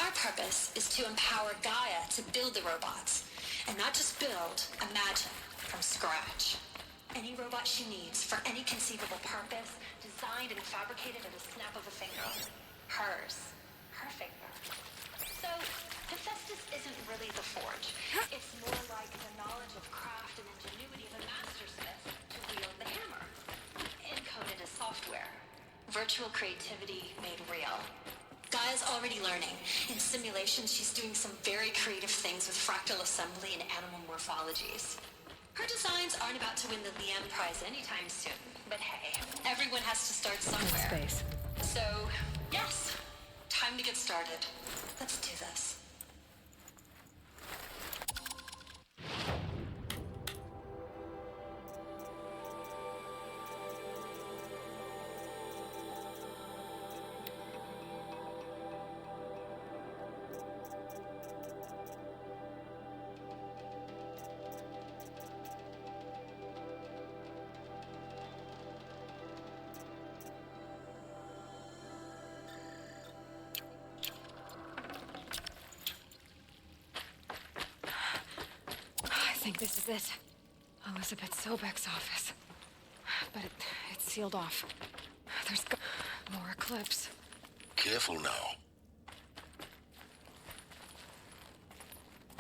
Our purpose is to empower Gaia to build the robots. And not just build, imagine, from scratch. Any robot she needs, for any conceivable purpose, designed and fabricated at a snap of a finger. Hers. Her finger. So, Hephaestus isn't really the forge. It's more like the knowledge of craft and ingenuity of a mastersmith to wield the hammer. Encoded as software. Virtual creativity made real. Gaia's already learning. In simulation, she's doing some very creative things with fractal assembly and animal morphologies. Her designs aren't about to win the Liam Prize anytime soon. But hey, everyone has to start somewhere. Space. So, yes, time to get started. Let's do this. I think this is it. Elizabeth Sobek's office. But it's sealed off. There's more eclipse. Careful now.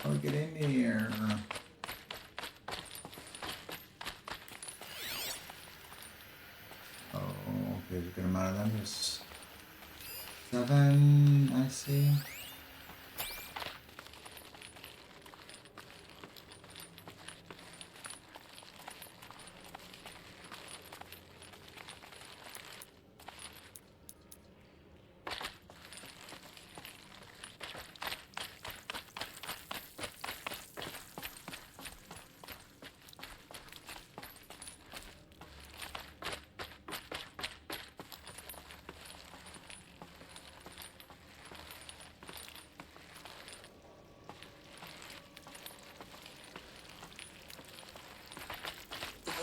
Oh, get in here. Oh, okay, a good amount of them. There's 7, I see.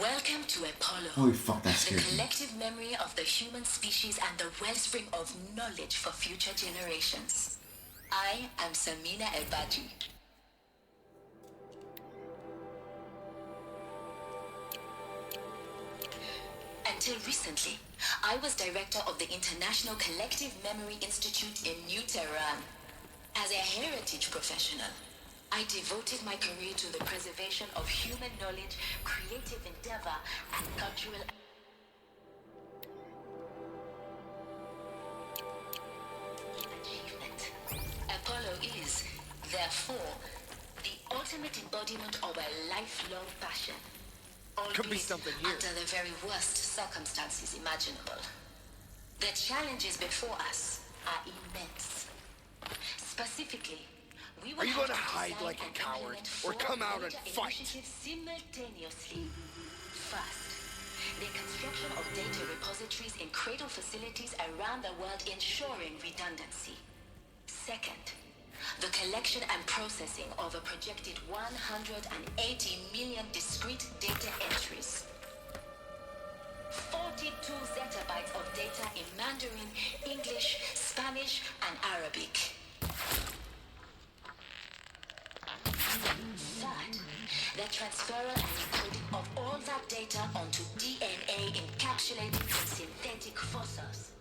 Welcome to Apollo. Holy fuck, that The scared me. collective memory of the human species and the wellspring of knowledge for future generations. I am Samina El-Baji. Until recently, I was director of the International Collective Memory Institute in New Tehran. As a heritage professional, I devoted my career to the preservation of human knowledge, creative endeavor, and cultural achievement. Apollo is, therefore, the ultimate embodiment of a lifelong passion. Could be Albeit something here. under the very worst circumstances imaginable. The challenges before us are immense. Specifically, we will Are you have gonna to hide design like a and coward, implement or 4 come out and major fight? initiatives simultaneously. First, the construction of data repositories in cradle facilities around the world, ensuring redundancy. Second, the collection and processing of a projected 180 million discrete data entries. 42 zettabytes of data in Mandarin, English, Spanish, and Arabic. Third, the transferal and encoding of all that data onto DNA encapsulated in synthetic fossils.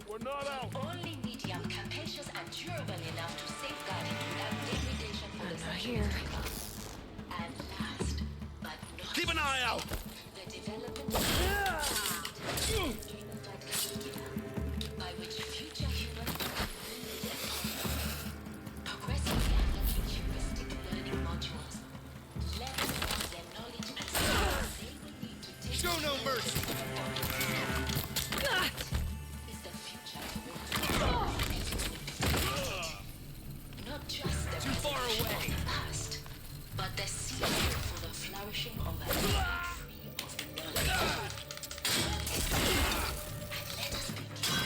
We're not out. The only medium capacious and durable enough to safeguard it without degradation for the Here. And last, but not Keep an eye out. the development of by which future humans progressively unlocking heuristic learning modules, learning from their knowledge and skills they will need to take Show no mercy. is the future not just the Too far preservation away. of the past, but the seed for the flourishing of a life free of knowledge. Let us begin.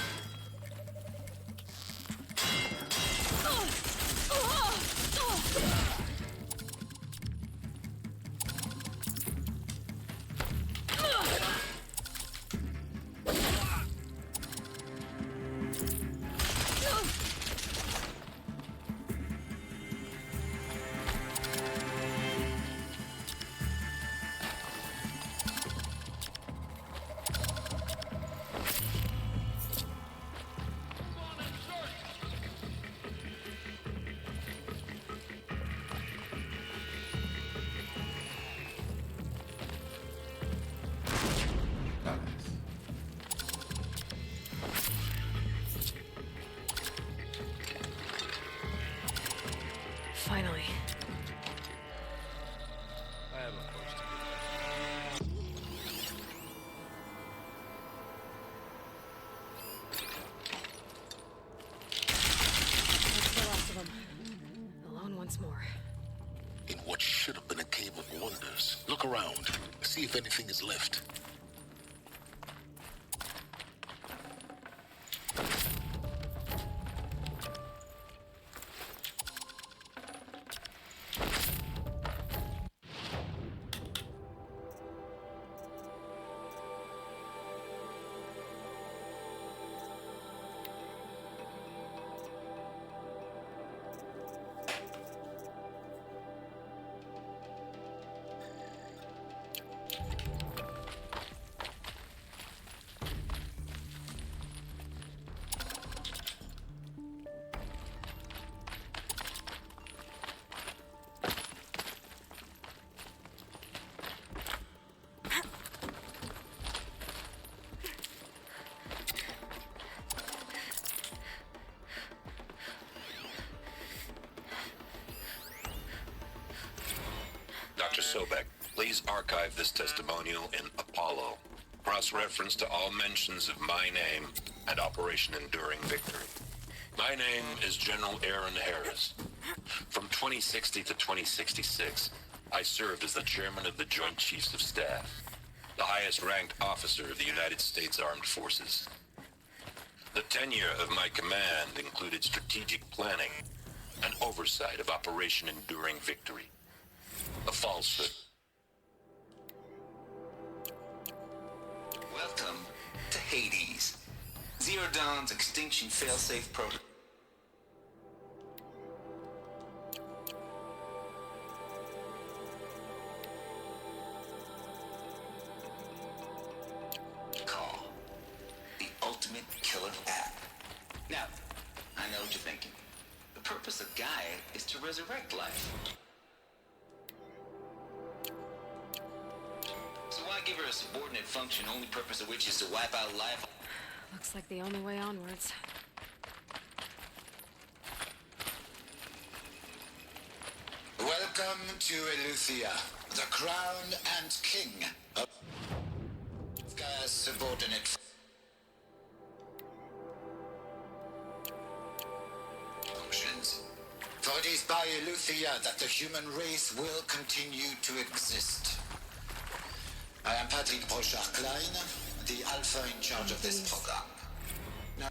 Finally. I have a post. That's the last of them. Alone once more. In what should have been a cave of wonders. Look around. See if anything is left. Dr. Sobek, please archive this testimonial in Apollo. Cross-reference to all mentions of my name and Operation Enduring Victory. My name is General Aaron Harris. From 2060 to 2066, I served as the chairman of the Joint Chiefs of Staff, the highest-ranked officer of the United States Armed Forces. The tenure of my command included strategic planning and oversight of Operation Enduring Victory. A falsehood. Welcome to Hades. Zero Dawn's extinction failsafe protocol. The ultimate killer app. Now, I know what you're thinking. The purpose of Gaia is to resurrect life. So why give her a subordinate function, only purpose of which is to wipe out life? Looks like the only way onwards. Welcome to Eleuthia, the crown and king of Gaia's subordinate functions. For it is by Eleuthia that the human race will continue to exist. I am Patrick Brochard-Klein, the Alpha in charge of this program. Now,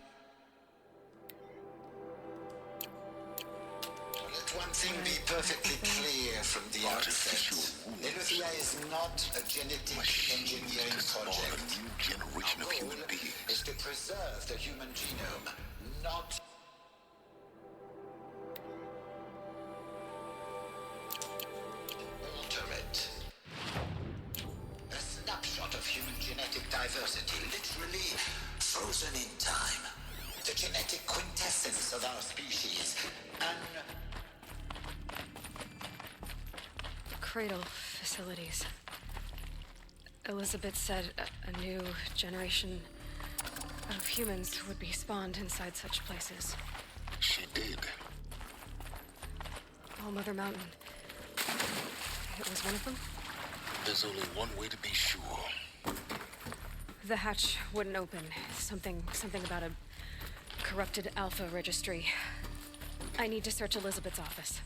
let one thing be perfectly clear from the outset. Eleuthia is not a genetic engineering project. Our goal is to preserve the human genome, not alter it. A snapshot of human genetic diversity, literally frozen in time. The genetic quintessence of our species. Cradle facilities. Elizabeth said a new generation of humans would be spawned inside such places. She did. All Mother Mountain. It was one of them? There's only one way to be sure. The hatch wouldn't open. Something about a corrupted Alpha registry. I need to search Elizabeth's office.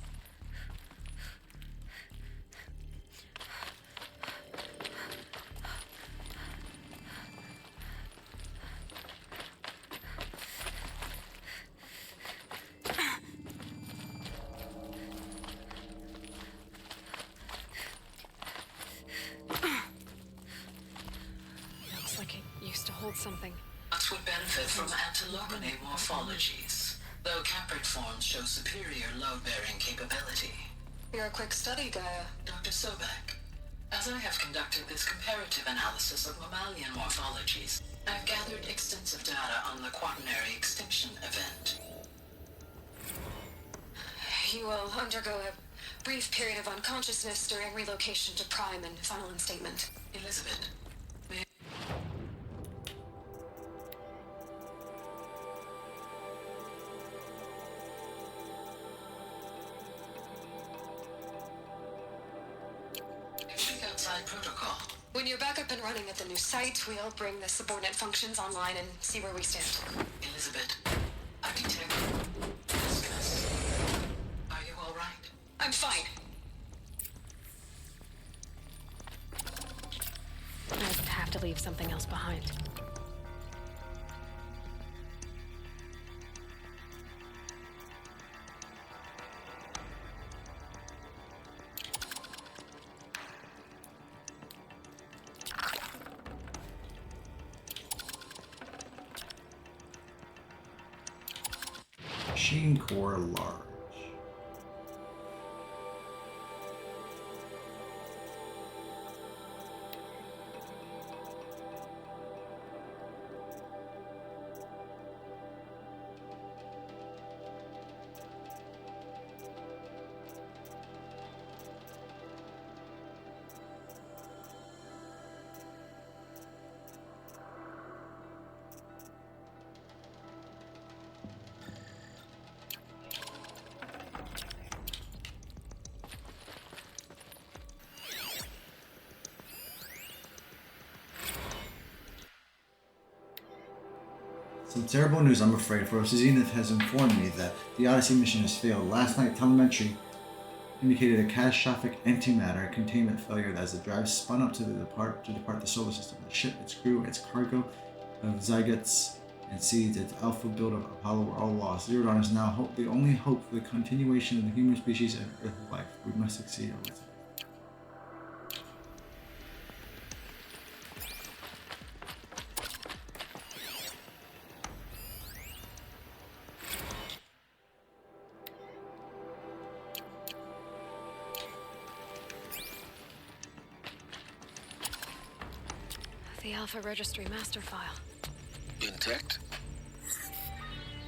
Looks like it used to hold something. That would benefit from antilogamy morphologies, though Caprid forms show superior load-bearing capability. You're a quick study, Gaia. Dr. Sobek, as I have conducted this comparative analysis of mammalian morphologies, I've gathered extensive data on the quaternary extinction event. You will undergo a brief period of unconsciousness during relocation to Prime and final instatement. Elizabeth, protocol? When you're back up and running at the new site, we'll bring the subordinate functions online and see where we stand. Elizabeth, Architect, discuss. Are you all right? I'm fine. I'd have to leave something else behind. Machine core large. Some terrible news, I'm afraid, for Zenith has informed me that the Odyssey mission has failed. Last night, telemetry indicated a catastrophic antimatter containment failure as the drive spun up to depart the solar system. The ship, its crew, its cargo of zygotes and seeds, its alpha build of Apollo were all lost. Zero Dawn is now the only hope for the continuation of the human species and Earth life. We must succeed. The Alpha Registry master file. Intact?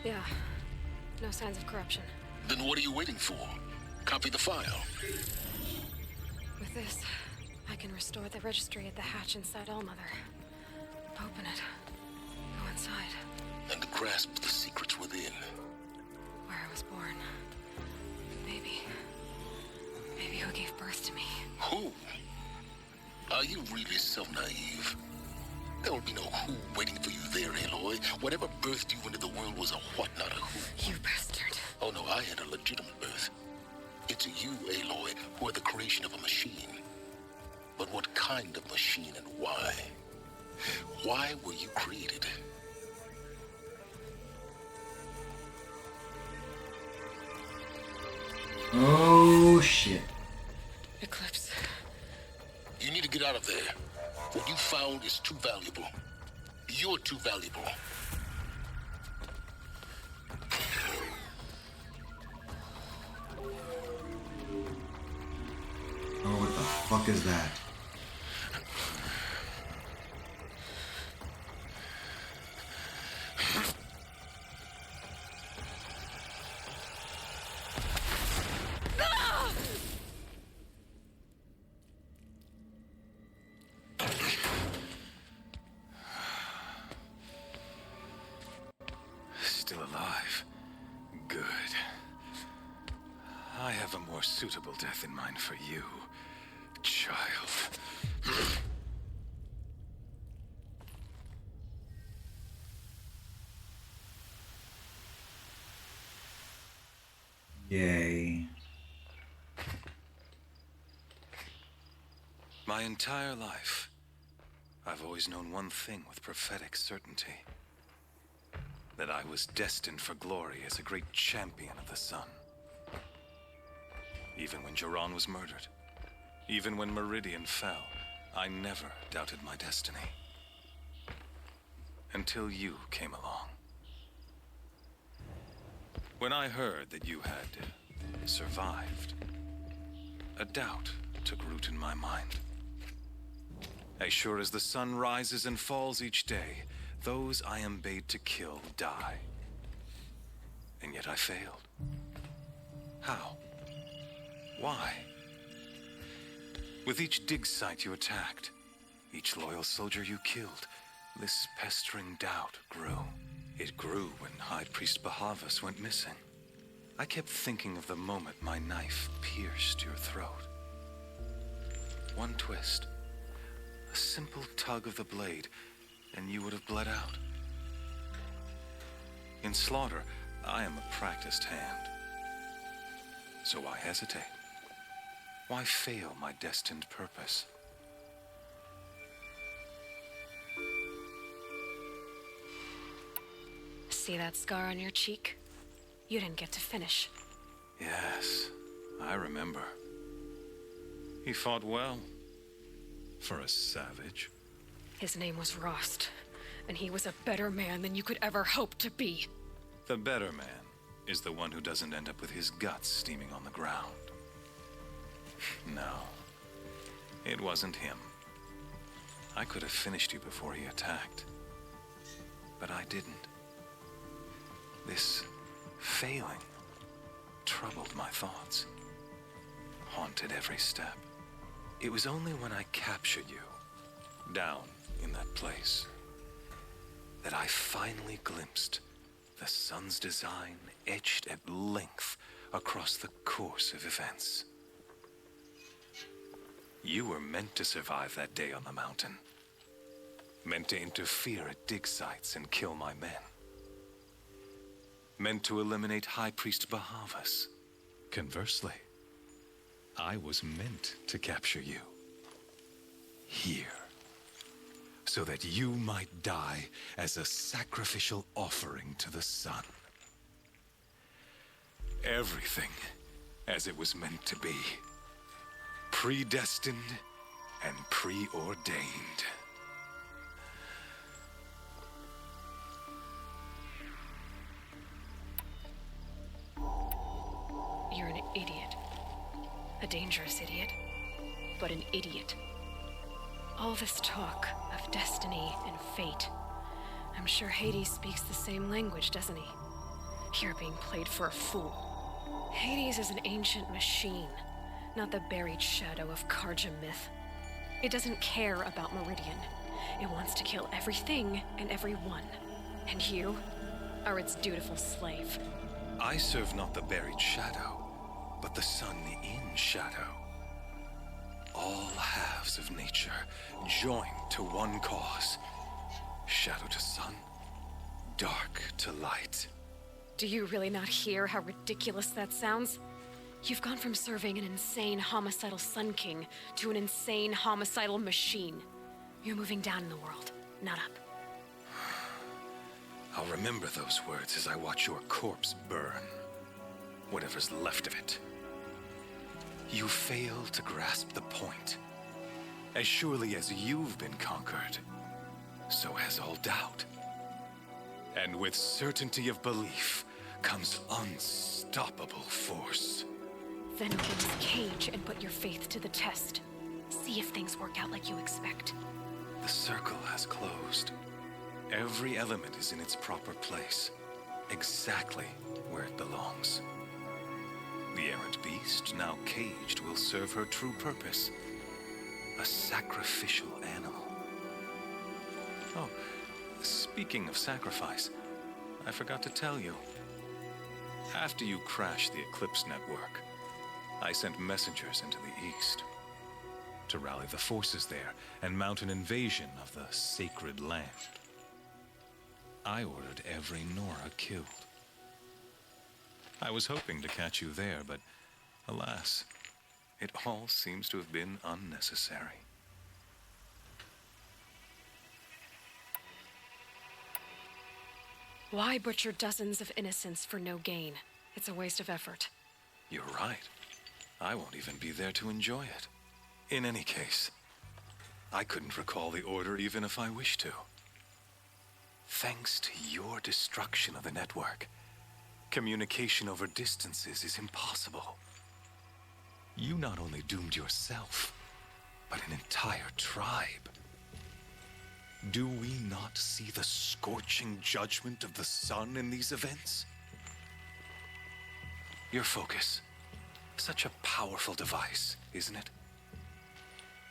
Yeah. No signs of corruption. Then what are you waiting for? Copy the file. With this, I can restore the registry at the hatch inside Allmother. Open it. Go inside. And grasp the secrets within. Where I was born. Maybe who gave birth to me. Who? Are you really so naive? There will be no who waiting for you there, Aloy. Whatever birthed you into the world was a what, not a who. You bastard. Oh no, I had a legitimate birth. It's you, Aloy, who are the creation of a machine. But what kind of machine and why? Why were you created? Oh shit. Eclipse. You need to get out of there. What you found is too valuable. You're too valuable. Oh, what the fuck is that? Still alive. Good. I have a more suitable death in mind for you, child. Yay. My entire life, I've always known one thing with prophetic certainty. That I was destined for glory as a great champion of the sun. Even when Joran was murdered, even when Meridian fell, I never doubted my destiny. Until you came along. When I heard that you had survived, a doubt took root in my mind. As sure as the sun rises and falls each day, those I am bade to kill die. And yet I failed. How? Why? With each dig site you attacked, each loyal soldier you killed, this pestering doubt grew. It grew when High Priest Bahavas went missing. I kept thinking of the moment my knife pierced your throat. One twist, A simple tug of the blade, and you would have bled out. In slaughter, I am a practiced hand. So why hesitate? Why fail my destined purpose? See that scar on your cheek? You didn't get to finish. Yes, I remember. He fought well. For a savage. His name was Rost, and he was a better man than you could ever hope to be. The better man is the one who doesn't end up with his guts steaming on the ground. No, it wasn't him. I could have finished you before he attacked. But I didn't. This failing troubled my thoughts, haunted every step. It was only when I captured you, down in that place, that I finally glimpsed the sun's design etched at length across the course of events. You were meant to survive that day on the mountain. Meant to interfere at dig sites and kill my men. Meant to eliminate High Priest Bahavas. Conversely, I was meant to capture you. Here. So that you might die as a sacrificial offering to the sun. Everything as it was meant to be. Predestined and preordained. You're an idiot. A dangerous idiot, but an idiot. All this talk of destiny and fate. I'm sure Hades speaks the same language, doesn't he? You're being played for a fool. Hades is an ancient machine, not the buried shadow of Karja myth. It doesn't care about Meridian. It wants to kill everything and everyone. And you are its dutiful slave. I serve not the buried shadow, but the sun in shadow. All halves of nature joined to one cause. Shadow to sun, dark to light. Do you really not hear how ridiculous that sounds? You've gone from serving an insane homicidal Sun King to an insane homicidal machine. You're moving down in the world, not up. I'll remember those words as I watch your corpse burn. Whatever's left of it. You fail to grasp the point. As surely as you've been conquered, so has all doubt. And with certainty of belief comes unstoppable force. Then get this cage and put your faith to the test. See if things work out like you expect. The circle has closed. Every element is in its proper place, exactly where it belongs. The errant beast, now caged, will serve her true purpose. A sacrificial animal. Oh, speaking of sacrifice, I forgot to tell you. After you crashed the Eclipse network, I sent messengers into the east to rally the forces there and mount an invasion of the sacred land. I ordered every Nora killed. I was hoping to catch you there, but alas, it all seems to have been unnecessary. Why butcher dozens of innocents for no gain? It's a waste of effort. You're right. I won't even be there to enjoy it. In any case, I couldn't recall the order even if I wished to. Thanks to your destruction of the network, communication over distances is impossible. You not only doomed yourself, but an entire tribe. Do we not see the scorching judgment of the sun in these events? Your focus, such a powerful device, isn't it?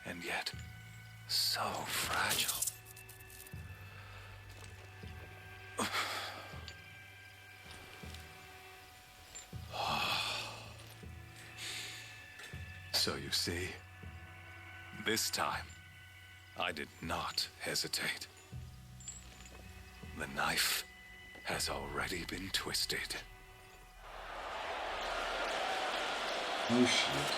And yet, so fragile. So you see, this time, I did not hesitate. The knife has already been twisted. Oh shit.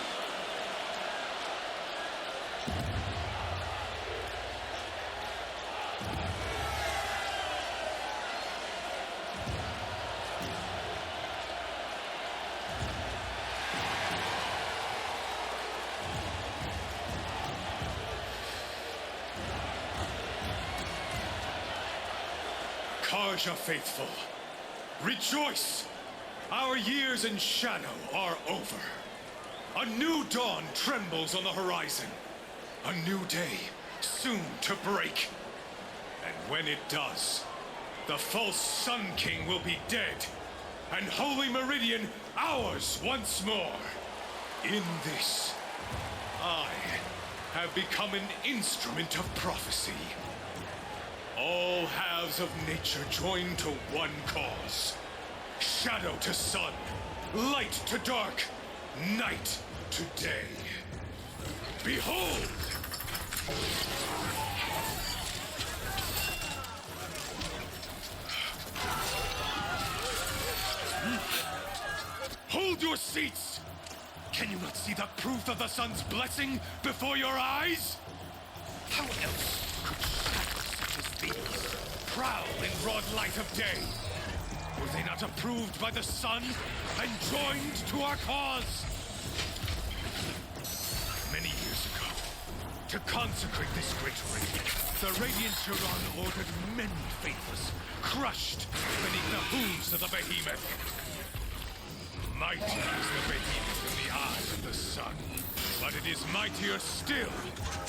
Karja faithful, rejoice! Our years in shadow are over. A new dawn trembles on the horizon. A new day soon to break. And when it does, the false Sun King will be dead, and Holy Meridian ours once more. In this, I have become an instrument of prophecy. All halves of nature join to one cause. Shadow to sun, light to dark, night to day. Behold! Hold your seats! Can you not see the proof of the sun's blessing before your eyes? How else could shadows such as these prowl in broad light of day? Were they not approved by the sun and joined to our cause? Many years ago, to consecrate this great raid, the Radiant Turan ordered many faithless, crushed beneath the hooves of the behemoth. Mighty is the behemoth in the eyes of the sun, but it is mightier still,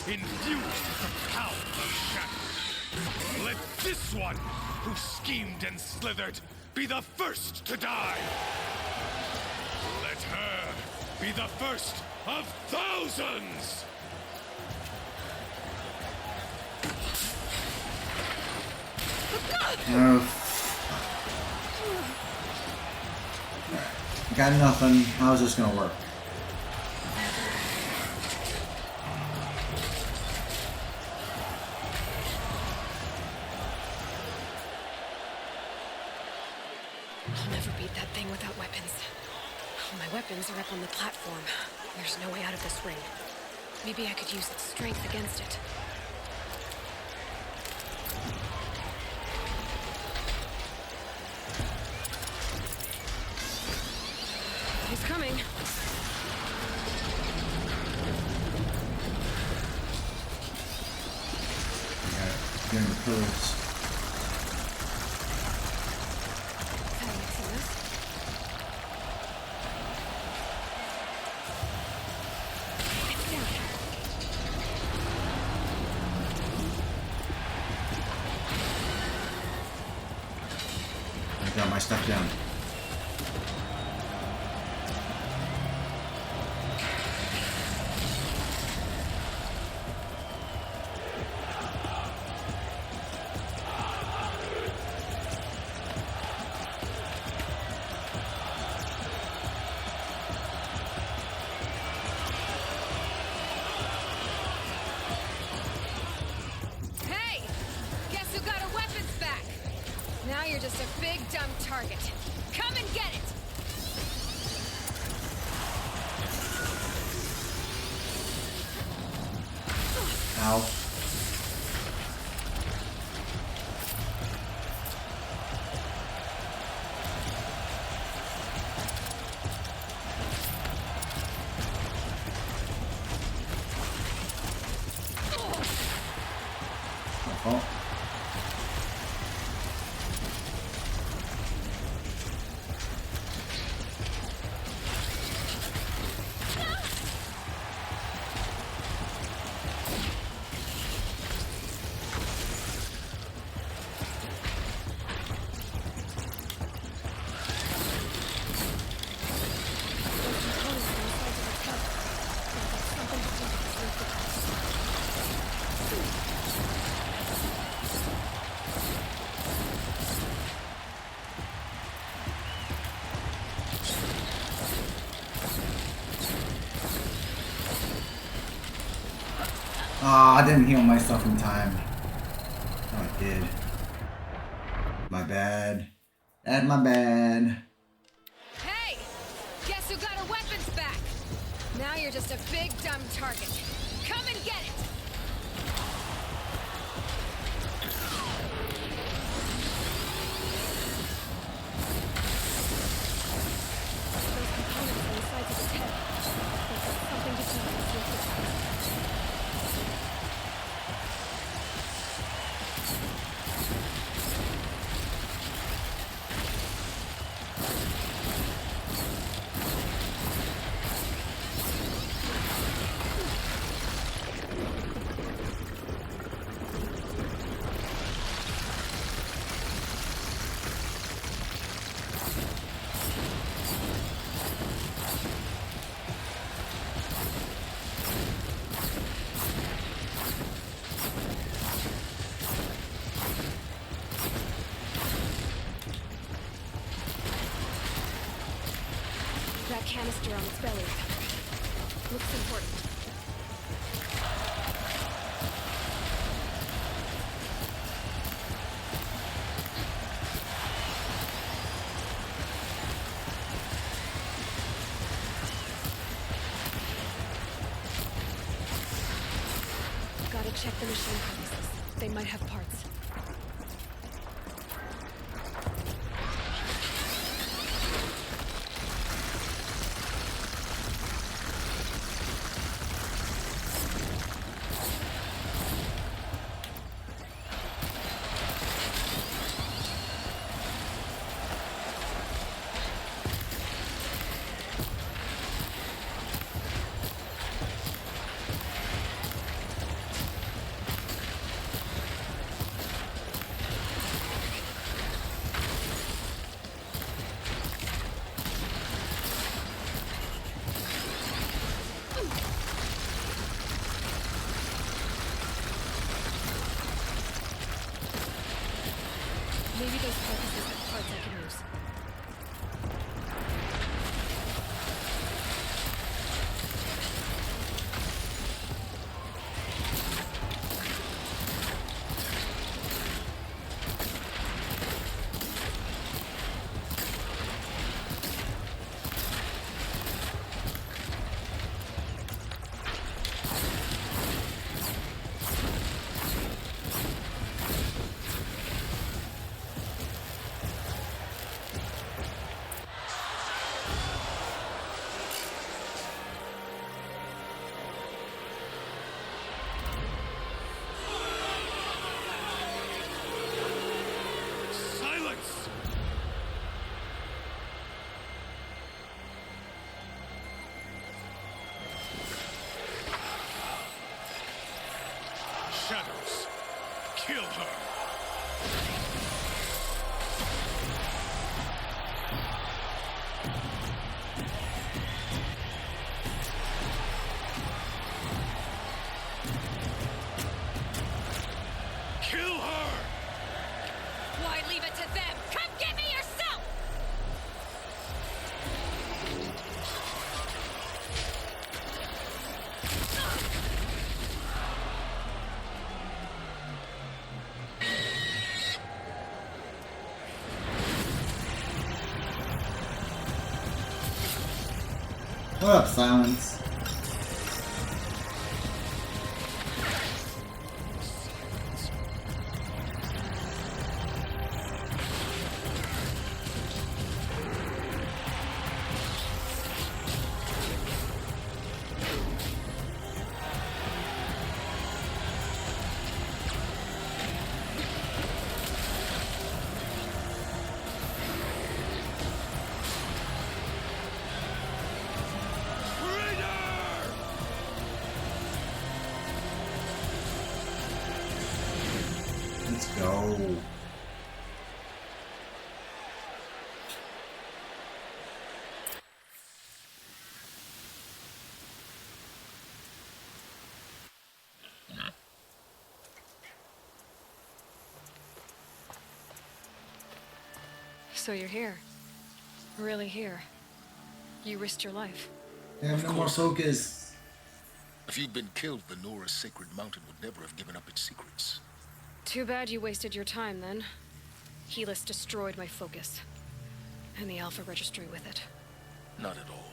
infused with the power of shadow. Let this one, who schemed and slithered, be the first to die. Let her be the first of thousands! Got nothing. How's this gonna work? I'll never beat that thing without weapons. My weapons are up on the platform. There's no way out of this ring. Maybe I could use its strength against it. He's coming. Yeah, getting the pillars. I got my stuff down. Hey! Guess who got her weapons back? Now you're just a big dumb target. Come and get it! Ow. Oh. Ah, I didn't heal myself in time. Oh, I did. My bad. My bad. Hey! Guess who got her weapons back? Now you're just a big dumb target. Come and get it! Those components on the sides of his head. They've got something to do with his gift attacks. That canister on its belly. Looks important. Gotta check the machine harnesses. They might have parts. Maybe those carcasses have parts I can use. Silence! Shadows, kill her! Kill her! Why leave it to them? Come get me yourself! What up, Silence? Let's go. So you're here. Really here. You risked your life. They have no more focus. If you'd been killed, the Nora's sacred mountain would never have given up its secrets. Too bad you wasted your time, then. Helis destroyed my focus. And the Alpha Registry with it. Not at all.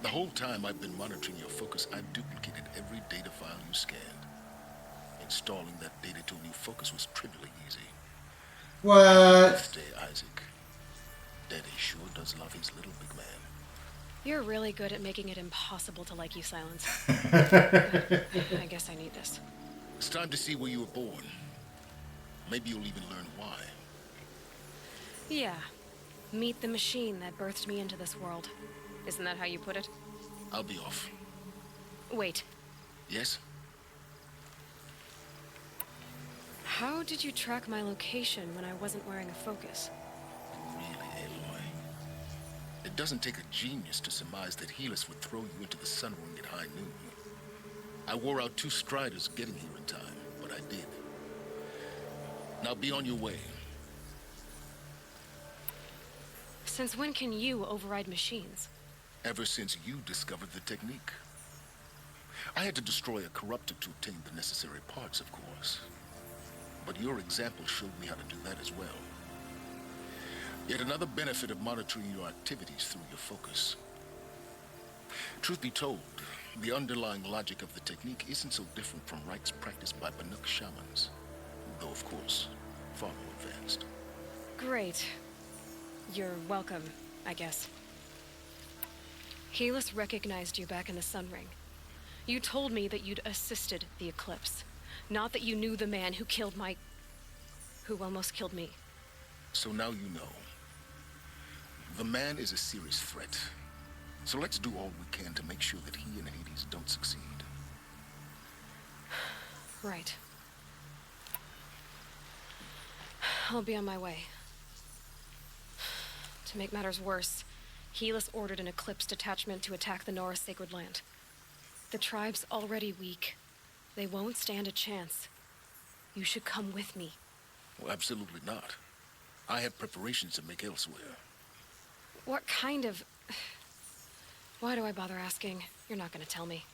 The whole time I've been monitoring your focus, I've duplicated every data file you scanned. Installing that data to a new focus was trivially easy. What? Stay, Isaac. Daddy sure does love his little big man. You're really good at making it impossible to like you, Silence. I guess I need this. It's time to see where you were born. Maybe you'll even learn why. Yeah. Meet the machine that birthed me into this world. Isn't that how you put it? I'll be off. Wait. Yes? How did you track my location when I wasn't wearing a focus? Really, Aloy? It doesn't take a genius to surmise that Helis would throw you into the sun ring at high noon. I wore out 2 striders getting here in time, but I did. Now be on your way. Since when can you override machines? Ever since you discovered the technique. I had to destroy a corruptor to obtain the necessary parts, of course. But your example showed me how to do that as well. Yet another benefit of monitoring your activities through your focus. Truth be told, the underlying logic of the technique isn't so different from rites practiced by Banuk shamans, though of course, far more advanced. Great. You're welcome, I guess. Helis recognized you back in the Sun Ring. You told me that you'd assisted the eclipse, not that you knew the man who killed who almost killed me. So now you know. The man is a serious threat. So let's do all we can to make sure that he and Hades don't succeed. Right. I'll be on my way. To make matters worse, Helis ordered an Eclipse detachment to attack the Nora Sacred Land. The tribe's already weak. They won't stand a chance. You should come with me. Well, absolutely not. I have preparations to make elsewhere. What kind of... Why do I bother asking? You're not gonna tell me.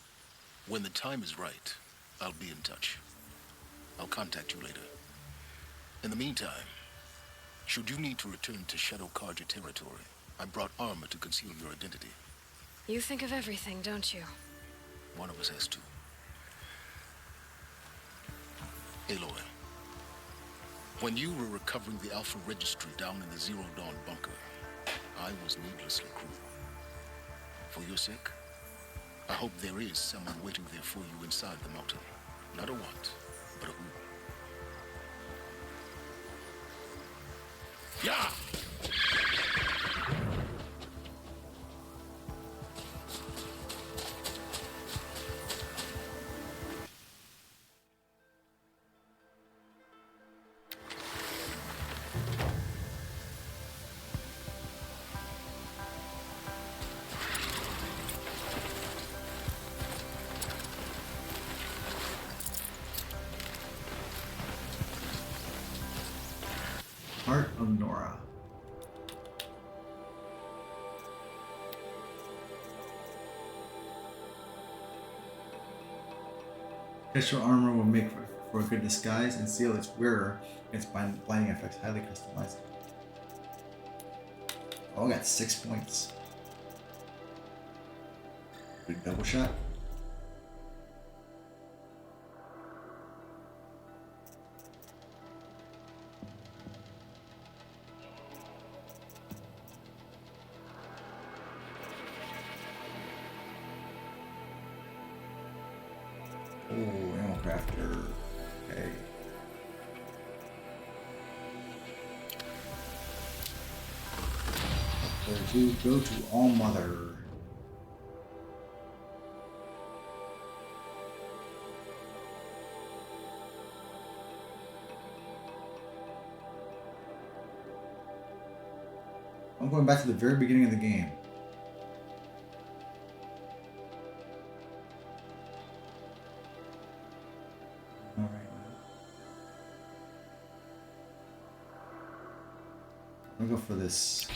When the time is right, I'll be in touch. I'll contact you later. In the meantime, should you need to return to Shadow Karja territory, I brought armor to conceal your identity. You think of everything, don't you? One of us has to. Aloy, when you were recovering the Alpha Registry down in the Zero Dawn bunker, I was needlessly cruel. For your sake, I hope there is someone waiting there for you inside the mountain. Not a what, but a who. Yeah! Heart of Nora. Extra armor will make for a good disguise and seal its wearer against blinding effects. Highly customized. Oh, I got 6 points. Big double shot. Oh, ammo crafter. Okay. Go to All Mother. I'm going back to the very beginning of the game. All right. I'll go for this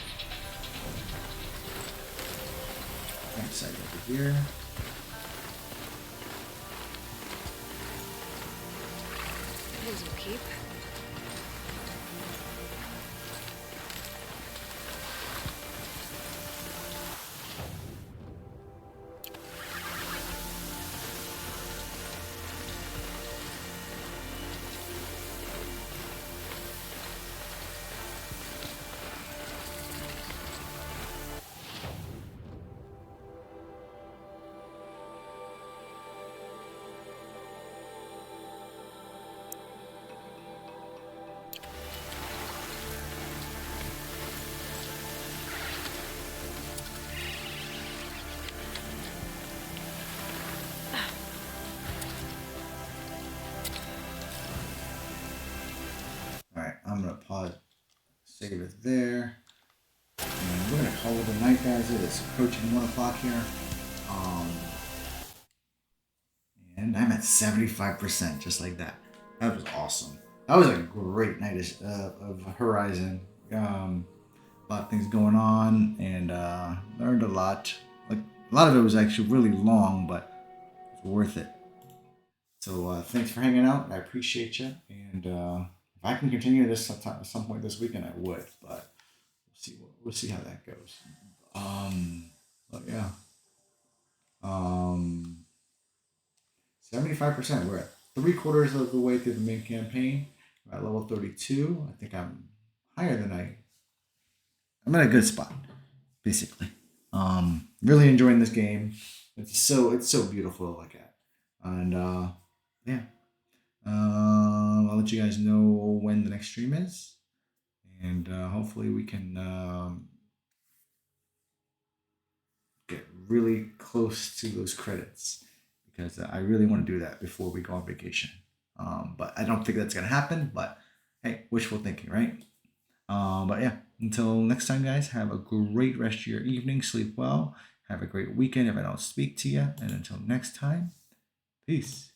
campsite over here. things will keep. Alright, I'm going to pause, save it there. And we're going to call it a night, guys. It is approaching 1 o'clock here. And I'm at 75%, just like that. That was awesome. That was a great night of Horizon. A lot of things going on, and learned a lot. Like, a lot of it was actually really long, but it's worth it. So thanks for hanging out. I appreciate you. And if I can continue this at some point this weekend, I would. But we'll see how that goes. But yeah. 75%. We're at 3/4 of the way through the main campaign. We're at level 32. I think I'm higher than I'm in a good spot, basically. Really enjoying this game. It's so beautiful to look at. And yeah. I'll let you guys know when the next stream is. And hopefully we can get really close to those credits, because I really want to do that before we go on vacation. But I don't think that's going to happen. But hey, wishful thinking, right? But yeah, until next time, guys, have a great rest of your evening. Sleep well. Have a great weekend if I don't speak to you. And until next time, peace.